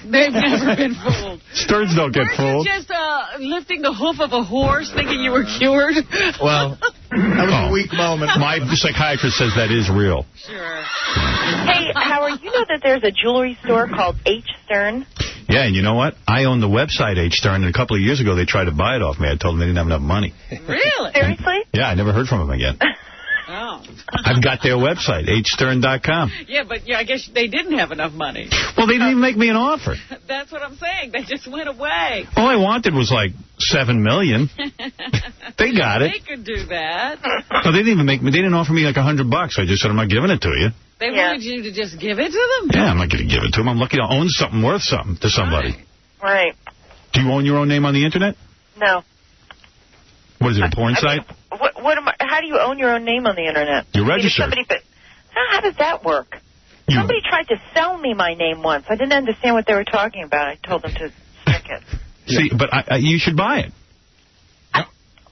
They've never been fooled. Sterns don't get fooled. Weren't you just lifting the hoof of a horse thinking you were cured? Well, that was a weak moment. My psychiatrist says that is real. Sure. Hey, Howard, you know that there's a jewelry store called H. Stern? Yeah, and you know what? I own the website H. Stern, and a couple of years ago they tried to buy it off me. I told them they didn't have enough money. Really? Seriously? Yeah, I never heard from them again. Oh. I've got their website, hstern.com. Yeah, but I guess they didn't have enough money. Well, they didn't even make me an offer. That's what I'm saying. They just went away. All I wanted was like $7 million. They got it. They could do that. No, they didn't even make me. They didn't offer me like $100. I just said, I'm not giving it to you. They wanted you to just give it to them? Yeah, I'm not going to give it to them. I'm lucky to own something worth something to somebody. Right. Do you own your own name on the Internet? No. What is it, a porn site? How do you own your own name on the Internet? You register. How does that work? Somebody tried to sell me my name once. I didn't understand what they were talking about. I told them to stick it. See, but you should buy it.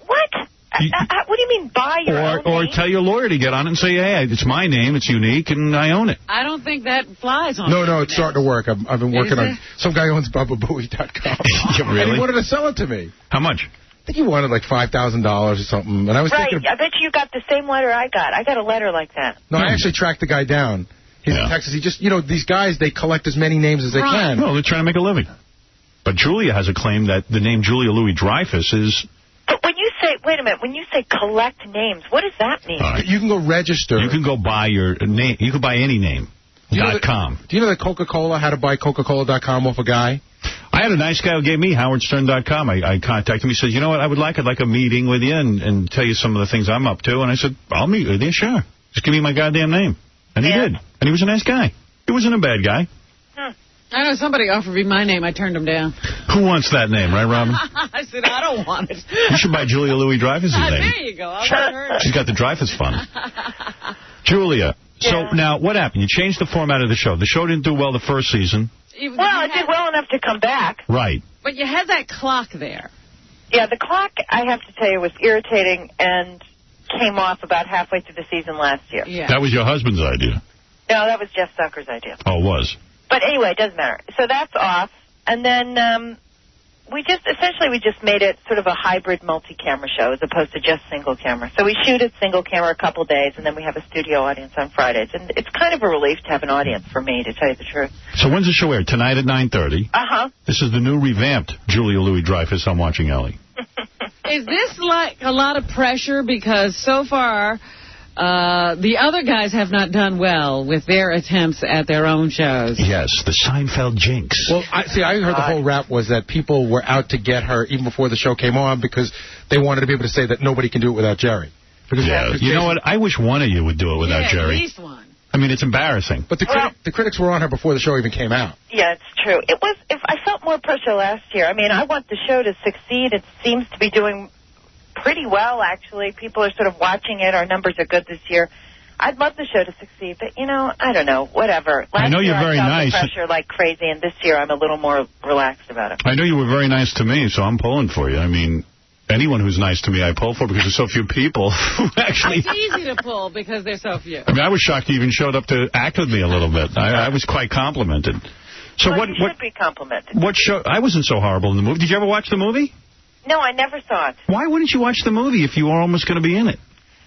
What? What do you mean buy your own Or name? tell your lawyer to get on it and say, hey, it's my name, it's unique, and I own it. I don't think that flies on No, it's starting to work. I've been working on... Some guy owns BubbaBooey.com. Really? And he wanted to sell it to me. How much? I think he wanted like $5,000 or something. And I was right. thinking... I bet you got the same letter I got. I got a letter like that. No, I actually tracked the guy down. He's in Texas. He just, these guys, they collect as many names as they can. No, they're trying to make a living. But Julia has a claim that the name Julia Louis-Dreyfus is... But when you say, wait a minute, when you say collect names, what does that mean? You can go register. You can go buy your name. You can buy any name. .com. Do you know that Coca-Cola had to buy Coca-Cola.com off a guy? I had a nice guy who gave me HowardStern.com. I contacted him. He said, you know what, I'd like a meeting with you and tell you some of the things I'm up to. And I said, I'll meet with you, sure. Just give me my goddamn name. And he did. And he was a nice guy. He wasn't a bad guy. I know somebody offered me my name. I turned him down. Who wants that name, right, Robin? I said, I don't want it. You should buy Julia Louis-Dreyfus' name. There you go. I've heard it. She's got the Dreyfus Fund. Julia, so now what happened? You changed the format of the show. The show didn't do well the first season. Well, it did well enough to come back. Right. But you had that clock there. Yeah, the clock, I have to tell you, was irritating and came off about halfway through the season last year. Yeah. That was your husband's idea. No, that was Jeff Zucker's idea. Oh, it was. But anyway, it doesn't matter. So that's off. And then we just made it sort of a hybrid multi-camera show as opposed to just single camera. So we shoot at single camera a couple days, and then we have a studio audience on Fridays. And it's kind of a relief to have an audience for me, to tell you the truth. So when's the show air? Tonight at 9:30? Uh-huh. This is the new revamped Julia Louis-Dreyfus on Watching Ellie. Is this like a lot of pressure? Because so far... the other guys have not done well with their attempts at their own shows. Yes, the Seinfeld jinx. Well, I heard the whole rap was that people were out to get her even before the show came on because they wanted to be able to say that nobody can do it without Jerry. Because you know what? I wish one of you would do it without Jerry. At least one. I mean, it's embarrassing. But the critics were on her before the show even came out. Yeah, it's true. I felt more pressure last year. I mean, I want the show to succeed. It seems to be doing pretty well, actually. People are sort of watching it. Our numbers are good this year. I'd love the show to succeed, but, I don't know. Whatever. I know you're very nice. I felt the pressure like crazy, and this year I'm a little more relaxed about it. I know you were very nice to me, so I'm pulling for you. I mean, anyone who's nice to me I pull for because there's so few people who actually... It's easy to pull because there's so few. I mean, I was shocked you even showed up to act with me a little bit. I was quite complimented. So you should be complimented. What show... I wasn't so horrible in the movie. Did you ever watch the movie? No, I never saw it. Why wouldn't you watch the movie if you were almost going to be in it?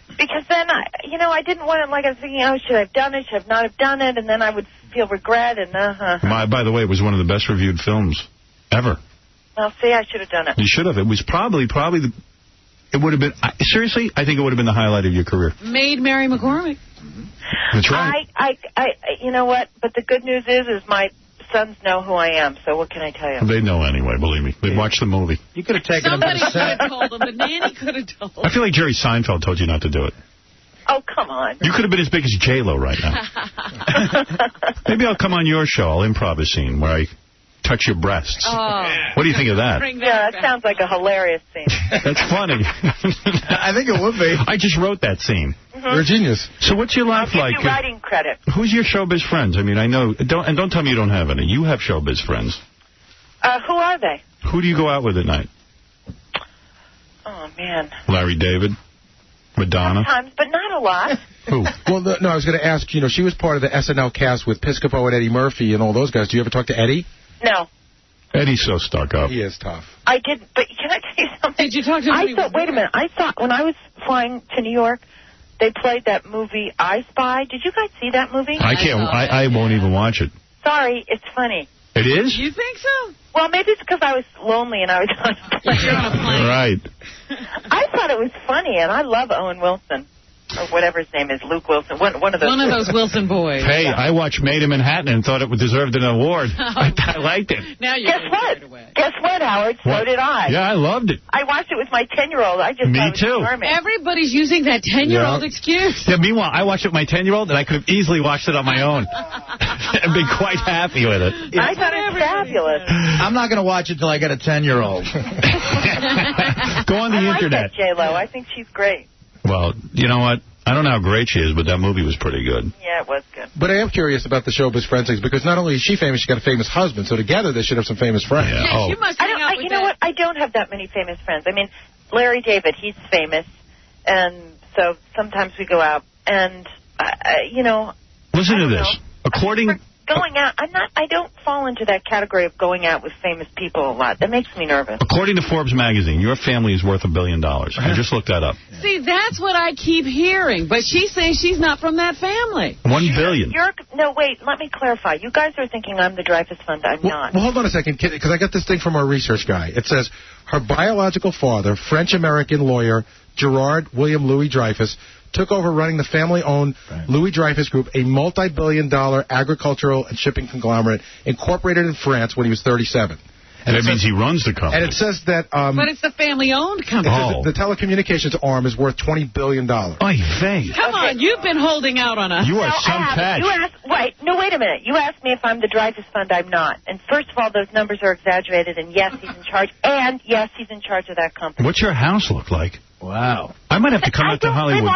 Because then, I didn't want it, like I was thinking, should I have done it, should I have not have done it, and then I would feel regret, and By the way, it was one of the best reviewed films ever. Well, see, I should have done it. You should have. It was probably it would have been, seriously, I think it would have been the highlight of your career. Made Mary McCormick. That's right. You know what, but the good news is my sons know who I am, so what can I tell you? They know anyway, believe me. They watched the movie. You could have taken them to the set. Somebody could have told them. The nanny could have told them. I feel like Jerry Seinfeld told you not to do it. Oh, come on. You could have been as big as J-Lo right now. Maybe I'll come on your show. I'll improv a scene where I touch your breasts. Oh. What do you think of that? Yeah, that sounds like a hilarious scene. That's funny. I think it would be. I just wrote that scene. You're a genius. So what's your life like? I'll give you writing credit. Who's your showbiz friends? I mean, I know. Don't tell me you don't have any. You have showbiz friends. Who are they? Who do you go out with at night? Oh, man. Larry David? Madonna? Sometimes, but not a lot. Who? Well, no, I was going to ask, she was part of the SNL cast with Piscopo and Eddie Murphy and all those guys. Do you ever talk to Eddie? No. Eddie's so stuck up. He is tough. I did, but can I tell you something? Did you talk to him? Wait a minute. I thought when I was flying to New York, they played that movie I Spy. Did you guys see that movie? I can't. I won't even watch it. Sorry, it's funny. It is? You think so? Well, maybe it's because I was lonely and I was on a plane. You're on a plane. Right. I thought it was funny, and I love Owen Wilson. Or whatever his name is, Luke Wilson. One of those. One of those Wilson boys. Hey, I watched Made in Manhattan and thought it deserved an award. I liked it. Now you're Guess what, Howard? So did I. Yeah, I loved it. I watched it with my 10-year-old. I just Me thought it was too. charming. Everybody's using that 10-year-old excuse. Yeah, meanwhile, I watched it with my 10-year-old, and I could have easily watched it on my own. and been quite happy with it. I thought it was fabulous. I'm not going to watch it till I get a 10-year-old. Go on the internet. I like that J-Lo. I think she's great. Well, you know what? I don't know how great she is, but that movie was pretty good. Yeah, it was good. But I am curious about the Showbiz Friends things, because not only is she famous, she's got a famous husband, so together they should have some famous friends. Yeah, you must hang out with you know what? I don't have that many famous friends. I mean, Larry David, he's famous, and so sometimes we go out, and, you know... Listen to this. According going out. I don't fall into that category of going out with famous people a lot. That makes me nervous. According to Forbes magazine, your family is worth $1 billion. I just looked that up. See, that's what I keep hearing. But she's saying she's not from that family. $1 billion. No, wait. Let me clarify. You guys are thinking I'm the Dreyfus Fund. I'm not. Well, hold on a second, because I got this thing from our research guy. It says her biological father, French-American lawyer Gerard William Louis Dreyfus, took over running the family-owned Louis Dreyfus Group, a multi-billion-dollar agricultural and shipping conglomerate incorporated in France when he was 37. And that means he runs the company. And it says that... but it's the family-owned company. The telecommunications arm is worth $20 billion. Come on, you've been holding out on us. You are some catch. Wait a minute. You asked me if I'm the Dreyfus Fund. I'm not. And first of all, those numbers are exaggerated, and yes, he's in charge. And yes, he's in charge of that company. What's your house look like? Wow. I might have to come out to Hollywood.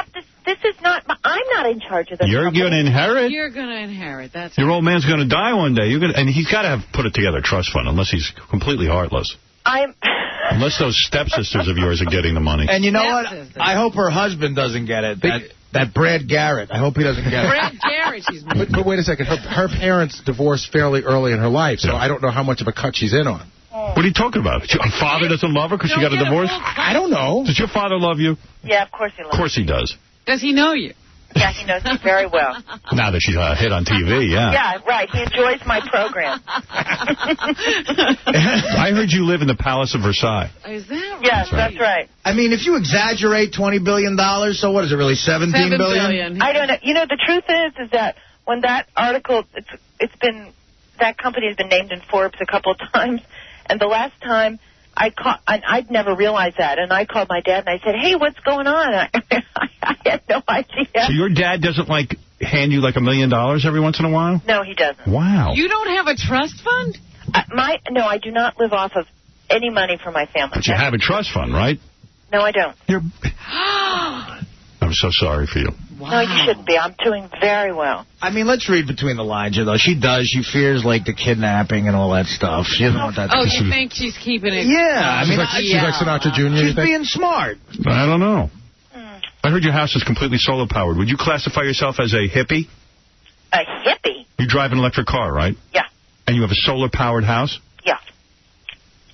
This is not... I'm not in charge of this You're going to inherit? You're going to inherit. That's Your old man's going to die one day. And he's got to have put it together, trust fund, unless he's completely heartless. Unless those stepsisters of yours are getting the money. And you know what? I hope her husband doesn't get it. That Brad Garrett. I hope he doesn't get it. Brad Garrett, she's... But wait a second. Her parents divorced fairly early in her life, so I don't know how much of a cut she's in on. What are you talking about? Her father doesn't love her because she got a divorce? I don't know. Does your father love you? Yeah, of course he loves Of course he does. Does he know you? Yeah, he knows me very well. Now that she's a hit on TV, yeah. Yeah, right. He enjoys my program. I heard you live in the Palace of Versailles. Is that right? Yes, that's right. I mean, if you exaggerate $20 billion, so what is it really, $17 billion? I don't know. You know, the truth is that when that article, that company has been named in Forbes a couple of times, and the last time I'd never realized that, and I called my dad and I said, hey, what's going on? I had no idea. So your dad doesn't, hand you, $1 million every once in a while? No, he doesn't. Wow. You don't have a trust fund? No, I do not live off of any money for my family. But you have a trust fund, right? No, I don't. I'm so sorry for you. Wow. No, you shouldn't be. I'm doing very well. I mean, let's read between the lines here, though. She does. She fears, the kidnapping and all that stuff. She doesn't want that to you think she's keeping it? Yeah. She's like Sinatra Jr., She's being smart. I don't know. I heard your house is completely solar-powered. Would you classify yourself as a hippie? A hippie? You drive an electric car, right? Yeah. And you have a solar-powered house? Yeah.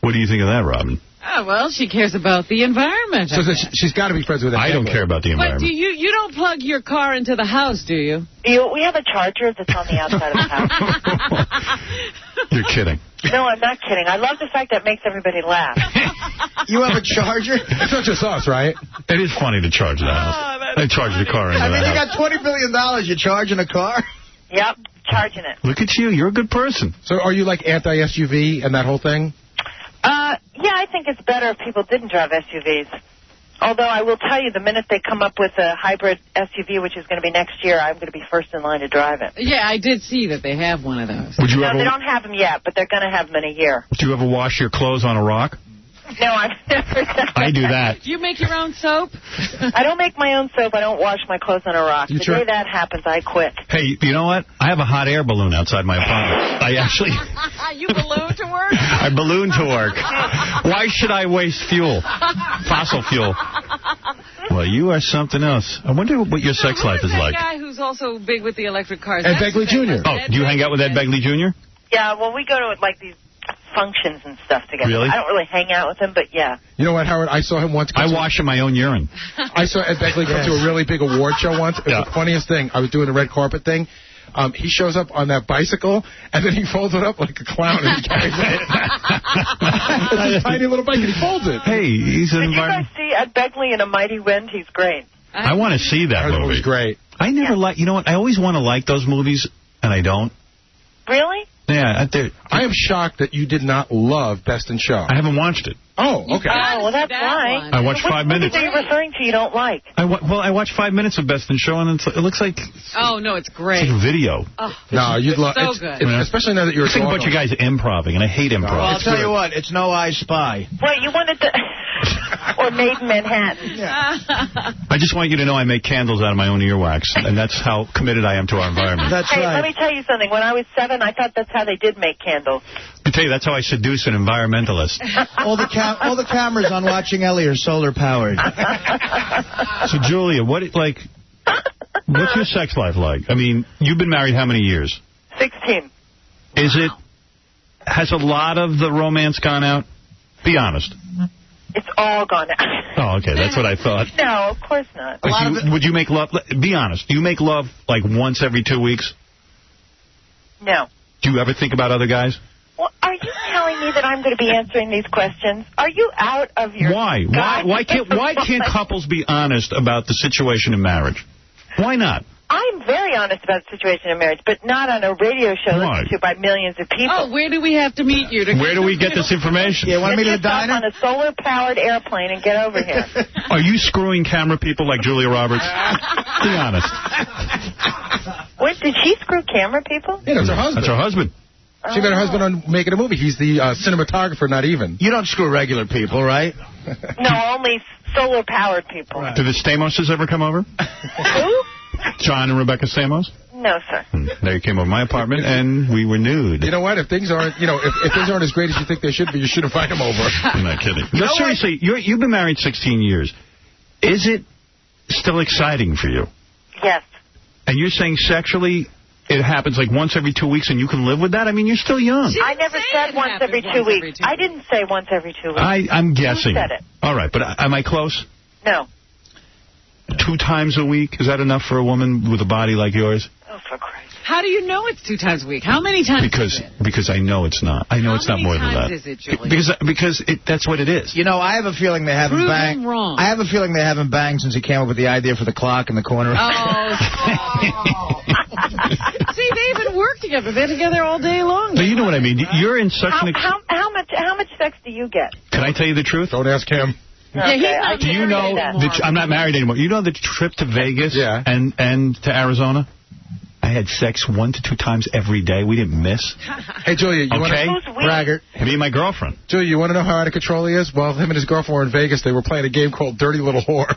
What do you think of that, Robin? Oh, well, she cares about the environment. So she's got to be friends with that. I don't care about the environment. But you don't plug your car into the house, do you? We have a charger that's on the outside of the house. You're kidding. No, I'm not kidding. I love the fact that it makes everybody laugh. You have a charger? It's not just us, right? It is funny to charge the house. They charge the car into the house. You got $20 billion. You're charging a car? Yep, charging it. Look at you. You're a good person. So are you anti-SUV and that whole thing? Yeah, I think it's better if people didn't drive SUVs. Although I will tell you, the minute they come up with a hybrid SUV, which is going to be next year, I'm going to be first in line to drive it. Yeah, I did see that they have one of those. Would you No, they don't have them yet, but they're going to have them in a year. Do you ever wash your clothes on a rock? No, I've never done that. I do that. You make your own soap? I don't make my own soap. I don't wash my clothes on a rock. The day that happens, I quit. Hey, you know what? I have a hot air balloon outside my apartment. I actually... You balloon to work? I balloon to work. Why should I waste fuel? Fossil fuel. Well, you are something else. I wonder what your sex life is like. That guy who's also big with the electric cars. Ed Begley Jr. Oh, do you hang out with Ed Begley Jr.? Yeah, well, we go to, these functions and stuff together. Really? I don't really hang out with him, but yeah. You know what, Howard? I saw him once. I wash in my own urine. I saw Ed Begley come to a really big award show once. It was the funniest thing. I was doing the red carpet thing. He shows up on that bicycle, and then he folds it up like a clown, and he carries it. It's a tiny little bike, and he folds it. Hey, he's an Did you guys see Ed Begley in A Mighty Wind? He's great. I want to see that movie. It was great. I never you know what? I always want to like those movies, and I don't. Really? Yeah. I am shocked that you did not love Best in Show. I haven't watched it. Oh, okay. Oh, well, that's why. I watched 5 minutes. What are you referring to you don't like? I watched 5 minutes of Best in Show, and it looks like... Oh, no, it's great. It's like a video. Oh, no, you'd love so good. Especially now that you're a bunch of guys improving, and I hate improv. Well, I'll tell you what, it's No I Spy. Wait, you wanted to... or Made in Manhattan. Yeah. I just want you to know I make candles out of my own earwax, and that's how committed I am to our environment. That's hey, right. let me tell you something. When I was 7, I thought that's how they did make candles. I tell you, that's how I seduce an environmentalist. all the cameras on Watching Ellie are solar powered. So, Julia, what's your sex life like? I mean, you've been married how many years? 16. Has a lot of the romance gone out? Be honest. It's all gone out. Oh, okay. That's what I thought. No, of course not. Would you make love? Be honest. Do you make love like once every 2 weeks? No. Do you ever think about other guys? Well, are you telling me that I'm going to be answering these questions? Are you out of your... Why? Why can't couples be honest about the situation in marriage? Why not? I'm very honest about the situation in marriage, but not on a radio show listened to by millions of people. Oh, where do we have to meet you? Where do we get this information? Yeah, want to meet at the diner? On a solar-powered airplane and get over here. Are you screwing camera people like Julia Roberts? Be honest. Wait, did she screw camera people? Yeah, that's her husband. That's her husband. She got her husband on making a movie. He's the cinematographer, not even. You don't screw regular people, right? No, only solar-powered people. Right. Did the Stamos ever come over? Who? John and Rebecca Stamos? No, sir. They came over to my apartment, and we were nude. You know what? If things aren't, if things aren't as great as you think they should be, you should invite them over. I'm not kidding. But seriously, you've been married 16 years. Is it still exciting for you? Yes. And you're saying sexually it happens like once every 2 weeks and you can live with that? I mean, you're still young. I never said once every 2 weeks. I didn't say once every 2 weeks. I'm guessing. Who said it? All right, but am I close? No. 2 times a week? Is that enough for a woman with a body like yours? Oh, for Christ. How do you know it's 2 times a week? How many times Because I know it's not. I know it's not more than that. How many times is it, Julie? Because that's what it is. You know, I have a feeling they haven't banged. Wrong. I have a feeling they haven't banged since he came up with the idea for the clock in the corner. Oh. See, they even work together. They're together all day long. But you know what I mean. You're in such an... How much sex do you get? Can I tell you the truth? Don't ask him. Okay, do you know I'm not married anymore. You know the trip to Vegas and to Arizona? I had sex 1 to 2 times every day. We didn't miss. Hey, Julia, you want to... braggart? Me and my girlfriend. Julia, you want to know how out of control he is? Well, him and his girlfriend were in Vegas. They were playing a game called Dirty Little Whore.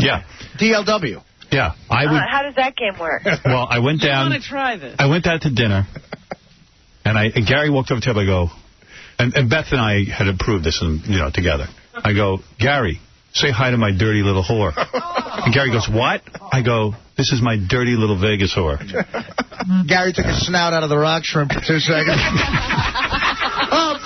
Yeah. DLW. Yeah. How does that game work? Well, I went down... I want to try this. I went out to dinner, and Gary walked over to the table. I go... And Beth and I had approved this, together. I go, Gary, say hi to my dirty little whore. And Gary goes, what? I go, this is my dirty little Vegas whore. Gary took a snout out of the rock shrimp for 2 seconds.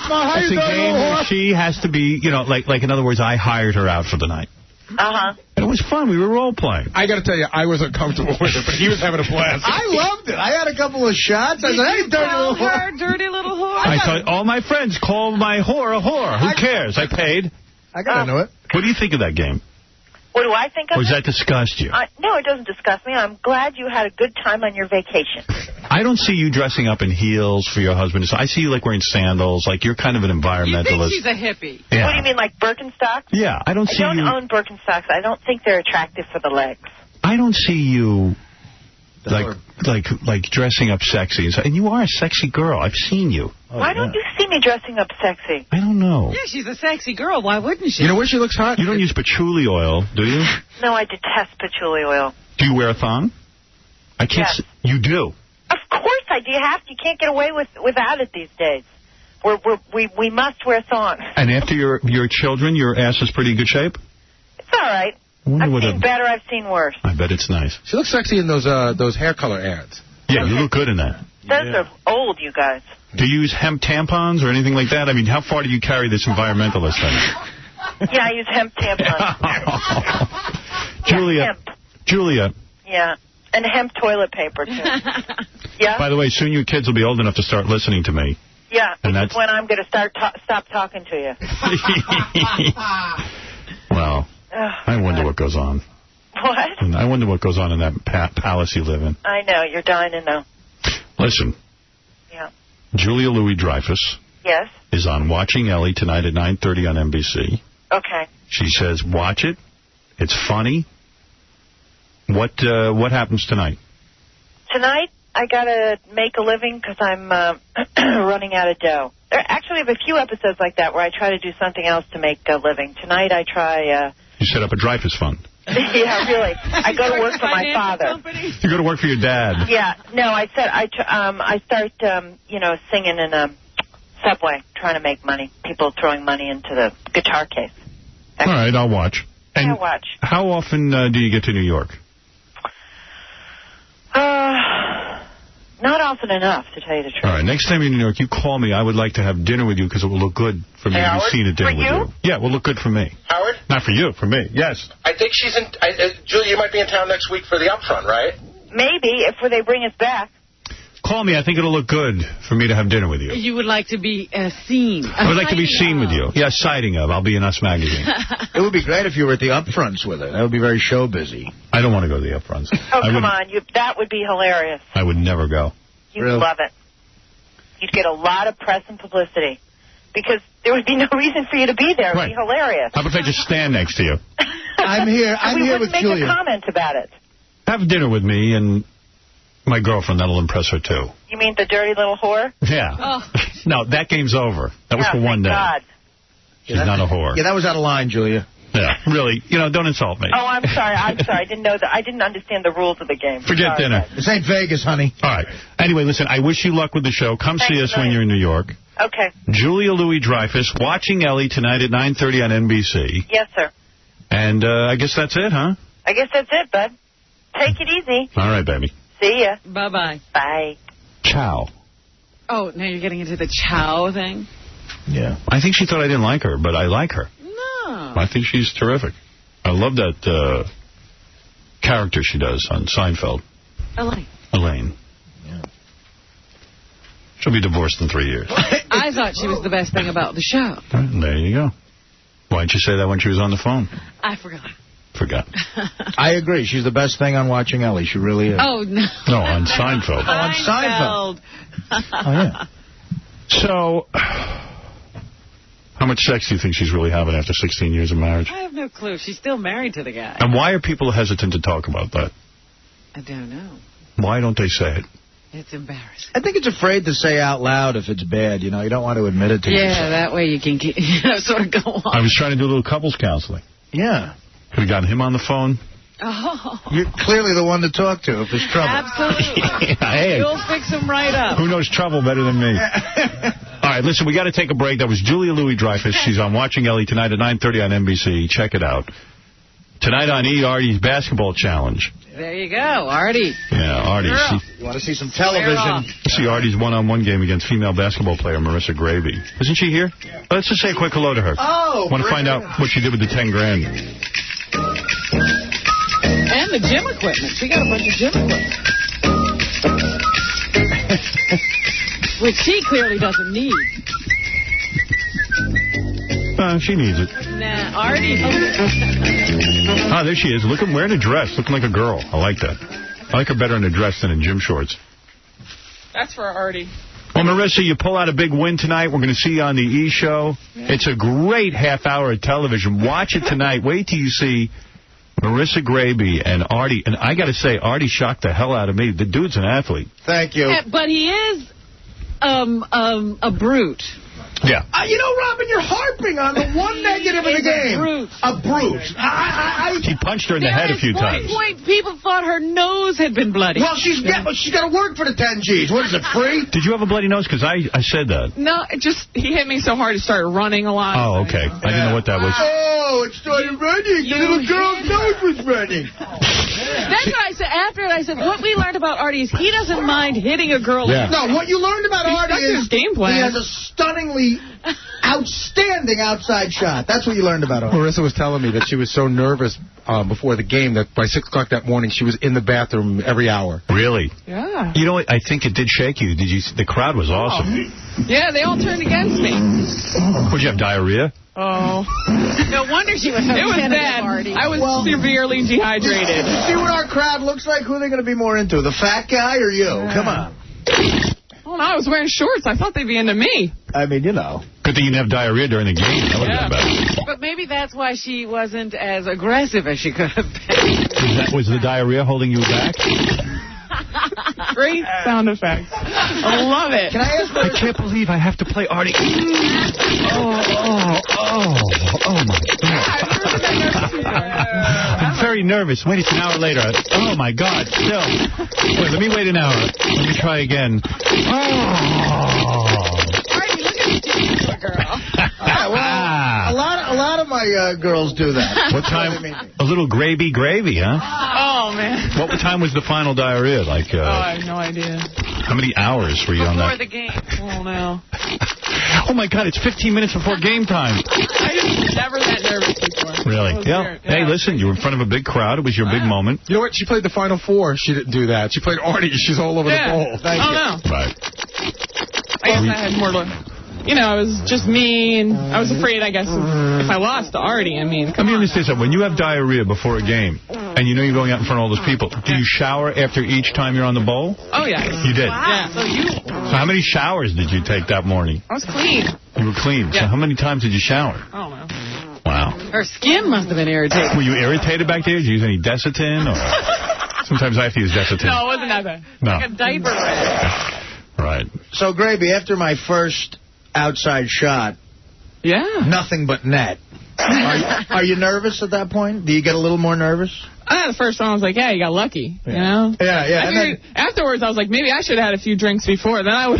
How you doing, game where she has to be, like in other words, I hired her out for the night. Uh-huh. And it was fun. We were role-playing. I got to tell you, I was uncomfortable with it, but he was having a blast. I loved it. I had a couple of shots. I said, hey, dirty little whore. Dirty little whore? I thought all my friends call my whore a whore. Who cares? I paid. I got to know it. What do you think of that game? What do I think of it? Or does that disgust you? No, it doesn't disgust me. I'm glad you had a good time on your vacation. I don't see you dressing up in heels for your husband. I see you like wearing sandals. Like you're kind of an environmentalist. You think she's a hippie? Yeah. What do you mean, like Birkenstocks? Yeah, I don't see you... I don't own Birkenstocks. I don't think they're attractive for the legs. I don't see you like dressing up sexy. And you are a sexy girl. I've seen you. Why don't you see me dressing up sexy? I don't know. Yeah, she's a sexy girl. Why wouldn't she? You know where she looks hot? You don't use patchouli oil, do you? No, I detest patchouli oil. Do you wear a thong? I can't. Yes. You do? Of course I do. You can't get away without it these days. We must wear thongs. And after your children, your ass is pretty good shape? It's all right. I've seen better. I've seen worse. I bet it's nice. She looks sexy in those hair color ads. Yeah, you look good in that. Those are old, you guys. Do you use hemp tampons or anything like that? I mean, how far do you carry this environmentalist thing? Yeah, I use hemp tampons. Julia. Yeah, hemp. Julia. Yeah, and hemp toilet paper, too. Yeah? By the way, soon your kids will be old enough to start listening to me. Yeah, that's when I'm going to stop talking to you. Well, I wonder what goes on. What? I wonder what goes on in that palace you live in. I know. You're dying to know. Listen. Yeah. Julia Louis-Dreyfus. Yes? Is on Watching Ellie tonight at 9:30 on NBC. Okay. She says, watch it. It's funny. What happens tonight? Tonight, I got to make a living because I'm running out of dough. Actually, I have a few episodes like that where I try to do something else to make a living. Tonight, I try... You set up a Dreyfus Fund. Yeah, really. I go to work for my father. You go to work for your dad. Yeah. No, I start, singing in a subway, trying to make money. People throwing money into the guitar case. All right, I'll watch. And I'll watch. How often do you get to New York? Not often enough, to tell you the truth. All right, next time you're in New York, you call me. I would like to have dinner with you because it will look good for me Hey, to be Howard? seen at dinner For with you? you. Yeah, it will look good for me. Howard? Not for you, for me. Yes. I think she's in... Julia, you might be in town next week for the upfront, right? Maybe, if they bring us back. Call me. I think it'll look good for me to have dinner with you. You would like to be seen. I would like to be seen with you. Yeah, sighting of. I'll be in Us Magazine. It would be great if you were at the upfronts with her. That would be very show busy. I don't want to go to the upfronts. Oh, come on. That would be hilarious. I would never go. You'd love it. You'd get a lot of press and publicity. Because there would be no reason for you to be there. It would be hilarious. How about if I just stand next to you? I'm here with make Julia. a comment about it. Have dinner with me and my girlfriend. That'll impress her, too. You mean the dirty little whore? Yeah. Oh, No, that game's over. That was for one day. God. She's not a whore. Yeah, that was out of line, Julia. Yeah, really. Don't insult me. Oh, I'm sorry. I didn't know that. I didn't understand the rules of the game. Forget Sorry. dinner. This ain't Vegas, honey. All right. Anyway, listen, I wish you luck with the show. Come see us when you're in New York. Okay. Julia Louis-Dreyfus, Watching Ellie tonight at 9:30 on NBC. Yes, sir. And I guess that's it, huh? I guess that's it, bud. Take it easy. All right, baby. See ya. Bye-bye. Bye. Ciao. Oh, now you're getting into the chow thing? Yeah. I think she thought I didn't like her, but I like her. No. I think she's terrific. I love that character she does on Seinfeld. Elaine. Yeah. She'll be divorced in 3 years. I thought she was the best thing about the show. There you go. Why didn't you say that when she was on the phone? I forgot. I agree. She's the best thing on Watching Ellie. She really is. Oh, no. No, on Seinfeld. Oh, on Seinfeld. Oh, yeah. So, how much sex do you think she's really having after 16 years of marriage? I have no clue. She's still married to the guy. And why are people hesitant to talk about that? I don't know. Why don't they say it? It's embarrassing. I think it's afraid to say out loud if it's bad. You don't want to admit it to yourself. Yeah, that way you can sort of go on. I was trying to do a little couples counseling. Yeah. Could have gotten him on the phone. Oh. You're clearly the one to talk to if there's trouble. Absolutely. Hey. You'll fix him right up. Who knows trouble better than me? All right, listen, we got to take a break. That was Julia Louis-Dreyfus. She's on Watching Ellie tonight at 9:30 on NBC. Check it out. Tonight on E! Artie's Basketball Challenge. There you go, Artie. Yeah, Artie. You want to see some television? See Artie's one-on-one game against female basketball player Marissa Gravy. Isn't she here? Let's just say a quick hello to her. Oh, want to find out what she did with the 10 grand. And the gym equipment. She got a bunch of gym equipment. Which she clearly doesn't need. She needs it. Nah, Artie. Ah, there she is. Wearing a dress. Looking like a girl. I like that. I like her better in a dress than in gym shorts. That's for Artie. Well, Marissa, you pull out a big win tonight. We're going to see you on the E! Show. Yeah. It's a great half hour of television. Watch it tonight. Wait till you see Marissa Gravy and Artie. And I got to say, Artie shocked the hell out of me. The dude's an athlete. Thank you. But he is a brute. Yeah. Robin, you're harping on the one negative of the game. A brute. She punched her in the head a few times. At one point, people thought her nose had been bloody. Well, she's got to work for the 10 Gs. What is it, free? Did you have a bloody nose? Because I said that. No, he hit me so hard he started running a lot. Oh, okay. I didn't know what that was. Oh, it started running. The little girl's nose was running. That's what I said. After it, I said, what we learned about Artie is he doesn't mind hitting a girl. Yeah. No, what you learned about Artie is game plan. He has a stunningly outstanding outside shot. That's what you learned about Artie. Marissa was telling me that she was so nervous before the game that by 6 o'clock that morning she was in the bathroom every hour. Really? Yeah. You know what? I think it did shake you. The crowd was awesome. Yeah, they all turned against me. Would you have diarrhea? Oh. No wonder she was so It was bad. I was severely dehydrated. See what our crowd looks like? Who are they going to be more into, the fat guy or you? Come on. Oh, no, I was wearing shorts. I thought they'd be into me. I mean, Good thing you didn't have diarrhea during the game. That would have been bad. But maybe that's why she wasn't as aggressive as she could have been. Was the diarrhea holding you back? Great sound effects. I love it. Can I ask I can't believe I have to play Artie. Oh, my God. I'm very nervous. Wait, it's an hour later. Oh, my God. Still. Wait, let me wait an hour. Let me try again. Oh. Artie, look at you, girl. A lot of my girls do that. What time? A little gravy, huh? Oh, Oh, man. What time was the final diarrhea? Like, I have no idea. How many hours were you on that? Before the game. Oh, no. Oh, my God, it's 15 minutes before game time. I was never that nervous before. Really? Yeah. Weird. Hey, listen, you were in front of a big crowd. It was your big moment. You know what? She played the Final Four. She didn't do that. She played Artie. She's all over the bowl. Thank you. No. Right. I guess I had more to... You know, it was just me, and I was afraid, I guess, if I lost to Artie. I mean, Let me understand something. When you have diarrhea before a game, and you know you're going out in front of all those people, do you shower after each time you're on the bowl? Oh, yeah. You did? Yeah. So how many showers did you take that morning? I was clean. You were clean. So how many times did you shower? I don't know. Wow. Her skin must have been irritated. Were you irritated back there? Did you use any Desitin? Or... Sometimes I have to use Desitin. No, it wasn't that bad. No. Like a diaper red. Right. So, Gravy, after my first outside shot, nothing but net. Are you nervous at that point? Do you get a little more nervous? The first one I was like, yeah, you got lucky. You know? Yeah. I figured, afterwards, I was like, maybe I should have had a few drinks before. Then I would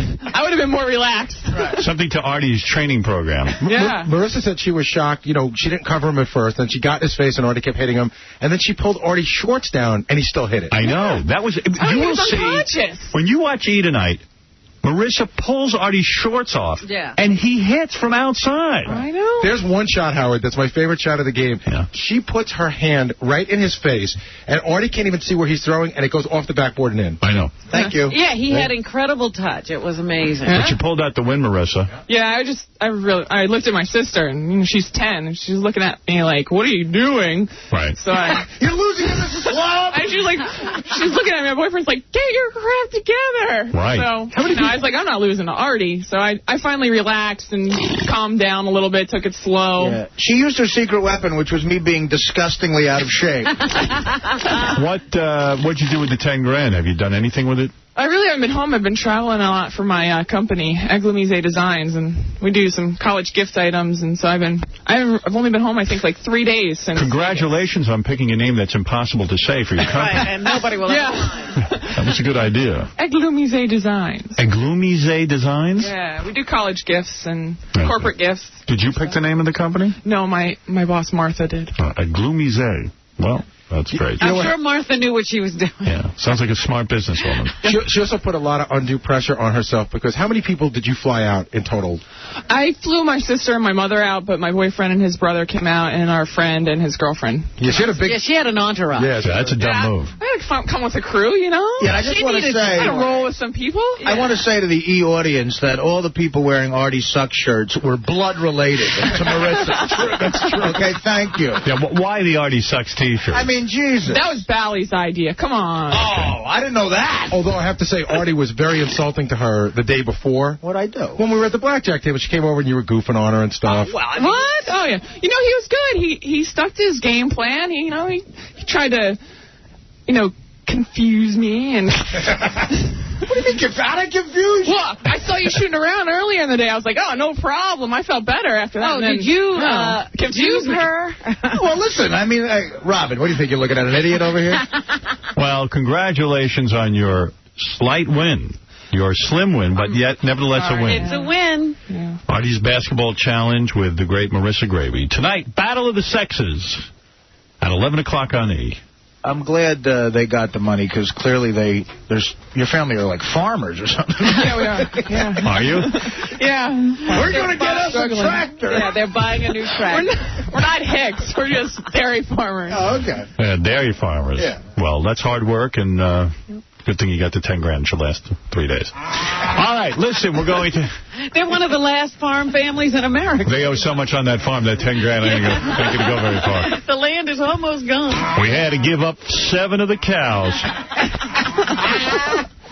have been more relaxed. Right. Something to Artie's training program. Yeah. Marissa said she was shocked. You know, she didn't cover him at first. Then she got in his face, and Artie kept hitting him. And then she pulled Artie's shorts down, and he still hit it. I know. That was. Oh, you he will was see unconscious. when you watch E! Tonight. Marissa pulls Artie's shorts off, and he hits from outside. I know. There's one shot, Howard, that's my favorite shot of the game. Yeah. She puts her hand right in his face, and Artie can't even see where he's throwing, and it goes off the backboard and in. I know. Thank you. Yeah, he had incredible touch. It was amazing. But you pulled out the win, Marissa. Yeah, I looked at my sister, and you know, she's 10, and she's looking at me like, what are you doing? Right. So You're losing in this club! And she's looking at me, my boyfriend's like, get your crap together! Right. So, I was like, I'm not losing to Artie. So I finally relaxed and calmed down a little bit, took it slow. Yeah. She used her secret weapon, which was me being disgustingly out of shape. What'd you do with the 10 grand? Have you done anything with it? I really haven't been home. I've been traveling a lot for my company, Eglomise Designs, and we do some college gift items. And so I've only been home, I think, like 3 days since. Congratulations on picking a name that's impossible to say for your company. Right, and nobody will ever That was a good idea. Eglomise Designs. Eglomise Designs? Yeah, we do college gifts and corporate gifts. Did you pick the name of the company? No, my boss Martha did. Eglomise. Well, that's great. I'm sure Martha knew what she was doing. Yeah, sounds like a smart businesswoman. She also put a lot of undue pressure on herself, because how many people did you fly out in total? I flew my sister and my mother out, but my boyfriend and his brother came out, and our friend and his girlfriend. Yeah, she had a big... Yeah, she had an entourage. Yeah, that's a dumb move. I had to come with a crew, you know? Yeah, I just want to say... I had to roll with some people. I want to say to the E! audience that all the people wearing Artie Sucks shirts were blood-related to Marissa. That's true. Okay, thank you. Yeah, why the Artie Sucks T-shirt? I mean, Jesus. That was Bally's idea. Come on. Oh, I didn't know that. Although I have to say, Artie was very insulting to her the day before. What'd I do? When we were at the blackjack table, she came over and you were goofing on her and stuff. What? Oh, yeah. You know, he was good. He stuck to his game plan. He tried to, confuse me and... What do you mean, how to confuse you? Look, I saw you shooting around earlier in the day. I was like, oh, no problem. I felt better after that. Oh, did you confuse her? Well, listen, I mean, Robin, what do you think? You're looking at an idiot over here? Well, congratulations on your slight win. Your slim win, but yet nevertheless a win. It's a win. Yeah. Artie's basketball challenge with the great Marissa Gravy. Tonight, Battle of the Sexes at 11 o'clock on E! I'm glad they got the money, because clearly your family are like farmers or something. Yeah, we are. Yeah. Are you? Yeah. We're going to get us a tractor. Yeah, they're buying a new tractor. We're not Hicks. We're just dairy farmers. Oh, okay. Dairy farmers. Yeah. Well, that's hard work, and good thing you got the 10 grand. It should last 3 days. All right, listen, we're going to... They're one of the last farm families in America. They owe so much on that farm, that 10 grand ain't going to go very far. The land is almost gone. We had to give up 7 of the cows.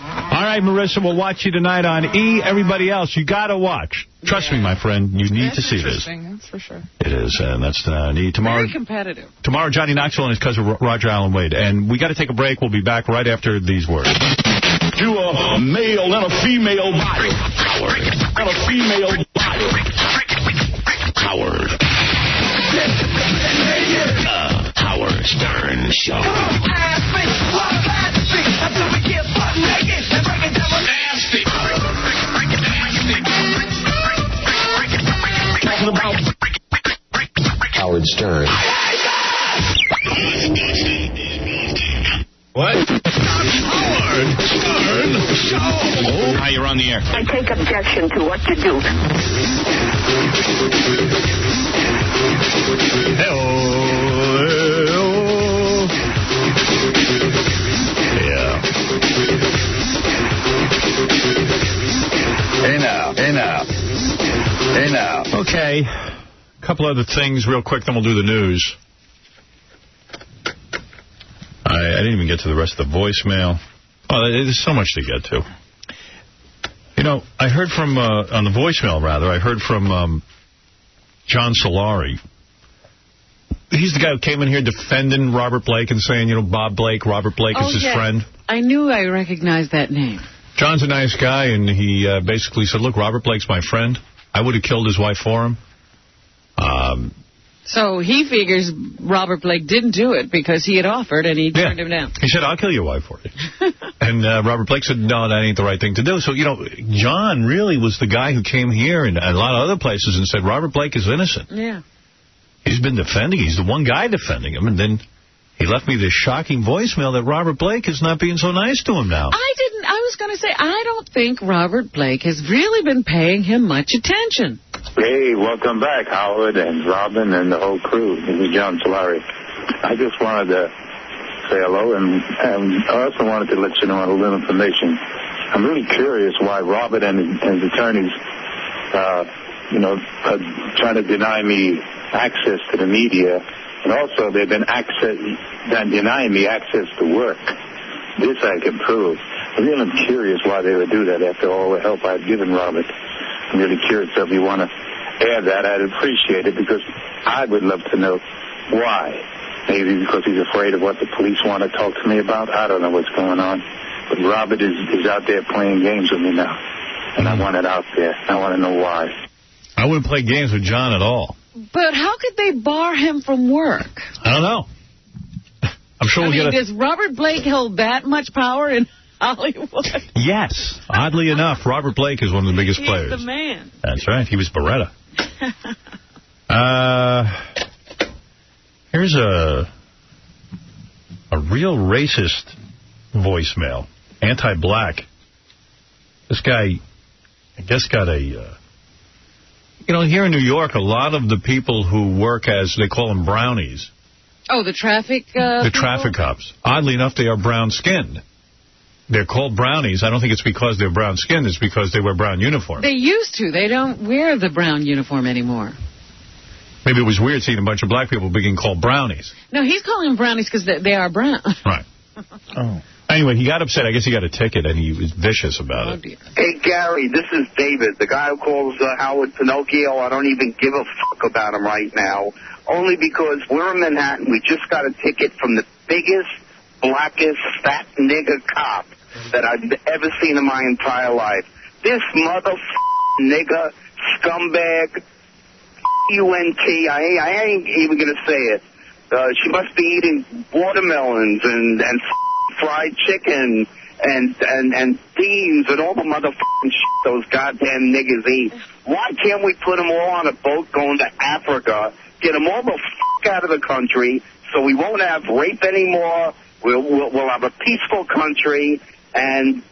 All right, Marissa, we'll watch you tonight on E! Everybody else, you got to watch. Trust me, my friend, you need to see this. That's for sure. It is, and that's on E! Tomorrow. Very competitive. Tomorrow, Johnny Knoxville and his cousin Roger Allen Wade. And we got to take a break. We'll be back right after these words. To a male and a female body. Howard. And a female body. Howard. The Howard Stern Show. Howard Stern. What? Howard Stern Show. Hi, you're on the air. I take objection to what you do. Yeah. Hey now. Okay. A couple other things real quick, then we'll do the news. I didn't even get to the rest of the voicemail. Oh, there's so much to get to. You know, I heard from, on the voicemail, rather, I heard from John Solari. He's the guy who came in here defending Robert Blake and saying, you know, Bob Blake, Robert Blake is his friend. I knew I recognized that name. John's a nice guy, and he basically said, look, Robert Blake's my friend. I would have killed his wife for him. So he figures Robert Blake didn't do it because he had offered and he turned him down. He said, I'll kill your wife for you. And Robert Blake said, no, that ain't the right thing to do. So, you know, John really was the guy who came here and a lot of other places and said, Robert Blake is innocent. Yeah. He's been defending. He's the one guy defending him. And then he left me this shocking voicemail that Robert Blake is not being so nice to him now. I was going to say, I don't think Robert Blake has really been paying him much attention. Hey, welcome back, Howard and Robin and the whole crew. This is John Solari. I just wanted to say hello, and I also wanted to let you know a little information. I'm really curious why Robert and his attorneys, trying to deny me access to the media, and also they've been denying me access to work. This I can prove. I'm really curious why they would do that after all the help I've given Robert. I'm really curious if you want to add that. I'd appreciate it because I would love to know why. Maybe because he's afraid of what the police want to talk to me about. I don't know what's going on. But Robert is out there playing games with me now. And I want it out there. I want to know why. I wouldn't play games with John at all. But how could they bar him from work? I don't know. I'm sure we'll get does Robert Blake hold that much power in Hollywood? Yes. Oddly enough, Robert Blake is one of the biggest players. He's the man. That's right. He was Beretta. Here's a real racist voicemail. Anti-black. This guy, I guess, got a... here in New York, a lot of the people who work as, they call them brownies. Oh, the traffic The traffic cops. Oddly enough, they are brown-skinned. They're called brownies. I don't think it's because they're brown-skinned. It's because they wear brown uniforms. They used to. They don't wear the brown uniform anymore. Maybe it was weird seeing a bunch of black people being called brownies. No, he's calling them brownies because they are brown. Right. Oh. Anyway, he got upset. I guess he got a ticket, and he was vicious about it. Dear. Hey, Gary, this is David, the guy who calls Howard Pinocchio. I don't even give a fuck about him right now, only because we're in Manhattan. We just got a ticket from the biggest, blackest, fat nigger cop that I've ever seen in my entire life. This nigger, scumbag, UNT, I ain't even going to say it. She must be eating watermelons and fried chicken and beans and all the motherfucking shit those goddamn niggas eat. Why can't we put them all on a boat going to Africa, get them all the fuck out of the country so we won't have rape anymore, we'll have a peaceful country, and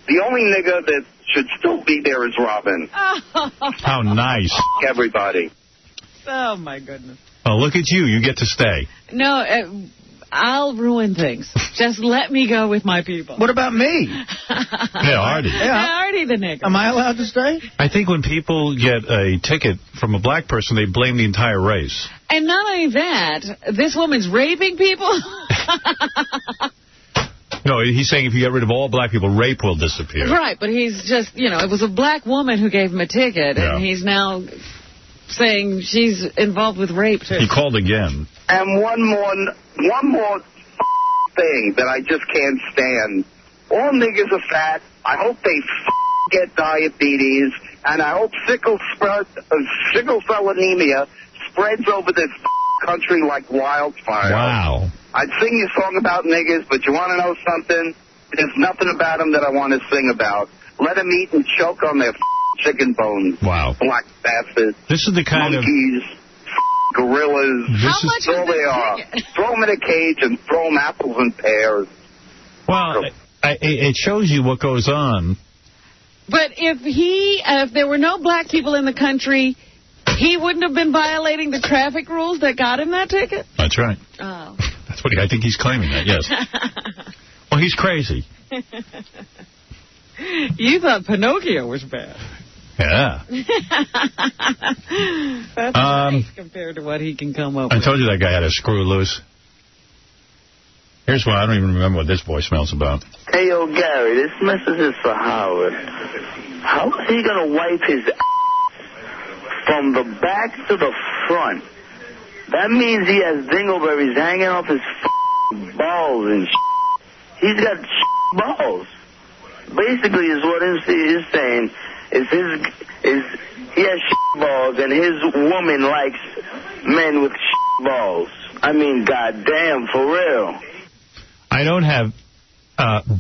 the only nigga that should still be there is Robin. How nice. F everybody. Oh, my goodness. Oh, look at you. You get to stay. No, I'll ruin things. Just let me go with my people. What about me? Yeah, Artie. Yeah, Artie the nigger. Am I allowed to stay? I think when people get a ticket from a black person, they blame the entire race. And not only that, this woman's raping people? No, he's saying if you get rid of all black people, rape will disappear. Right, but he's just, it was a black woman who gave him a ticket, and he's now saying she's involved with rape, too. He called again. And one more thing that I just can't stand. All niggers are fat. I hope they get diabetes, and I hope sickle cell anemia spreads over this country like wildfire. Wow. I'd sing you a song about niggers, but you want to know something? There's nothing about them that I want to sing about. Let them eat and choke on their chicken bones. Wow. Black bastards. This is the kind monkeys, gorillas. How much all they are. Throw them in a cage and throw them apples and pears. Well, it shows you what goes on. But if there were no black people in the country, he wouldn't have been violating the traffic rules that got him that ticket? That's right. Oh. That's what I think he's claiming that, yes. Well, he's crazy. You thought Pinocchio was bad. Yeah. That's nice compared to what he can come up with. I told you that guy had a screw loose. Here's one. I don't even remember what this voicemail's about. Hey, yo, Gary, this message is for Howard. How is he going to wipe his from the back to the front? That means he has dingleberries hanging off his balls and He's got balls. Basically, is what MC is saying. He has balls, and his woman likes men with balls. I mean, goddamn, for real. I don't have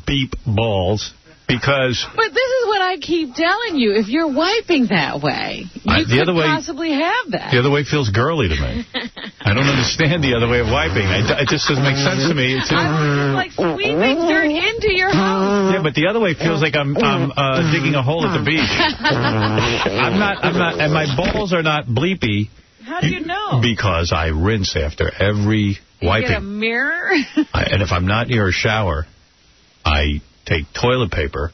beep balls because... But this is what I keep telling you. If you're wiping that way, you could possibly have that. The other way feels girly to me. I don't understand the other way of wiping. It just doesn't make sense to me. It's like sweeping dirt into your house. Yeah, but the other way feels like I'm digging a hole at the beach. I'm not, and my balls are not bleepy. How do you know? Because I rinse after every wiping. You get a mirror? And if I'm not near a shower, I take toilet paper,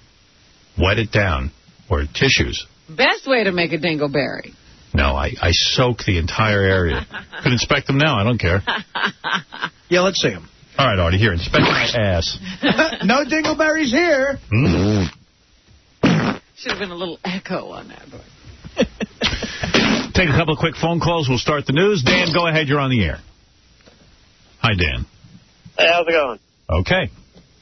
wet it down, or tissues. Best way to make a dingleberry. No, I soak the entire area. Could inspect them now. I don't care. Yeah, let's see them. All right, Artie, here, inspect my ass. No dingleberries here. Should have been a little echo on that. Take a couple of quick phone calls. We'll start the news. Dan, go ahead. You're on the air. Hi, Dan. Hey, how's it going? Okay.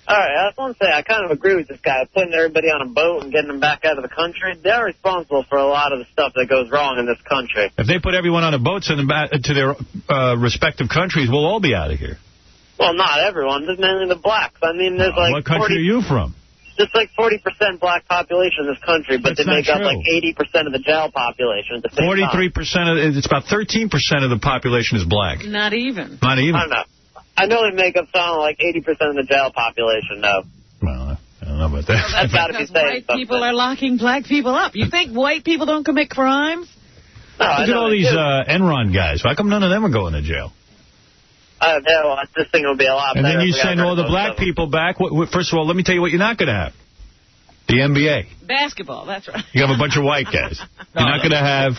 All right, I just want to say I kind of agree with this guy. Putting everybody on a boat and getting them back out of the country, they're responsible for a lot of the stuff that goes wrong in this country. If they put everyone on a boat, send them back to their respective countries, we'll all be out of here. Well, not everyone. Just mainly the blacks. I mean, there's like what country are you from? Just like 40% black population in this country, but That's they make up true. like 80% of the jail population at the same 43% it's about 13% of the population is black. Not even. Not even. I don't know. I know they make up something like 80% of the jail population, though. Well, I don't know about that. Well, that's got to be Because saying white people are locking black people up. You think white people don't commit crimes? No, Look at all these Enron guys. How come none of them are going to jail? This thing will be a lot And better. then you if we got send rid all of the most black of them. people back. First of all, let me tell you what you're not going to have. The NBA. Basketball, that's right. You have a bunch of white guys. You're not going to have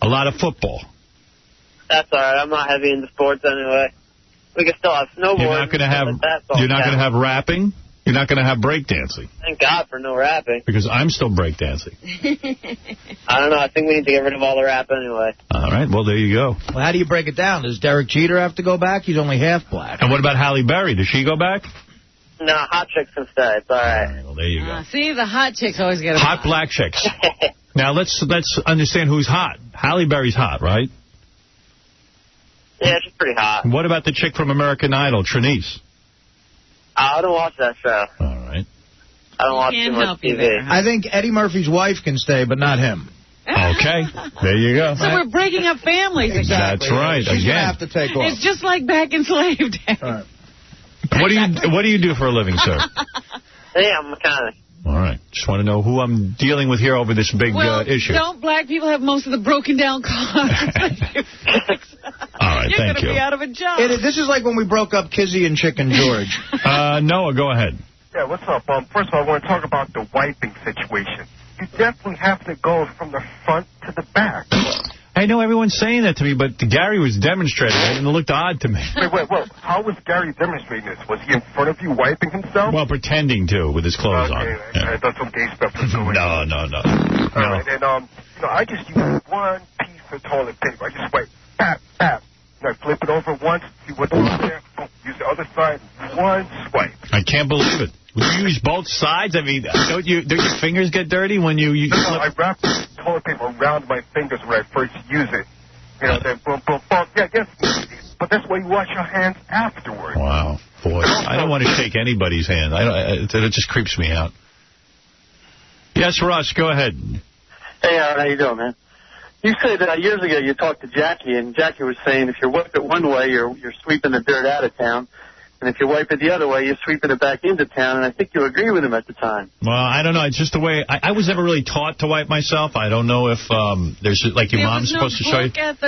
a lot of football. That's all right. I'm not heavy into sports anyway. We can still have snowboarding. You're not going to have. You're not going to have rapping. You're not going to have breakdancing. Thank God for no rapping. Because I'm still breakdancing. I don't know. I think we need to get rid of all the rap anyway. All right. Well, there you go. Well, how do you break it down? Does Derek Jeter have to go back? He's only half black. And what about Halle Berry? Does she go back? No, hot chicks can stay. It's all right. Well, there you go. See, the hot chicks always get a Hot black chicks. Now, let's understand who's hot. Halle Berry's hot, right? Yeah, she's pretty hot. What about the chick from American Idol, Trinice? I don't watch that show. All right. I don't watch too much TV. I think Eddie Murphy's wife can stay, but not him. Okay. There you go. So we're breaking up families again. That's right. She's going to Again. have to take off. It's just like back in slave days. All right. What do you do for a living, sir? Hey, I'm a mechanic. All right. Just want to know who I'm dealing with here over this big issue. Don't black people have most of the broken down cars? All right, You're thank going to you. be out of a job. This is like when we broke up Kizzy and Chicken George. Noah, go ahead. Yeah, what's up? First of all, I want to talk about the wiping situation. You definitely have to go from the front to the back. I know everyone's saying that to me, but Gary was demonstrating it, and it looked odd to me. Wait. How was Gary demonstrating this? Was he in front of you wiping himself? Well, pretending to, with his clothes on. I thought some gay stuff was going on. No. All right, and I just use one piece of toilet paper. I just wipe, tap. I flip it over once, see what's on there. Boom, use the other side, one swipe. I can't believe it. You use both sides? I mean, don't your fingers get dirty when you No, I wrap the toilet paper around my fingers when I first use it. Then boom. Yeah, yes. But that's why you wash your hands afterwards. Wow. Boy, I don't want to shake anybody's hand. It just creeps me out. Yes, Russ, go ahead. Hey, Aaron, how you doing, man? You said years ago you talked to Jackie, and Jackie was saying if you whip it one way, you're sweeping the dirt out of town. And if you wipe it the other way, you're sweeping it back into town, and I think you agree with him at the time. Well, I don't know. It's just the way... I was never really taught to wipe myself. I don't know if there's, like, your mom's supposed to show you. At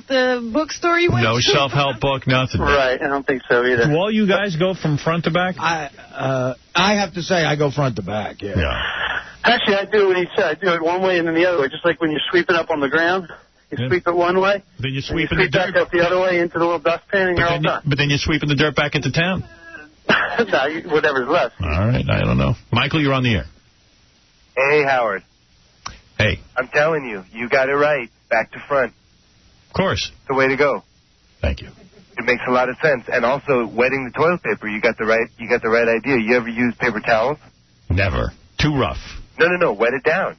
the bookstore you went to? No self-help book, nothing. Right, I don't think so either. Do all you guys go from front to back? I have to say I go front to back, yeah. Actually, I do what he said. I do it one way and then the other way, just like when you're sweeping up on the ground. You sweep it one way, then you sweep the dirt back the other way into the little dustpan, and you're all done. But then you're sweeping the dirt back into town? No, whatever's left. All right, I don't know. Michael, you're on the air. Hey, Howard. Hey. I'm telling you, you got it right. Back to front. Of course. It's the way to go. Thank you. It makes a lot of sense. And also, wetting the toilet paper, you got the right idea. You ever use paper towels? Never. Too rough. No. Wet it down.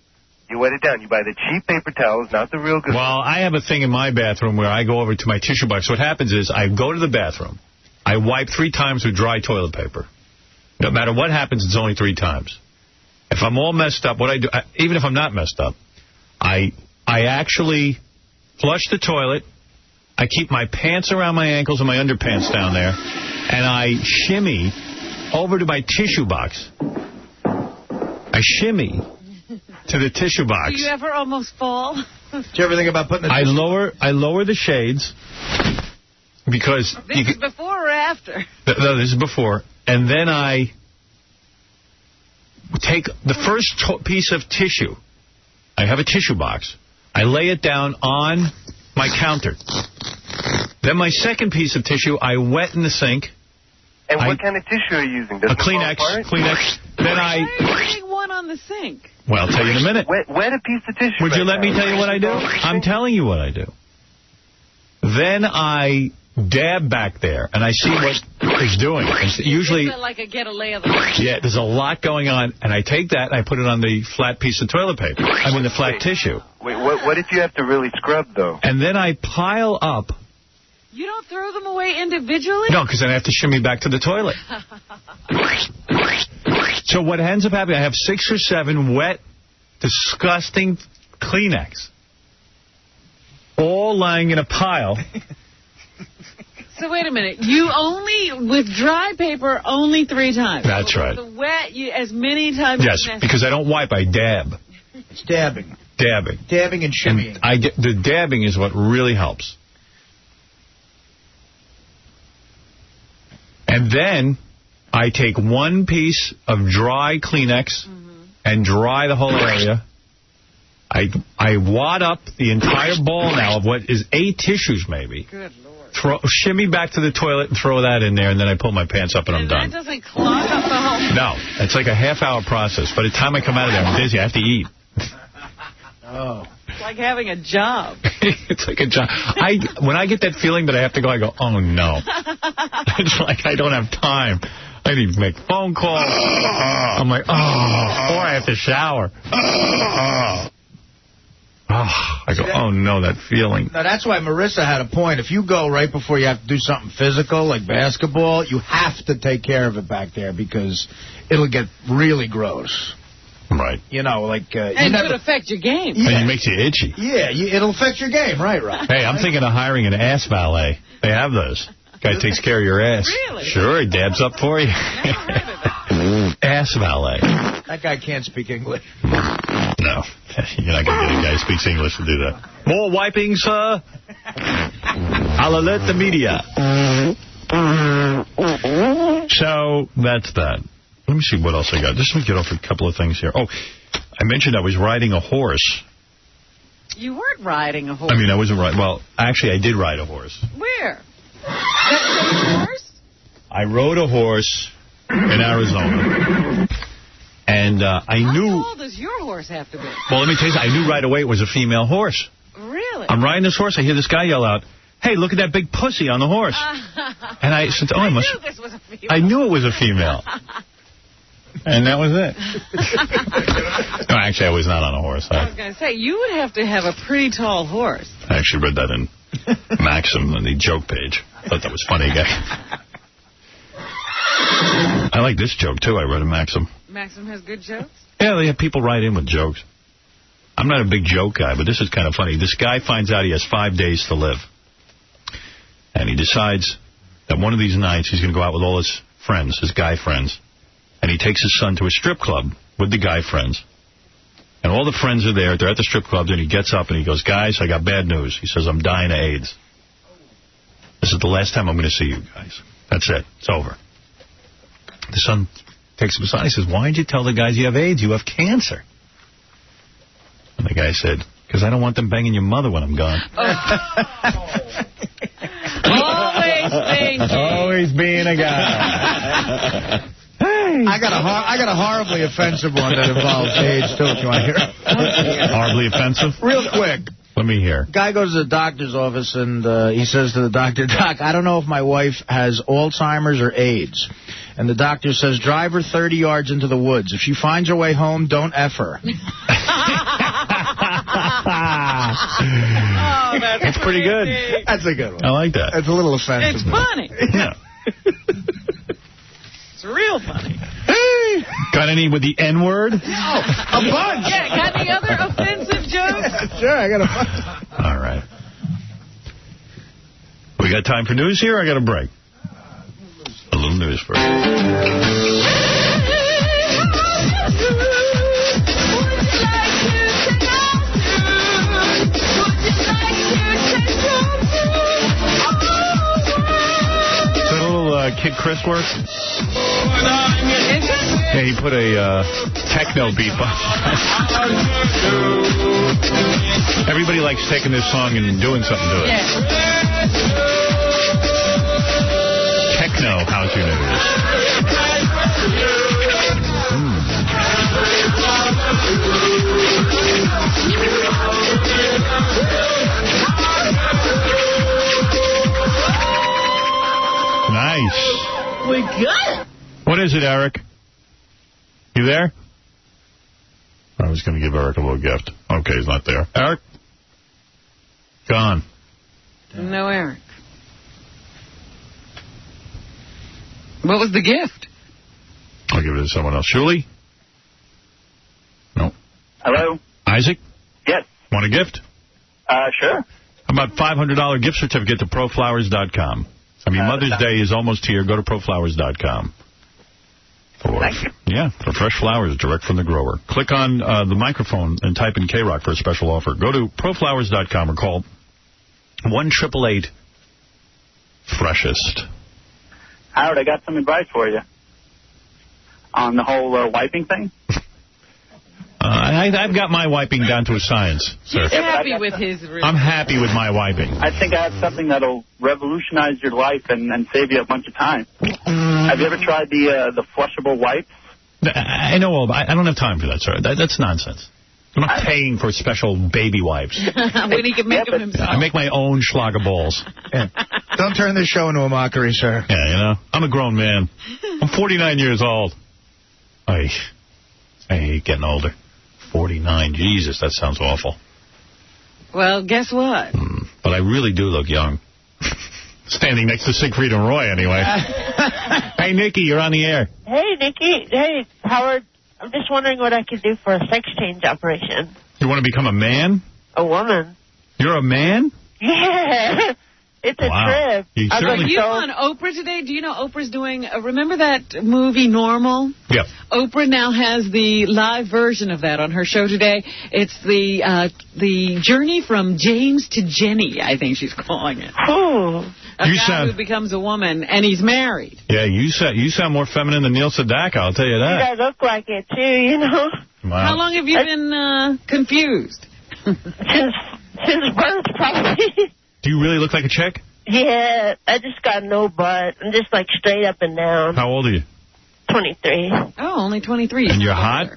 You wet it down. You buy the cheap paper towels, not the real good Well, I have a thing in my bathroom where I go over to my tissue box. What happens is I go to the bathroom. I wipe 3 times with dry toilet paper. No matter what happens, it's only 3 times. If I'm all messed up, what I do, even if I'm not messed up, I actually flush the toilet. I keep my pants around my ankles and my underpants down there, and I shimmy over to my tissue box. I shimmy to the tissue box. Do you ever almost fall? Did you ever think about putting I lower the shades because... This is before or after? No, this is before. And then I take the first piece of tissue. I have a tissue box. I lay it down on my counter. Then my second piece of tissue, I wet in the sink. And what kind of tissue are you using? Does a Kleenex. Then Why are you putting one on the sink? Well, I'll tell you in a minute. Wet a piece of tissue. Would you let me tell you what I do? I'm telling you what I do. Then I dab back there, and I see what it's doing. It's usually, is it like a get a lay of the land? Yeah, there's a lot going on, and I take that and I put it on the flat piece of toilet paper. I mean, the flat tissue. Wait, what if you have to really scrub, though? And then I pile up. You don't throw them away individually? No, because then I have to shimmy back to the toilet. So what ends up happening, I have 6 or 7 wet, disgusting Kleenex, all lying in a pile. So wait a minute. You only, with dry paper, only 3 times. That's right. With the wet, you as many times as necessary. Yes, because I don't wipe, I dab. It's dabbing. Dabbing. Dabbing and shimmying. And the dabbing is what really helps. And then I take 1 piece of dry Kleenex and dry the whole area. I wad up the entire ball now of what is 8 tissues maybe. Good Lord. Shimmy back to the toilet and throw that in there, and then I pull my pants up and I'm done. That doesn't clog up the whole... No, it's like a half-hour process. By the time I come out of there, I'm busy. I have to eat. Oh. It's like having a job. It's like a job. When I get that feeling that I have to go, I go, oh, no. It's like I don't have time. I need to make phone calls. I'm like, oh, or I have to shower. I go, oh, no, that feeling. Now, that's why Marissa had a point. If you go right before you have to do something physical, like basketball, you have to take care of it back there because it'll get really gross. Right. You know, like... and it could affect your game. Yeah. And it makes you itchy. Yeah, it'll affect your game. Right. Hey, I'm thinking of hiring an ass valet. They have those. Guy takes care of your ass. Really? Sure, he dabs up for you. Ass valet. That guy can't speak English. No. You're not going to get a guy who speaks English to do that. More wiping, sir? I'll alert the media. So, that's that. Let me see what else I got. Just let me get off a couple of things here. Oh, I mentioned I was riding a horse. You weren't riding a horse. I mean, I wasn't riding. Well, actually, I did ride a horse. Where? That horse? I rode a horse in Arizona. And I knew... How old does your horse have to be? Well, let me tell you, I knew right away it was a female horse. Really? I'm riding this horse. I hear this guy yell out, hey, look at that big pussy on the horse. And I said, oh, I must... knew this was a female. I knew it was a female. And that was it. No, actually, I was not on a horse. I was going to say, you would have to have a pretty tall horse. I actually read that in Maxim on the joke page. I thought that was funny, guy. I like this joke, too. I read in Maxim. Maxim has good jokes? Yeah, they have people write in with jokes. I'm not a big joke guy, but this is kind of funny. This guy finds out he has 5 days to live. And he decides that one of these nights he's going to go out with all his friends, his guy friends, and he takes his son to a strip club with the guy friends. And all the friends are there. They're at the strip club, and he gets up and he goes, guys, I got bad news. He says, I'm dying of AIDS. This is the last time I'm going to see you guys. That's it. It's over. The son takes him aside. He says, why did you tell the guys you have AIDS? You have cancer. And the guy said, because I don't want them banging your mother when I'm gone. Always thinking. Always being a guy. I got a horribly offensive one that involves AIDS, too, if you want to hear it. Horribly offensive? Real quick. Let me hear. Guy goes to the doctor's office, and he says to the doctor, Doc, I don't know if my wife has Alzheimer's or AIDS. And the doctor says, drive her 30 yards into the woods. If she finds her way home, don't F her. Oh, that's pretty good. That's a good one. I like that. It's a little offensive. It's funny. Yeah. It's real funny. Got any with the N-word? A bunch. Yeah, got any other offensive jokes? Sure, I got a bunch. All right. We got time for news here, or I got a break? A little news first. Kid Chris work? Yeah, he put a techno beat behind. Everybody likes taking this song and doing something to it. Yeah. Techno house universe. Nice. We got it. What is it, Eric? You there? I was going to give Eric a little gift. Okay, he's not there. Eric? Gone. No Eric. What was the gift? I'll give it to someone else. Shuli? No. Hello? Isaac? Yes. Want a gift? Sure. How about $500 gift certificate to proflowers.com? I mean, Mother's Day is almost here. Go to proflowers.com. Thank you. Yeah, for fresh flowers direct from the grower. Click on the microphone and type in K-Rock for a special offer. Go to proflowers.com or call 1-888-FRESHEST. Howard, I got some advice for you on the whole wiping thing. I've got my wiping down to a science, sir. He's happy with his... I'm happy with my wiping. I think I have something that'll revolutionize your life and save you a bunch of time. Have you ever tried the flushable wipes? I know all about. I don't have time for that, sir. That's nonsense. I'm not paying for special baby wipes. When he can make them himself. I make my own schlager balls. Yeah. Don't turn this show into a mockery, sir. Yeah, you know, I'm a grown man. I'm 49 years old. I hate getting older. 49. Jesus, that sounds awful. Well, guess what? But I really do look young. Standing next to Siegfried and Roy, anyway. Hey, Nikki, you're on the air. Hey, Nikki. Hey, Howard. I'm just wondering what I could do for a sex change operation. You want to become a man? A woman. You're a man? Yeah. It's a trip. Are you on Oprah today? Do you know Oprah's doing... remember that movie Normal? Yeah. Oprah now has the live version of that on her show today. It's the journey from James to Jenny, I think she's calling it. Oh. A guy who becomes a woman, and he's married. Yeah, you sound more feminine than Neil Sedaka, I'll tell you that. You guys look like it, too, you know? Wow. How long have you been confused? Since birth, probably. Do you really look like a chick? Yeah, I just got no butt. I'm just like straight up and down. How old are you? 23. Oh, only 23. And you're hot?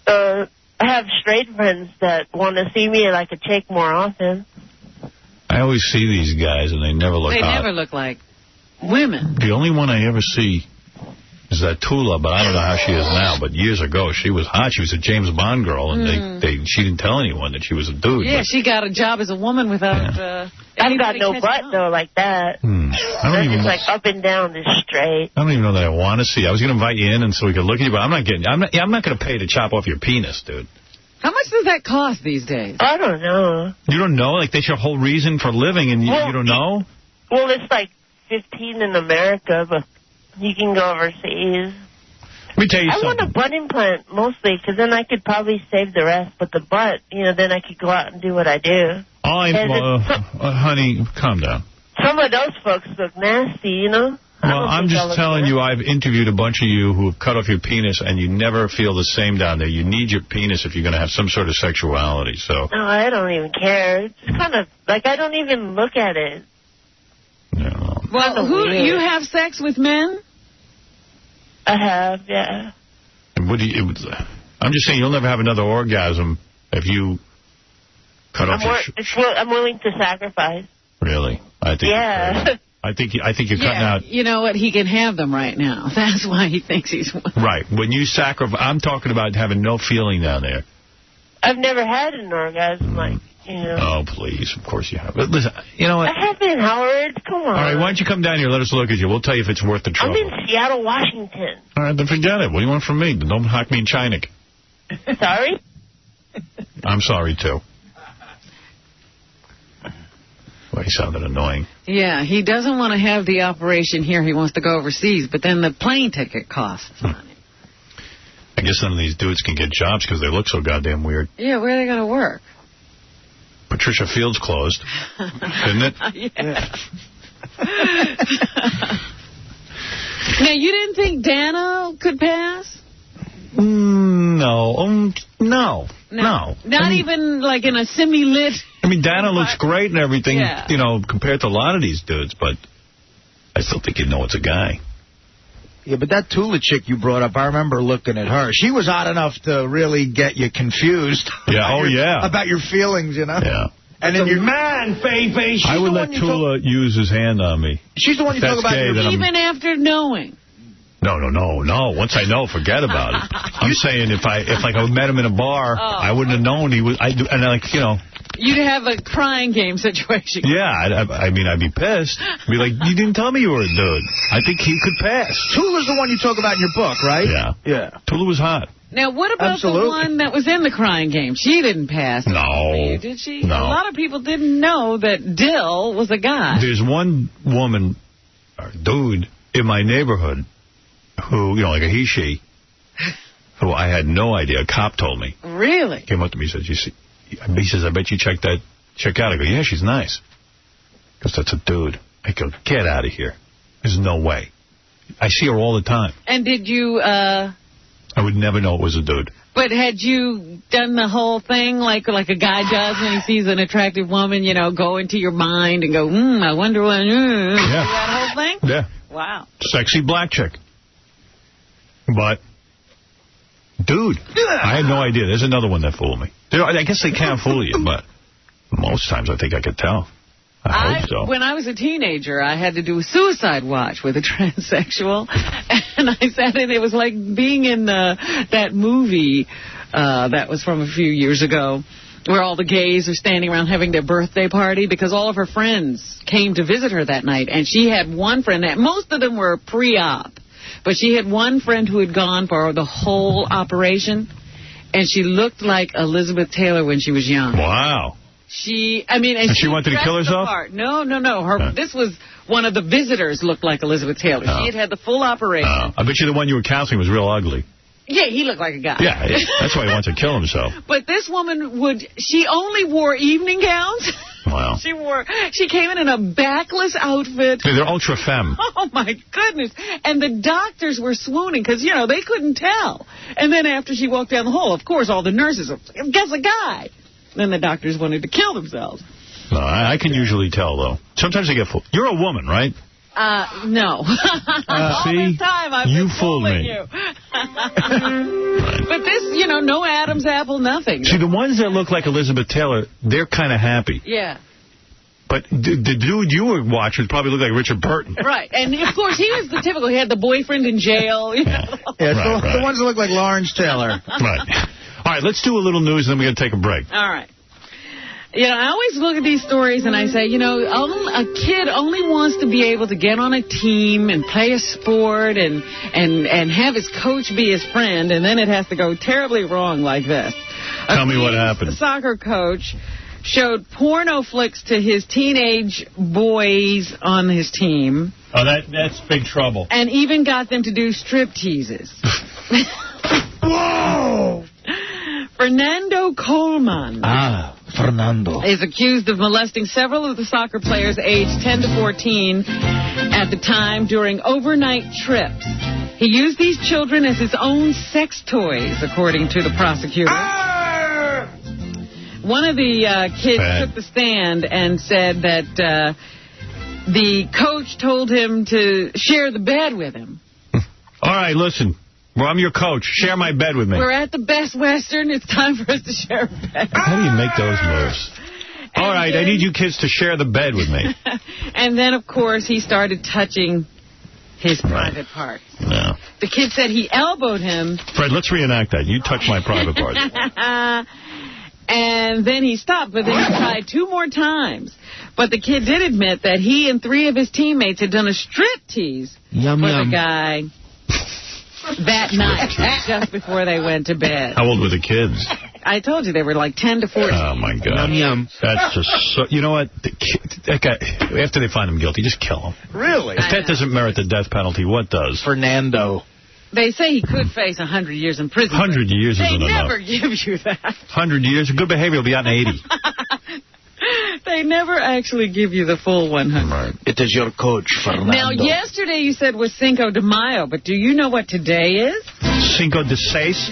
I have straight friends that want to see me like a chick more often. I always see these guys and they never look hot. They never look like women. The only one I ever see is that Tula, but I don't know how she is now. But years ago, she was hot. She was a James Bond girl, and she didn't tell anyone that she was a dude. Yeah, she got a job as a woman without... I've got no butt, though, like that. I don't even... Just like up and down, just straight. I don't even know that I want to see. I was going to invite you in and so we could look at you, but I'm not going to pay to chop off your penis, dude. How much does that cost these days? I don't know. You don't know? Like, that's your whole reason for living, and you don't know? Well, it's like 15 in America, but you can go overseas. Let me tell you I want a butt implant mostly, because then I could probably save the rest. But the butt, then I could go out and do what I do. Honey, calm down. Some of those folks look nasty, Well, I'm just telling you, I've interviewed a bunch of you who have cut off your penis, and you never feel the same down there. You need your penis if you're going to have some sort of sexuality. So. No, I don't even care. It's kind of like I don't even look at it. No. Well, you have sex with men? I have, yeah. I'm just saying you'll never have another orgasm if you cut off your... I'm willing to sacrifice. Really? I think. Yeah. I think you're cutting out... You know what? He can have them right now. That's why he thinks he's... Right. When you sacrifice... I'm talking about having no feeling down there. I've never had an orgasm, Oh, please. Of course you have. But listen, you know what? I haven't, Howard. Come on. All right, why don't you come down here, let us look at you. We'll tell you if it's worth the trouble. I'm in Seattle, Washington. All right, then forget it. What do you want from me? Don't hack me in Chinik. Sorry? I'm sorry, too. Well, he sounded annoying. Yeah, he doesn't want to have the operation here. He wants to go overseas, but then the plane ticket costs money. I guess none of these dudes can get jobs because they look so goddamn weird. Yeah, where are they going to work? Patricia Fields closed, didn't it? Yeah. Now, you didn't think Dana could pass? No. Not even like in a semi-lit... I mean, Dana looks great and everything, yeah. Compared to a lot of these dudes, but I still think you'd know it's a guy. Yeah, but that Tula chick you brought up, I remember looking at her. She was hot enough to really get you confused. Yeah, about your feelings, Yeah. And then your man, baby. I would let Tula use his hand on me. She's the one you talk about. Even after knowing. No. Once I know, forget about it. I'm saying if I met him in a bar, I wouldn't have known he was. You'd have a crying game situation. Yeah, I'd be pissed. Be like, you didn't tell me you were a dude. I think he could pass. Tula's the one you talk about in your book, right? Yeah. Tula was hot. Now, what about the one that was in the crying game? She didn't pass. No. Did she? No. A lot of people didn't know that Dill was a guy. There's one woman, or dude, in my neighborhood who, like a he-she, who I had no idea. A cop told me. Really? Came up to me and said, he says, I bet you check out. I go, yeah, she's nice. Because that's a dude. I go, get out of here. There's no way. I see her all the time. And did you... I would never know it was a dude. But had you done the whole thing like a guy does when he sees an attractive woman, go into your mind and go, I wonder what... Yeah. That whole thing? Yeah. Wow. Sexy black chick. But, dude, I had no idea. There's another one that fooled me. I guess they can't fool you, but most times I think I could tell. I hope so. When I was a teenager, I had to do a suicide watch with a transsexual, and I sat in. It was like being in that movie that was from a few years ago, where all the gays are standing around having their birthday party because all of her friends came to visit her that night, and she had one friend. Most of them were pre-op, but she had one friend who had gone for the whole operation, and she looked like Elizabeth Taylor when she was young. Wow. She wanted to kill herself? No. This was one of the visitors looked like Elizabeth Taylor. She had the full operation. I bet you the one you were counseling was real ugly. Yeah, he looked like a guy. Yeah, that's why he wants to kill himself. But this woman she only wore evening gowns. Wow. She came in a backless outfit. They're ultra femme. Oh, my goodness. And the doctors were swooning because, they couldn't tell. And then after she walked down the hall, of course, all the nurses, guess a guy. Then the doctors wanted to kill themselves. No, I can usually tell, though. Sometimes I get fooled. You're a woman, right? No. All see? this time I've been fooled me. You. But this, no Adam's apple, nothing. See, the ones that look like Elizabeth Taylor, they're kind of happy. Yeah. But the dude you were watching probably looked like Richard Burton. Right. And, of course, he was the typical. He had the boyfriend in jail. The ones that look like Lawrence Taylor. Right. All right, let's do a little news, and then we're going to take a break. All right. I always look at these stories and I say, a kid only wants to be able to get on a team and play a sport and have his coach be his friend, and then it has to go terribly wrong like this. Tell me what happened. A soccer coach showed porno flicks to his teenage boys on his team. Oh, that's big trouble. And even got them to do strip teases. Whoa! Fernando Coleman. Fernando. Is accused of molesting several of the soccer players aged 10 to 14 at the time during overnight trips. He used these children as his own sex toys, according to the prosecutor. One of the kids took the stand and said that the coach told him to share the bed with him. All right, listen. Well, I'm your coach. Share my bed with me. We're at the Best Western. It's time for us to share a bed. How do you make those moves? All right, I need you kids to share the bed with me. And then, of course, he started touching his private parts. No. The kid said he elbowed him. Fred, let's reenact that. You touch my private parts. And then he stopped, but then he tried 2 more times. But the kid did admit that he and 3 of his teammates had done a striptease for the guy that night, just before they went to bed. How old were the kids? I told you they were like 10 to 14. Oh, my God. That's just so... You know what? That guy, after they find him guilty, just kill him. Really? If that doesn't merit the death penalty, what does? Fernando. They say he could face 100 years in prison. 100 years isn't enough. They never give you that. 100 years? Good behavior will be out in 80. They never actually give you the full 100. Right. It is your coach, Fernando. Now, yesterday you said was Cinco de Mayo, but do you know what today is? Cinco de Seis?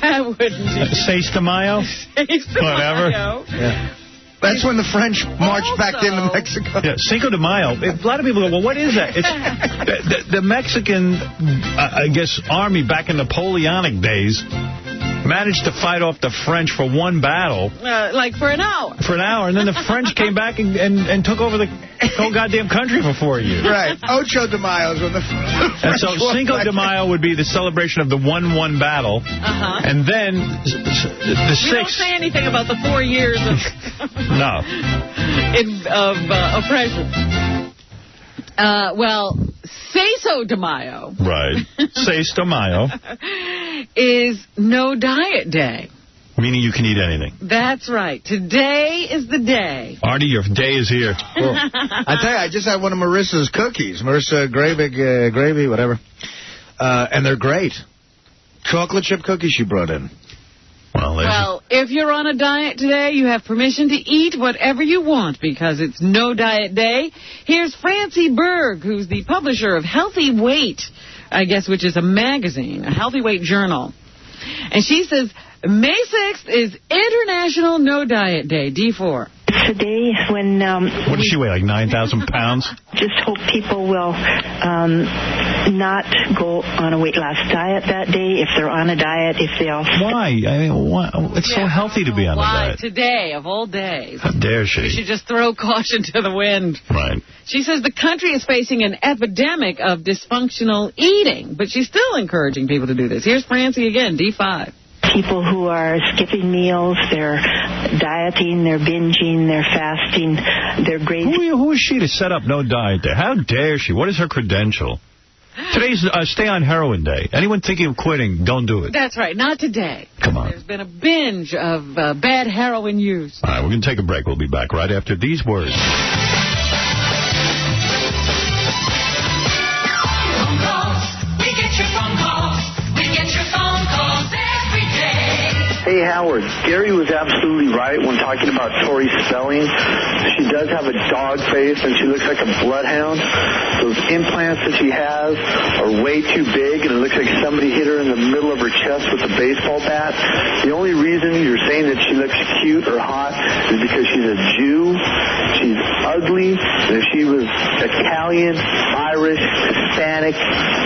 That wouldn't be. Seis de Mayo? Seis de Whatever. Mayo. Yeah. That's when the French marched back into Mexico. Yeah, Cinco de Mayo. A lot of people go, well, what is that? It's the Mexican, I guess, army back in Napoleonic days managed to fight off the French for one battle. Like for an hour. For an hour. And then the French came back and took over the whole goddamn country for 4 years. Right. Ocho de Mayo is when the And so Cinco de Mayo would be the celebration of the 1-1 battle. And then the 6th. You don't say anything about the 4 years of... No. of oppression. Well, Seso de Mayo. Right. Seis de Mayo. Is no diet day. Meaning you can eat anything. That's right. Today is the day. Artie, your day is here. Cool. I tell you, I just had one of Marissa's cookies. Marissa gravy, whatever. And they're great. Chocolate chip cookies she brought in. Well, if you're on a diet today, you have permission to eat whatever you want because it's no diet day. Here's Francie Berg, who's the publisher of Healthy Weight, I guess, which is a magazine, a Healthy Weight journal. And she says, May 6th is International No Diet Day, D4. Today, when... what does she weigh, like 9,000 pounds? Just hope people will not go on a weight loss diet that day. If they're on a diet, if they'll... Why? I mean, why? It's so healthy to be on a diet. Today, of all days. How dare she? You should just throw caution to the wind. Right. She says the country is facing an epidemic of dysfunctional eating, but she's still encouraging people to do this. Here's Francie again, D5. People who are skipping meals, they're dieting, they're binging, they're fasting, they're great. Who is she to set up no diet day? How dare she? What is her credential? Today's Stay on Heroin Day. Anyone thinking of quitting, don't do it. That's right. Not today. Come on. There's been a binge of bad heroin use. All right, we're going to take a break. We'll be back right after these words. Phone calls. We get your phone calls. We get your phone calls every day. Hey, Howard, Gary was absolutely right when talking about Tori Spelling. She does have a dog face, and she looks like a bloodhound. Those implants that she has are way too big, and it looks like somebody hit her in the middle of her chest with a baseball bat. The only reason you're saying that she looks cute or hot is because she's a Jew. She's ugly. And if she was Italian, Irish, Hispanic,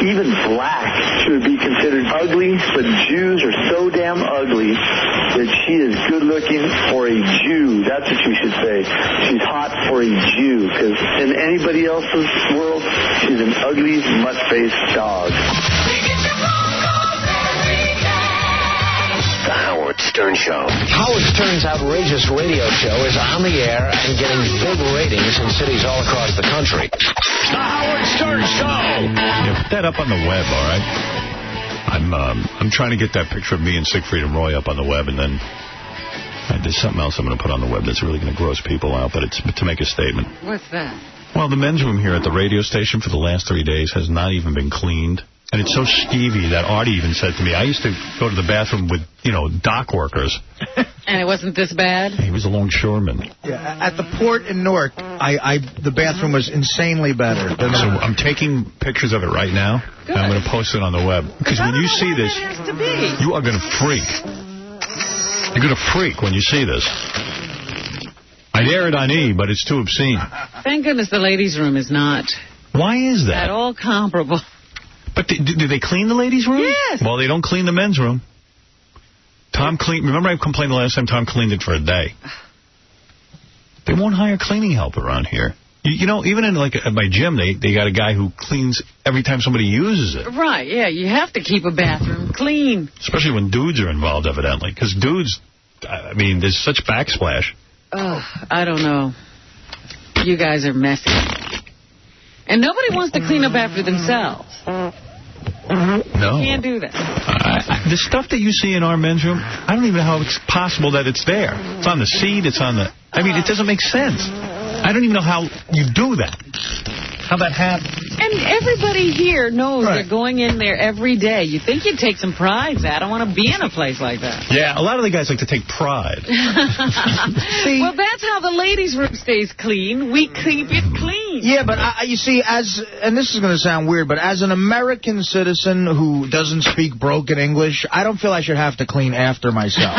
even black, she would be considered ugly. But Jews are so damn ugly that she is good-looking for a Jew. That's what you should say. She's hot for a Jew, because in anybody else's world, she's an ugly, mutt-faced dog. The Howard Stern Show. Howard Stern's outrageous radio show is on the air and getting big ratings in cities all across the country. The Howard Stern Show. Yeah, put that up on the web, all right? I'm trying to get that picture of me and Siegfried and Roy up on the web, and then I there's something else I'm going to put on the web that's really going to gross people out, but it's to make a statement. What's that? Well, the men's room here at the radio station for the last 3 days has not even been cleaned. And it's so skeevy that Artie even said to me, I used to go to the bathroom with, dock workers. And it wasn't this bad? He was a longshoreman. Yeah, at the port in Newark, the bathroom was insanely better. So I'm taking pictures of it right now, and I'm going to post it on the web. Because when you see this, you are going to freak. You're going to freak when you see this. I'd air it on E, but it's too obscene. Thank goodness the ladies' room is not. Why is that? At all comparable. But do they clean the ladies' room? Yes. Well, they don't clean the men's room. Tom cleaned. Remember I complained the last time Tom cleaned it for a day. They won't hire cleaning help around here. Even in at my gym, they got a guy who cleans every time somebody uses it. Right, yeah, you have to keep a bathroom clean. Especially when dudes are involved, evidently. Because dudes, there's such backsplash. I don't know. You guys are messy. And nobody wants to clean up after themselves. No. You can't do that. The stuff that you see in our men's room, I don't even know how it's possible that it's there. It's on the seat, it's on the... it doesn't make sense. I don't even know how you do that. How that happens. And everybody here knows they're going in there every day. You think you'd take some pride, Zach. I don't want to be in a place like that. Yeah, a lot of the guys like to take pride. Well, that's how the ladies' room stays clean. We keep it clean. Yeah, but you see, and this is going to sound weird, but as an American citizen who doesn't speak broken English, I don't feel I should have to clean after myself.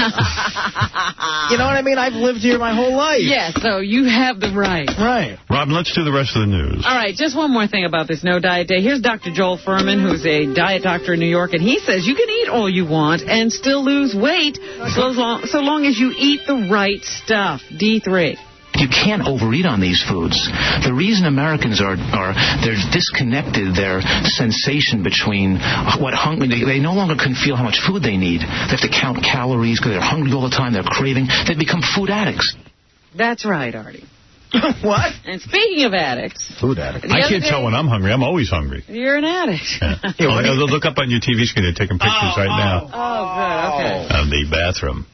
You know what I mean? I've lived here my whole life. Yeah, so you have the right. Right. Robin, let's do the rest of the news. All right, just one more thing about this No Diet Day. Here's Dr. Joel Furman, who's a diet doctor in New York, and he says you can eat all you want and still lose weight so long as you eat the right stuff. D3. You can't overeat on these foods. The reason Americans they're disconnected, their sensation between what hungry, they no longer can feel how much food they need. They have to count calories because they're hungry all the time, they're craving. They become food addicts. That's right, Artie. What? And speaking of addicts... Food addict. I can't tell when I'm hungry. I'm always hungry. You're an addict. Yeah. Look up on your TV screen. They're taking pictures right now. Oh, good. Okay. Of the bathroom.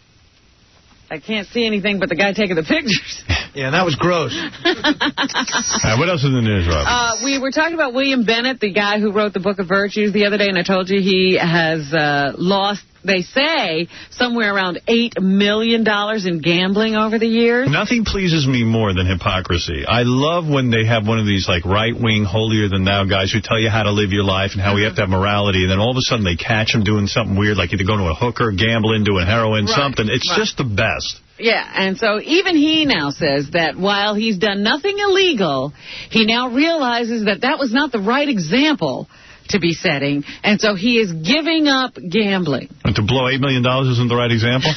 I can't see anything but the guy taking the pictures. Yeah, that was gross. What else is in the news, Rob? We were talking about William Bennett, the guy who wrote the Book of Virtues the other day, and I told you he has lost, they say, somewhere around $8 million in gambling over the years. Nothing pleases me more than hypocrisy. I love when they have one of these right-wing, holier-than-thou guys who tell you how to live your life and how we have to have morality, and then all of a sudden they catch him doing something weird, like either going to a hooker, gambling, doing heroin, something. It's just the best. Yeah, and so even he now says that while he's done nothing illegal, he now realizes that was not the right example to be setting, and so he is giving up gambling. And to blow $8 million isn't the right example?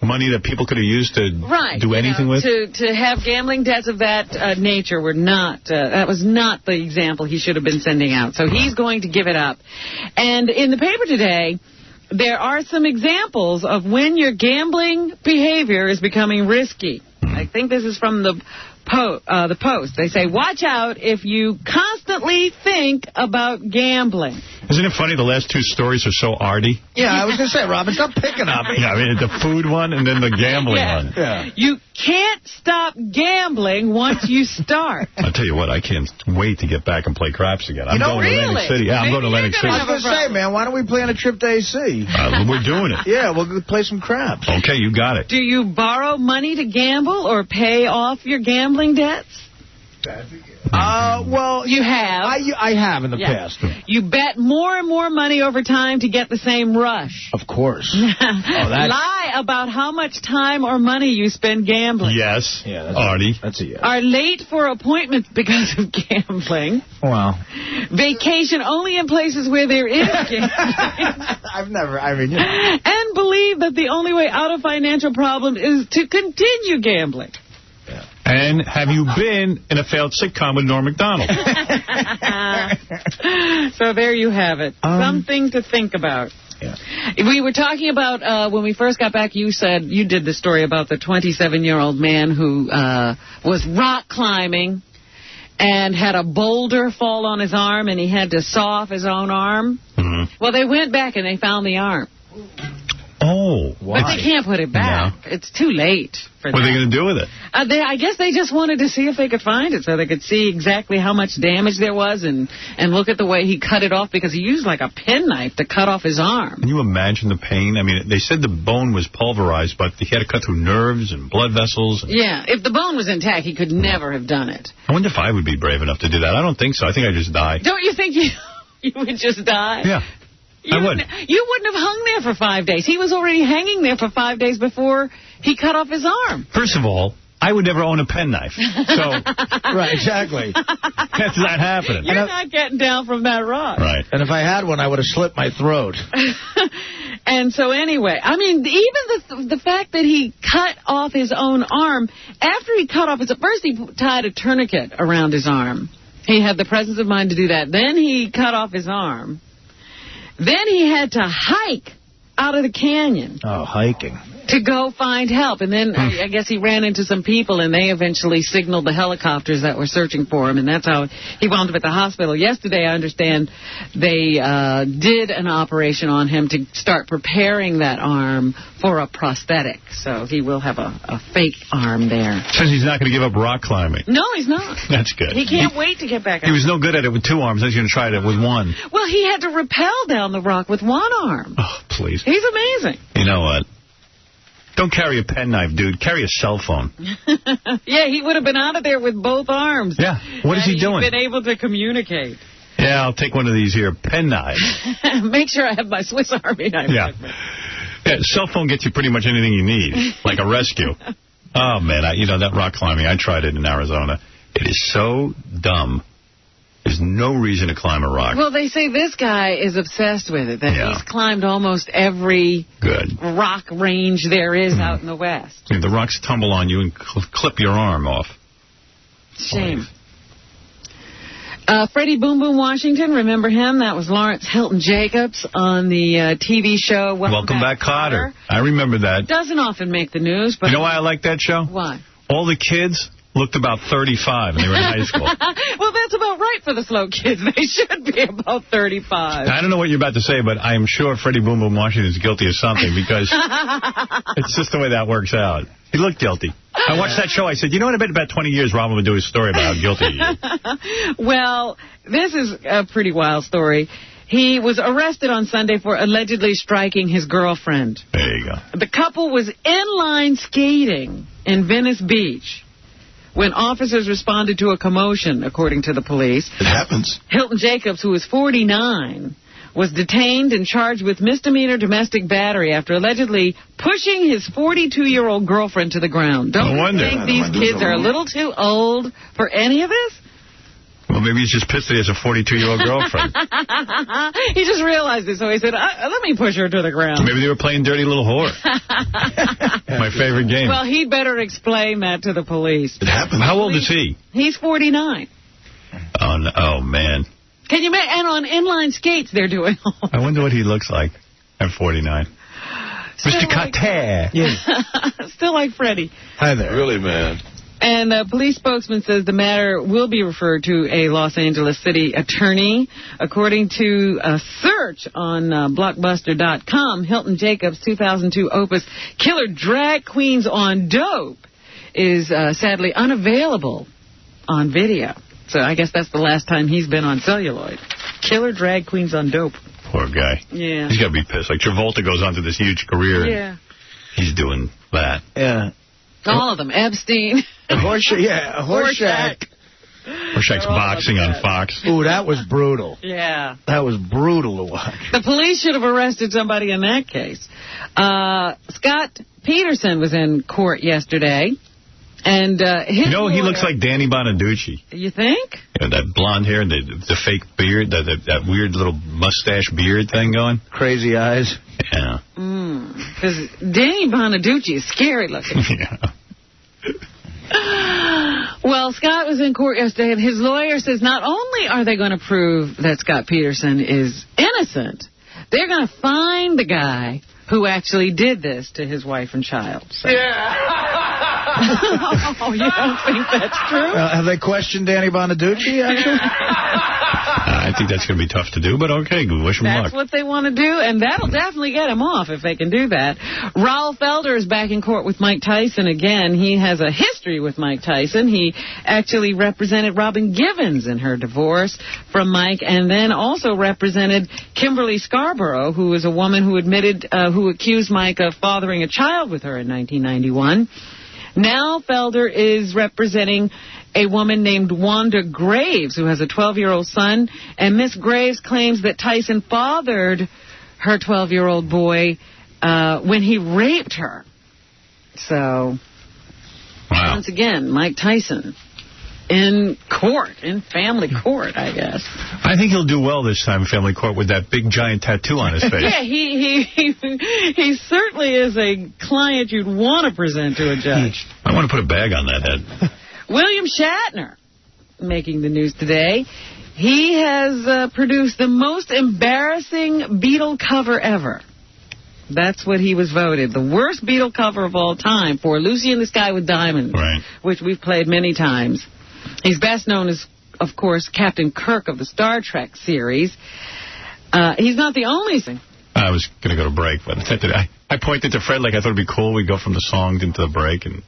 Money that people could have used to do anything with? To have gambling debts of that nature were not, that was not the example he should have been sending out. So he's going to give it up. And in the paper today, there are some examples of when your gambling behavior is becoming risky. I think this is from the Post. They say, watch out if you constantly think about gambling. Isn't it funny the last two stories are so arty? Yeah, I was going to say, Robin, stop picking on me. Yeah, the food one and then the gambling one. Yeah. You can't stop gambling once you start. I'll tell you what, I can't wait to get back and play craps again. I'm going to Atlantic City. Yeah, I'm going to Atlantic City. I was going to say, man, why don't we plan a trip to AC? We're doing it. Yeah, we'll go play some craps. Okay, you got it. Do you borrow money to gamble or pay off your gambling debts? Well, you have. I have in the past. You bet more and more money over time to get the same rush. Of course. Lie about how much time or money you spend gambling. Yes. Yeah, Artie. That's a yes. Are late for appointments because of gambling. Wow. Vacation only in places where there is gambling. And believe that the only way out of financial problems is to continue gambling. And have you been in a failed sitcom with Norm Macdonald? So there you have it. Something to think about. Yeah. We were talking about, when we first got back, you said you did the story about the 27-year-old man who was rock climbing and had a boulder fall on his arm, and he had to saw off his own arm. Mm-hmm. Well, they went back and they found the arm. Oh, Oh. But they can't put it back. No. It's too late for What are they going to do with it? I guess they just wanted to see if they could find it so they could see exactly how much damage there was and look at the way he cut it off, because he used like a penknife to cut off his arm. Can you imagine the pain? I mean, they said the bone was pulverized, but he had to cut through nerves and blood vessels. Yeah, if the bone was intact, he could never have done it. I wonder if I would be brave enough to do that. I don't think so. I think I'd just die. Don't you think you would just die? Yeah. I would. You wouldn't have hung there for 5 days. He was already hanging there for 5 days before he cut off his arm. First of all, I would never own a penknife. So, right, exactly. That's not happening. You're not getting down from that rock. Right. And if I had one, I would have slit my throat. And so anyway, I mean, even the fact that he cut off his own arm, after he cut off his, first he tied a tourniquet around his arm. He had the presence of mind to do that. Then he cut off his arm. Then he had to hike out of the canyon. Oh, hiking. To go find help. And then I guess he ran into some people, and they eventually signaled the helicopters that were searching for him, and that's how he wound up at the hospital. Yesterday, I understand, they did an operation on him to start preparing that arm for a prosthetic. So he will have a fake arm there. Says he's not going to give up rock climbing. No, he's not. That's good. He can't wait to get back out. He was no good at it with 2 arms. He's going to try it with 1. Well, he had to rappel down the rock with 1 arm. Oh, please. He's amazing. You know what? Don't carry a penknife, dude. Carry a cell phone. Yeah, he would have been out of there with both arms. Yeah. What is he doing? He's been able to communicate. Yeah, I'll take one of these here penknives. Make sure I have my Swiss Army knife with me. Yeah, cell phone gets you pretty much anything you need, like a rescue. Oh, man, that rock climbing, I tried it in Arizona. It is so dumb. There's no reason to climb a rock. Well, they say this guy is obsessed with it, that he's climbed almost every rock range there is out in the West. Yeah, the rocks tumble on you and clip your arm off. Shame. Freddie Boom Boom Washington, remember him? That was Lawrence Hilton Jacobs on the TV show Welcome Back, Kotter. I remember that. Doesn't often make the news. But you know why I like that show? Why? All the kids looked about 35 and they were in high school. Well, that's about right for the slow kids. They should be about 35. I don't know what you're about to say, but I am sure Freddie Boom Boom Washington is guilty of something, because it's just the way that works out. He looked guilty. I watched that show. I said, you know what, I bet about 20 years Robin would do his story about how guilty he is. Well, this is a pretty wild story. He was arrested on Sunday for allegedly striking his girlfriend. There you go. The couple was inline skating in Venice Beach when officers responded to a commotion, according to the police. It happens. Hilton Jacobs, who was 49, was detained and charged with misdemeanor domestic battery after allegedly pushing his 42-year-old girlfriend to the ground. Don't you think these kids are a little too old for any of this? Well, maybe he's just pissed that he has a 42-year-old girlfriend. He just realized it, so he said, let me push her to the ground. Maybe they were playing Dirty Little Whore. My favorite game. Well, he'd better explain that to the police. It happened. How old is he? He's 49. Oh, man. Can you imagine? And on inline skates, they're doing all. I wonder what he looks like at 49. Mr. Kotter. Still like Freddie. Hi there. Really, man. And a police spokesman says the matter will be referred to a Los Angeles city attorney. According to a search on Blockbuster.com, Hilton Jacobs' 2002 opus Killer Drag Queens on Dope is sadly unavailable on video. So I guess that's the last time he's been on celluloid. Killer Drag Queens on Dope. Poor guy. Yeah. He's got to be pissed. Like Travolta goes on to this huge career. Yeah. He's doing that. Yeah. All of them. Epstein. Horshack. Horshack's boxing on Fox. Ooh, that was brutal. Yeah. That was brutal to watch. The police should have arrested somebody in that case. Scott Peterson was in court yesterday. And his lawyer, he looks like Danny Bonaducci. You think? Yeah, that blonde hair and the fake beard, that weird little mustache beard thing going. Crazy eyes. Yeah. Because Danny Bonaducci is scary looking. Yeah. Well, Scott was in court yesterday, and his lawyer says not only are they going to prove that Scott Peterson is innocent, they're going to find the guy who actually did this to his wife and child. So. Yeah. Oh, you don't think that's true? Have they questioned Danny Bonaducci, actually? I think that's going to be tough to do, but okay, wish him luck. That's what they want to do, and that'll definitely get him off if they can do that. Raul Felder is back in court with Mike Tyson again. He has a history with Mike Tyson. He actually represented Robin Givens in her divorce from Mike, and then also represented Kimberly Scarborough, who is a woman who who accused Mike of fathering a child with her in 1991. Now Felder is representing a woman named Wanda Graves, who has a 12-year-old son, and Miss Graves claims that Tyson fathered her 12-year-old boy when he raped her. So, once again, Mike Tyson in court, in family court, I guess. I think he'll do well this time in family court with that big giant tattoo on his face. Yeah, he certainly is a client you'd want to present to a judge. I want to put a bag on that head. William Shatner making the news today. He has produced the most embarrassing Beatle cover ever. That's what he was voted. The worst Beatle cover of all time for Lucy in the Sky with Diamonds, which we've played many times. He's best known as, of course, Captain Kirk of the Star Trek series. He's not the only thing. I was going to go to break, but I pointed to Fred like I thought it'd be cool. We'd go from the song into the break. And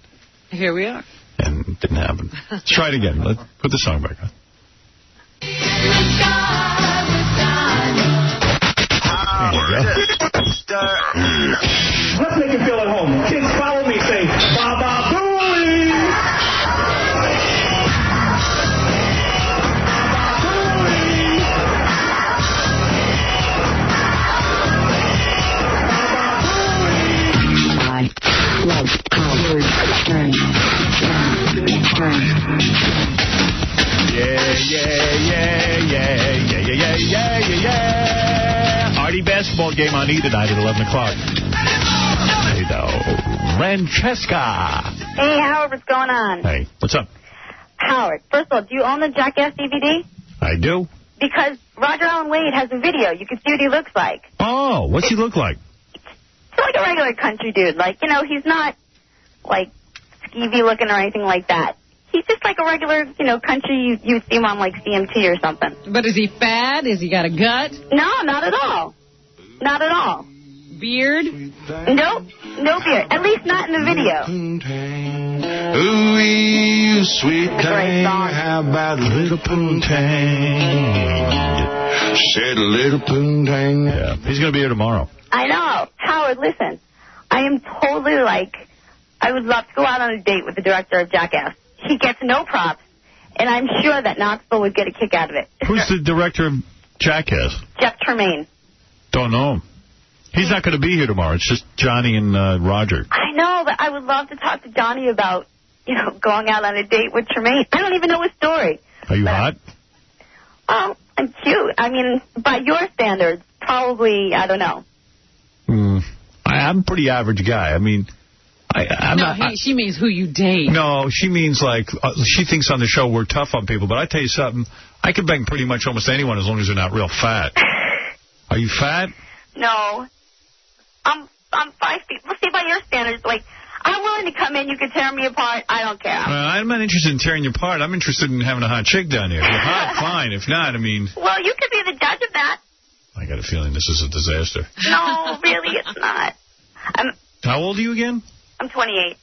here we are. And it didn't happen. Let's try it again. Let's put the song back on. Let's make it feel at home. Kids, follow me. Say, Baba Booey! I love Howard Stern. Yeah. Artie basketball game on E tonight at 11 o'clock. Hey, Francesca. Hey, Howard, what's going on? Hey, what's up? Howard, first of all, do you own the Jackass DVD? I do. Because Roger Allen Wade has a video. You can see what he looks like. Oh, what's he look like? He's like a regular country dude. Like, you know, he's not, like, skeevy looking or anything like that. He's just like a regular, you know, country you'd see him on, like, CMT or something. But is he fat? Has he got a gut? No, not at all. Not at all. Beard? Nope. No beard. At least not in the video. Ooh, you sweet thing, how about a little poontang? Said a little poontang. Yeah, he's going to be here tomorrow. I know. Howard, listen. I am totally like, I would love to go out on a date with the director of Jackass. He gets no props, and I'm sure that Knoxville would get a kick out of it. Who's the director of Jackass? Jeff Tremaine. Don't know him. He's not going to be here tomorrow. It's just Johnny and Roger. I know, but I would love to talk to Johnny about, you know, going out on a date with Tremaine. I don't even know his story. Are you hot? Well, I'm cute. I mean, by your standards, probably, I don't know. I'm a pretty average guy. I mean, she means who you date. No, she means like, she thinks on the show we're tough on people, but I tell you something, I can bang pretty much almost anyone as long as they're not real fat. Are you fat? No. I'm 5 feet. Well, see, by your standards, like, I'm willing to come in. You can tear me apart. I don't care. I'm not interested in tearing you apart. I'm interested in having a hot chick down here. If you're hot, fine. If not, I mean... Well, you could be the judge of that. I got a feeling this is a disaster. No, really, it's not. How old are you again? I'm 28.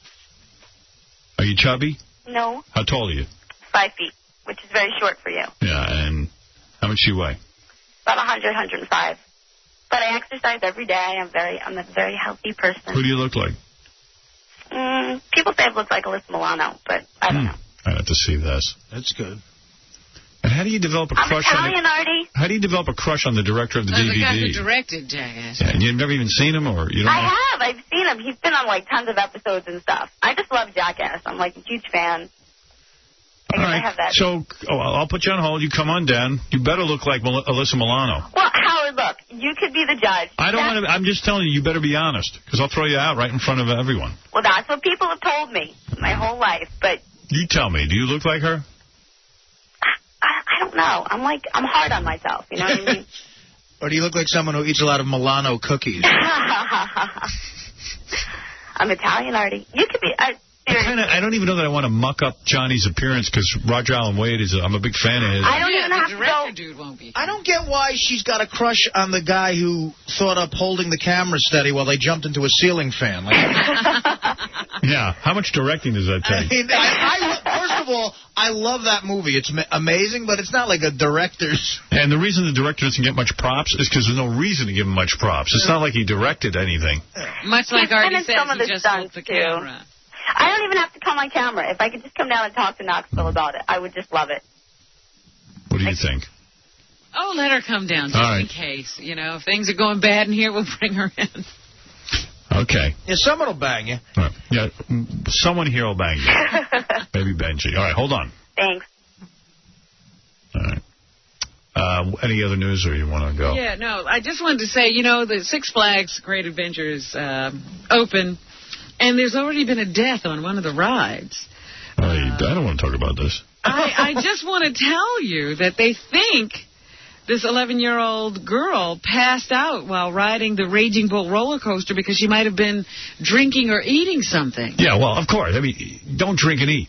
Are you chubby? No. How tall are you? 5 feet, which is very short for you. Yeah, and how much do you weigh? About 100, 105. But I exercise every day. I'm a very healthy person. Who do you look like? People say I look like Alyssa Milano, but I don't know. I have to see this. That's good. And how do you develop a crush on Artie. How do you develop a crush on the director of the DVD? The guy who directed Jackass. Yeah, and you've never even seen him, or you don't know? I've seen him. He's been on, like, tons of episodes and stuff. I just love Jackass. I'm, like, a huge fan. All right, so I'll put you on hold. You come on down. You better look like Alyssa Milano. Well, Howard, look, you could be the judge. I don't want to. I'm just telling you, you better be honest, because I'll throw you out right in front of everyone. Well, that's what people have told me my whole life, but... You tell me, do you look like her? I don't know. I'm hard on myself, you know what I mean? Or do you look like someone who eats a lot of Milano cookies? I'm Italian, Artie. You could be... I don't even know that I want to muck up Johnny's appearance because Roger Allen Wade I'm a big fan of his. I don't even have to go. Dude won't be. I don't get why she's got a crush on the guy who thought up holding the camera steady while they jumped into a ceiling fan. Yeah, how much directing does that take? I mean, first of all, I love that movie. It's amazing, but it's not like a director's. And the reason the director doesn't get much props is because there's no reason to give him much props. It's not like he directed anything. Much like Artie And says, some of he the just stunts, holds the too. camera. I don't even have to come on camera. If I could just come down and talk to Knoxville about it, I would just love it. What do you think? Oh, let her come down just in case. You know, if things are going bad in here, we'll bring her in. Okay. Yeah, someone will bang you. Right. Yeah, someone here will bang you. Maybe Benji. All right, hold on. Thanks. All right. Any other news, or you want to go? Yeah, no, I just wanted to say, you know, the Six Flags Great Adventure is open, and there's already been a death on one of the rides. I don't want to talk about this. I just want to tell you that they think this 11-year-old girl passed out while riding the Raging Bull roller coaster because she might have been drinking or eating something. Yeah, well, of course. I mean, don't drink and eat.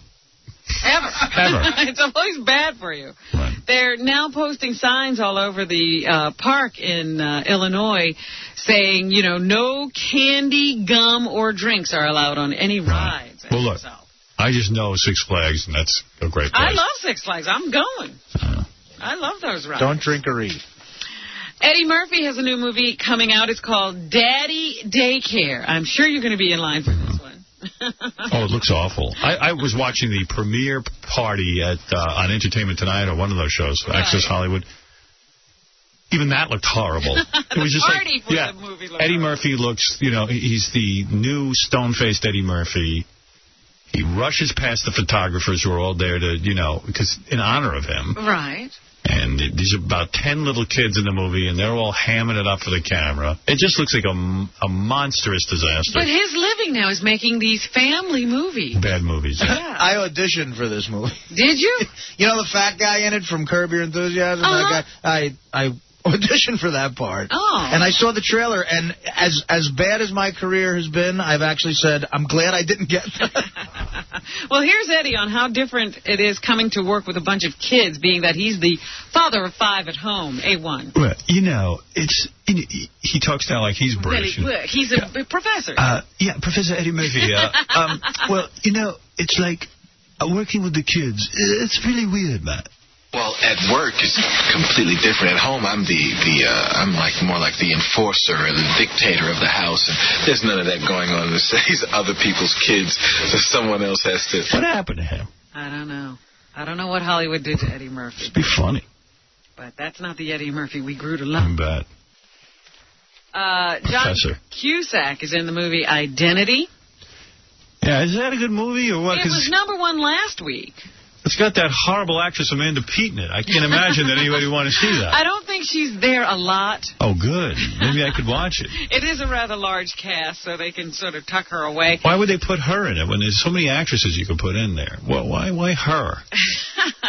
Ever. It's always bad for you. Right. They're now posting signs all over the park in Illinois saying, you know, no candy, gum, or drinks are allowed on any rides. Well, look, I just know Six Flags, and that's a great place. I love Six Flags. I'm going. I love those rides. Don't drink or eat. Eddie Murphy has a new movie coming out. It's called Daddy Daycare. I'm sure you're going to be in line for this one. Oh, it looks awful. I was watching the premiere party at on Entertainment Tonight or one of those shows, Access Hollywood. Even that looked horrible. It was just like, the movie looked Eddie Murphy looks, you know, he's the new stone-faced Eddie Murphy. He rushes past the photographers who are all there to, you know, because in honor of him. Right. And these are about 10 little kids in the movie, and they're all hamming it up for the camera. It just looks like a monstrous disaster. But his living now is making these family movies. Bad movies. Yeah. I auditioned for this movie. Did you? You know the fat guy in it from Curb Your Enthusiasm? That guy? I auditioned for that part. Oh. And I saw the trailer, and as bad as my career has been, I've actually said, I'm glad I didn't get that. Well, here's Eddie on how different it is coming to work with a bunch of kids, being that he's the father of 5 at home, A1. Well, you know, he talks now like he's British. He's a professor. Yeah, Professor Eddie Murphy. Well, you know, it's like working with the kids. It's really weird, man. Well, at work it's completely different. At home, I'm I'm like more like the enforcer and the dictator of the house, and there's none of that going on. These other people's kids, so someone else has to. What happened to him? I don't know. I don't know what Hollywood did to Eddie Murphy. It'd be funny. But that's not the Eddie Murphy we grew to love. Bad. John Cusack is in the movie Identity. Yeah, is that a good movie or what? It was #1 last week. It's got that horrible actress Amanda Peet in it. I can't imagine that anybody would want to see that. I don't think she's there a lot. Oh, good. Maybe I could watch it. It is a rather large cast, so they can sort of tuck her away. Why would they put her in it when there's so many actresses you could put in there? Well, why her?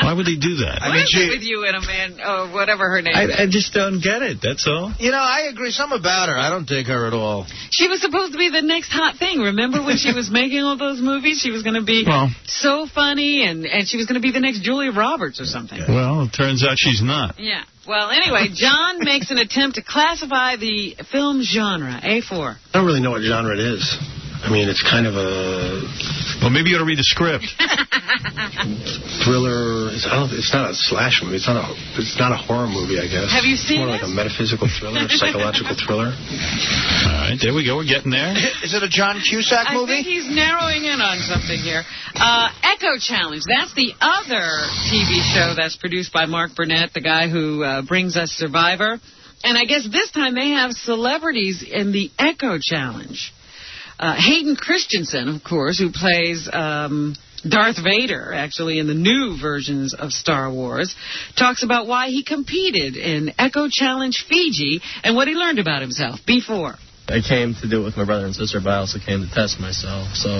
Why would they do that? What is it with you and a man, or whatever her name is? I just don't get it, that's all. You know, I agree. Something about her. I don't dig her at all. She was supposed to be the next hot thing. Remember when she was making all those movies? She was going to be so funny, and she was going to be the next Julia Roberts or something. Well, it turns out she's not. Yeah. Well, anyway, John makes an attempt to classify the film genre, A4. I don't really know what genre it is. I mean, it's kind of a... Well, maybe you ought to read the script. Thriller. It's not a slash movie. It's not a horror movie, I guess. Have you seen it? It's more like a metaphysical thriller, psychological thriller. All right, there we go. We're getting there. Is it a John Cusack movie? I think he's narrowing in on something here. Echo Challenge. That's the other TV show that's produced by Mark Burnett, the guy who brings us Survivor. And I guess this time they have celebrities in the Echo Challenge. Hayden Christensen, of course, who plays Darth Vader, actually, in the new versions of Star Wars, talks about why he competed in Echo Challenge Fiji and what he learned about himself before. I came to do it with my brother and sister, but I also came to test myself. So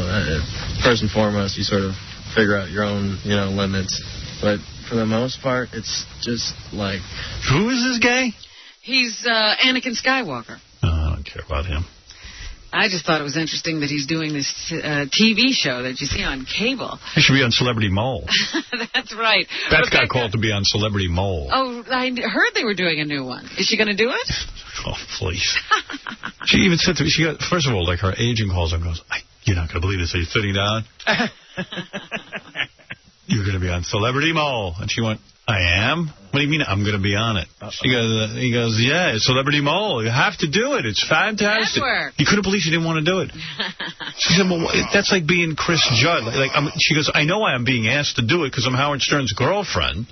first and foremost, you sort of figure out your own, limits. But for the most part, it's just like... Who is this guy? He's Anakin Skywalker. Oh, I don't care about him. I just thought it was interesting that he's doing this TV show that you see on cable. He should be on Celebrity Mole. That's right. Beth got called to be on Celebrity Mole. Oh, I heard they were doing a new one. Is she going to do it? Oh, please. She even said to me, first of all, like her agent calls her and goes, you're not going to believe this. Are you sitting down? You're going to be on Celebrity Mole. And she went, I am? What do you mean I'm going to be on it? He goes, yeah, it's Celebrity Mole. You have to do it. It's fantastic. Network. You couldn't believe she didn't want to do it. She said, well, that's like being Chris Judd. She goes, I know I'm being asked to do it because I'm Howard Stern's girlfriend.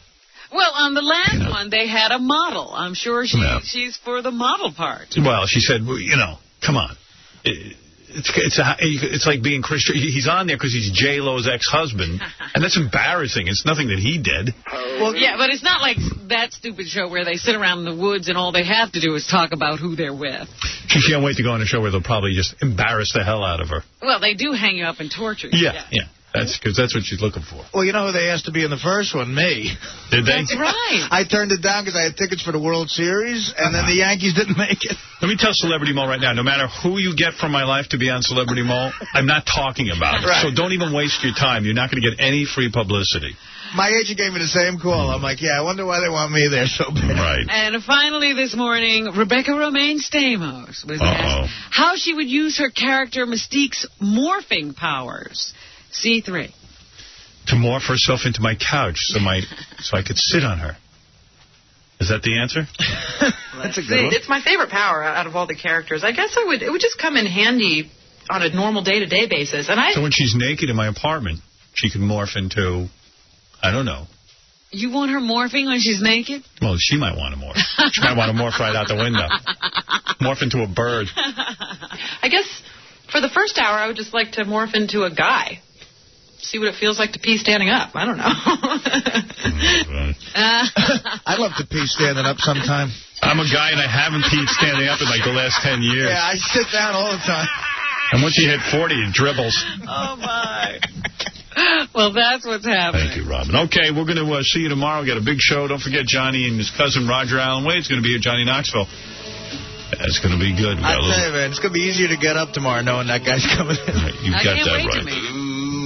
Well, on the last one, they had a model. I'm sure she's for the model part. Well, she said, well, come on. It's like being Chris. He's on there because he's J-Lo's ex-husband, and that's embarrassing. It's nothing that he did. Well, yeah, but it's not like that stupid show where they sit around in the woods and all they have to do is talk about who they're with. She can't wait to go on a show where they'll probably just embarrass the hell out of her. Well, they do hang you up and torture you. Yeah. Because that's what she's looking for. Well, you know who they asked to be in the first one? Me. Did they? That's right. I turned it down because I had tickets for the World Series, and then the Yankees didn't make it. Let me tell Celebrity Mole right now, no matter who you get from my life to be on Celebrity Mole, I'm not talking about it. Right. So don't even waste your time. You're not going to get any free publicity. My agent gave me the same call. I'm like, I wonder why they want me there so bad. Right. And finally this morning, Rebecca Romaine Stamos was asked how she would use her character Mystique's morphing powers. C3. To morph herself into my couch so I could sit on her. Is that the answer? That's a good one. It's my favorite power out of all the characters. I guess it would just come in handy on a normal day-to-day basis. So when she's naked in my apartment, she can morph into, I don't know. You want her morphing when she's naked? Well, she might want to morph. She might want to morph right out the window. Morph into a bird. I guess for the first hour, I would just like to morph into a guy. See what it feels like to pee standing up. I don't know. I'd love to pee standing up sometime. I'm a guy and I haven't peed standing up in like the last 10 years. Yeah, I sit down all the time. And once you hit 40, it dribbles. Oh, my. Well, that's what's happening. Thank you, Robin. Okay, we're going to see you tomorrow. We've got a big show. Don't forget Johnny and his cousin Roger Allen Wade's going to be at Johnny Knoxville. That's going to be good. I tell you, man, it's going to be easier to get up tomorrow knowing that guy's coming in. Right, you've got that right.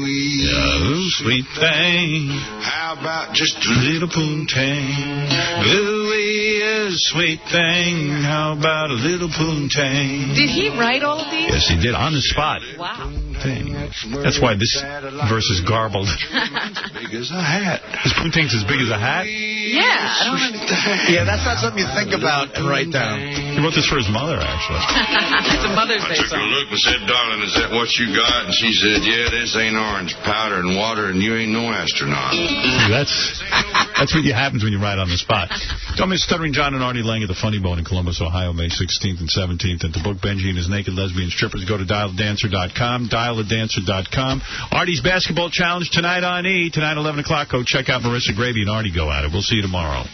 Oh, sweet thing, how about just a little poontang? Ooh, sweet thing, how about a little poontang? Did he write all of these? Yes, he did, on the spot. Wow. That's why this verse is garbled. Big as a hat. His poontang's as big as a hat? Yeah, I don't understand. Yeah, that's not something you think about and write down. He wrote this for his mother, actually. It's a Mother's Day I took a look and said, darling, is that what you got? And she said, yeah, this ain't orange powder and water, and you ain't no astronaut. That's what happens when you write on the spot. Don't miss Stuttering John and Artie Lang at the Funny Bone in Columbus, Ohio, May 16th and 17th. And to book Benji and his naked lesbian strippers, go to dialthedancer.com, dialthedancer.com. Artie's basketball challenge tonight on E! Tonight, 11 o'clock. Go check out Marissa Gravy and Artie go at it. We'll see you tomorrow.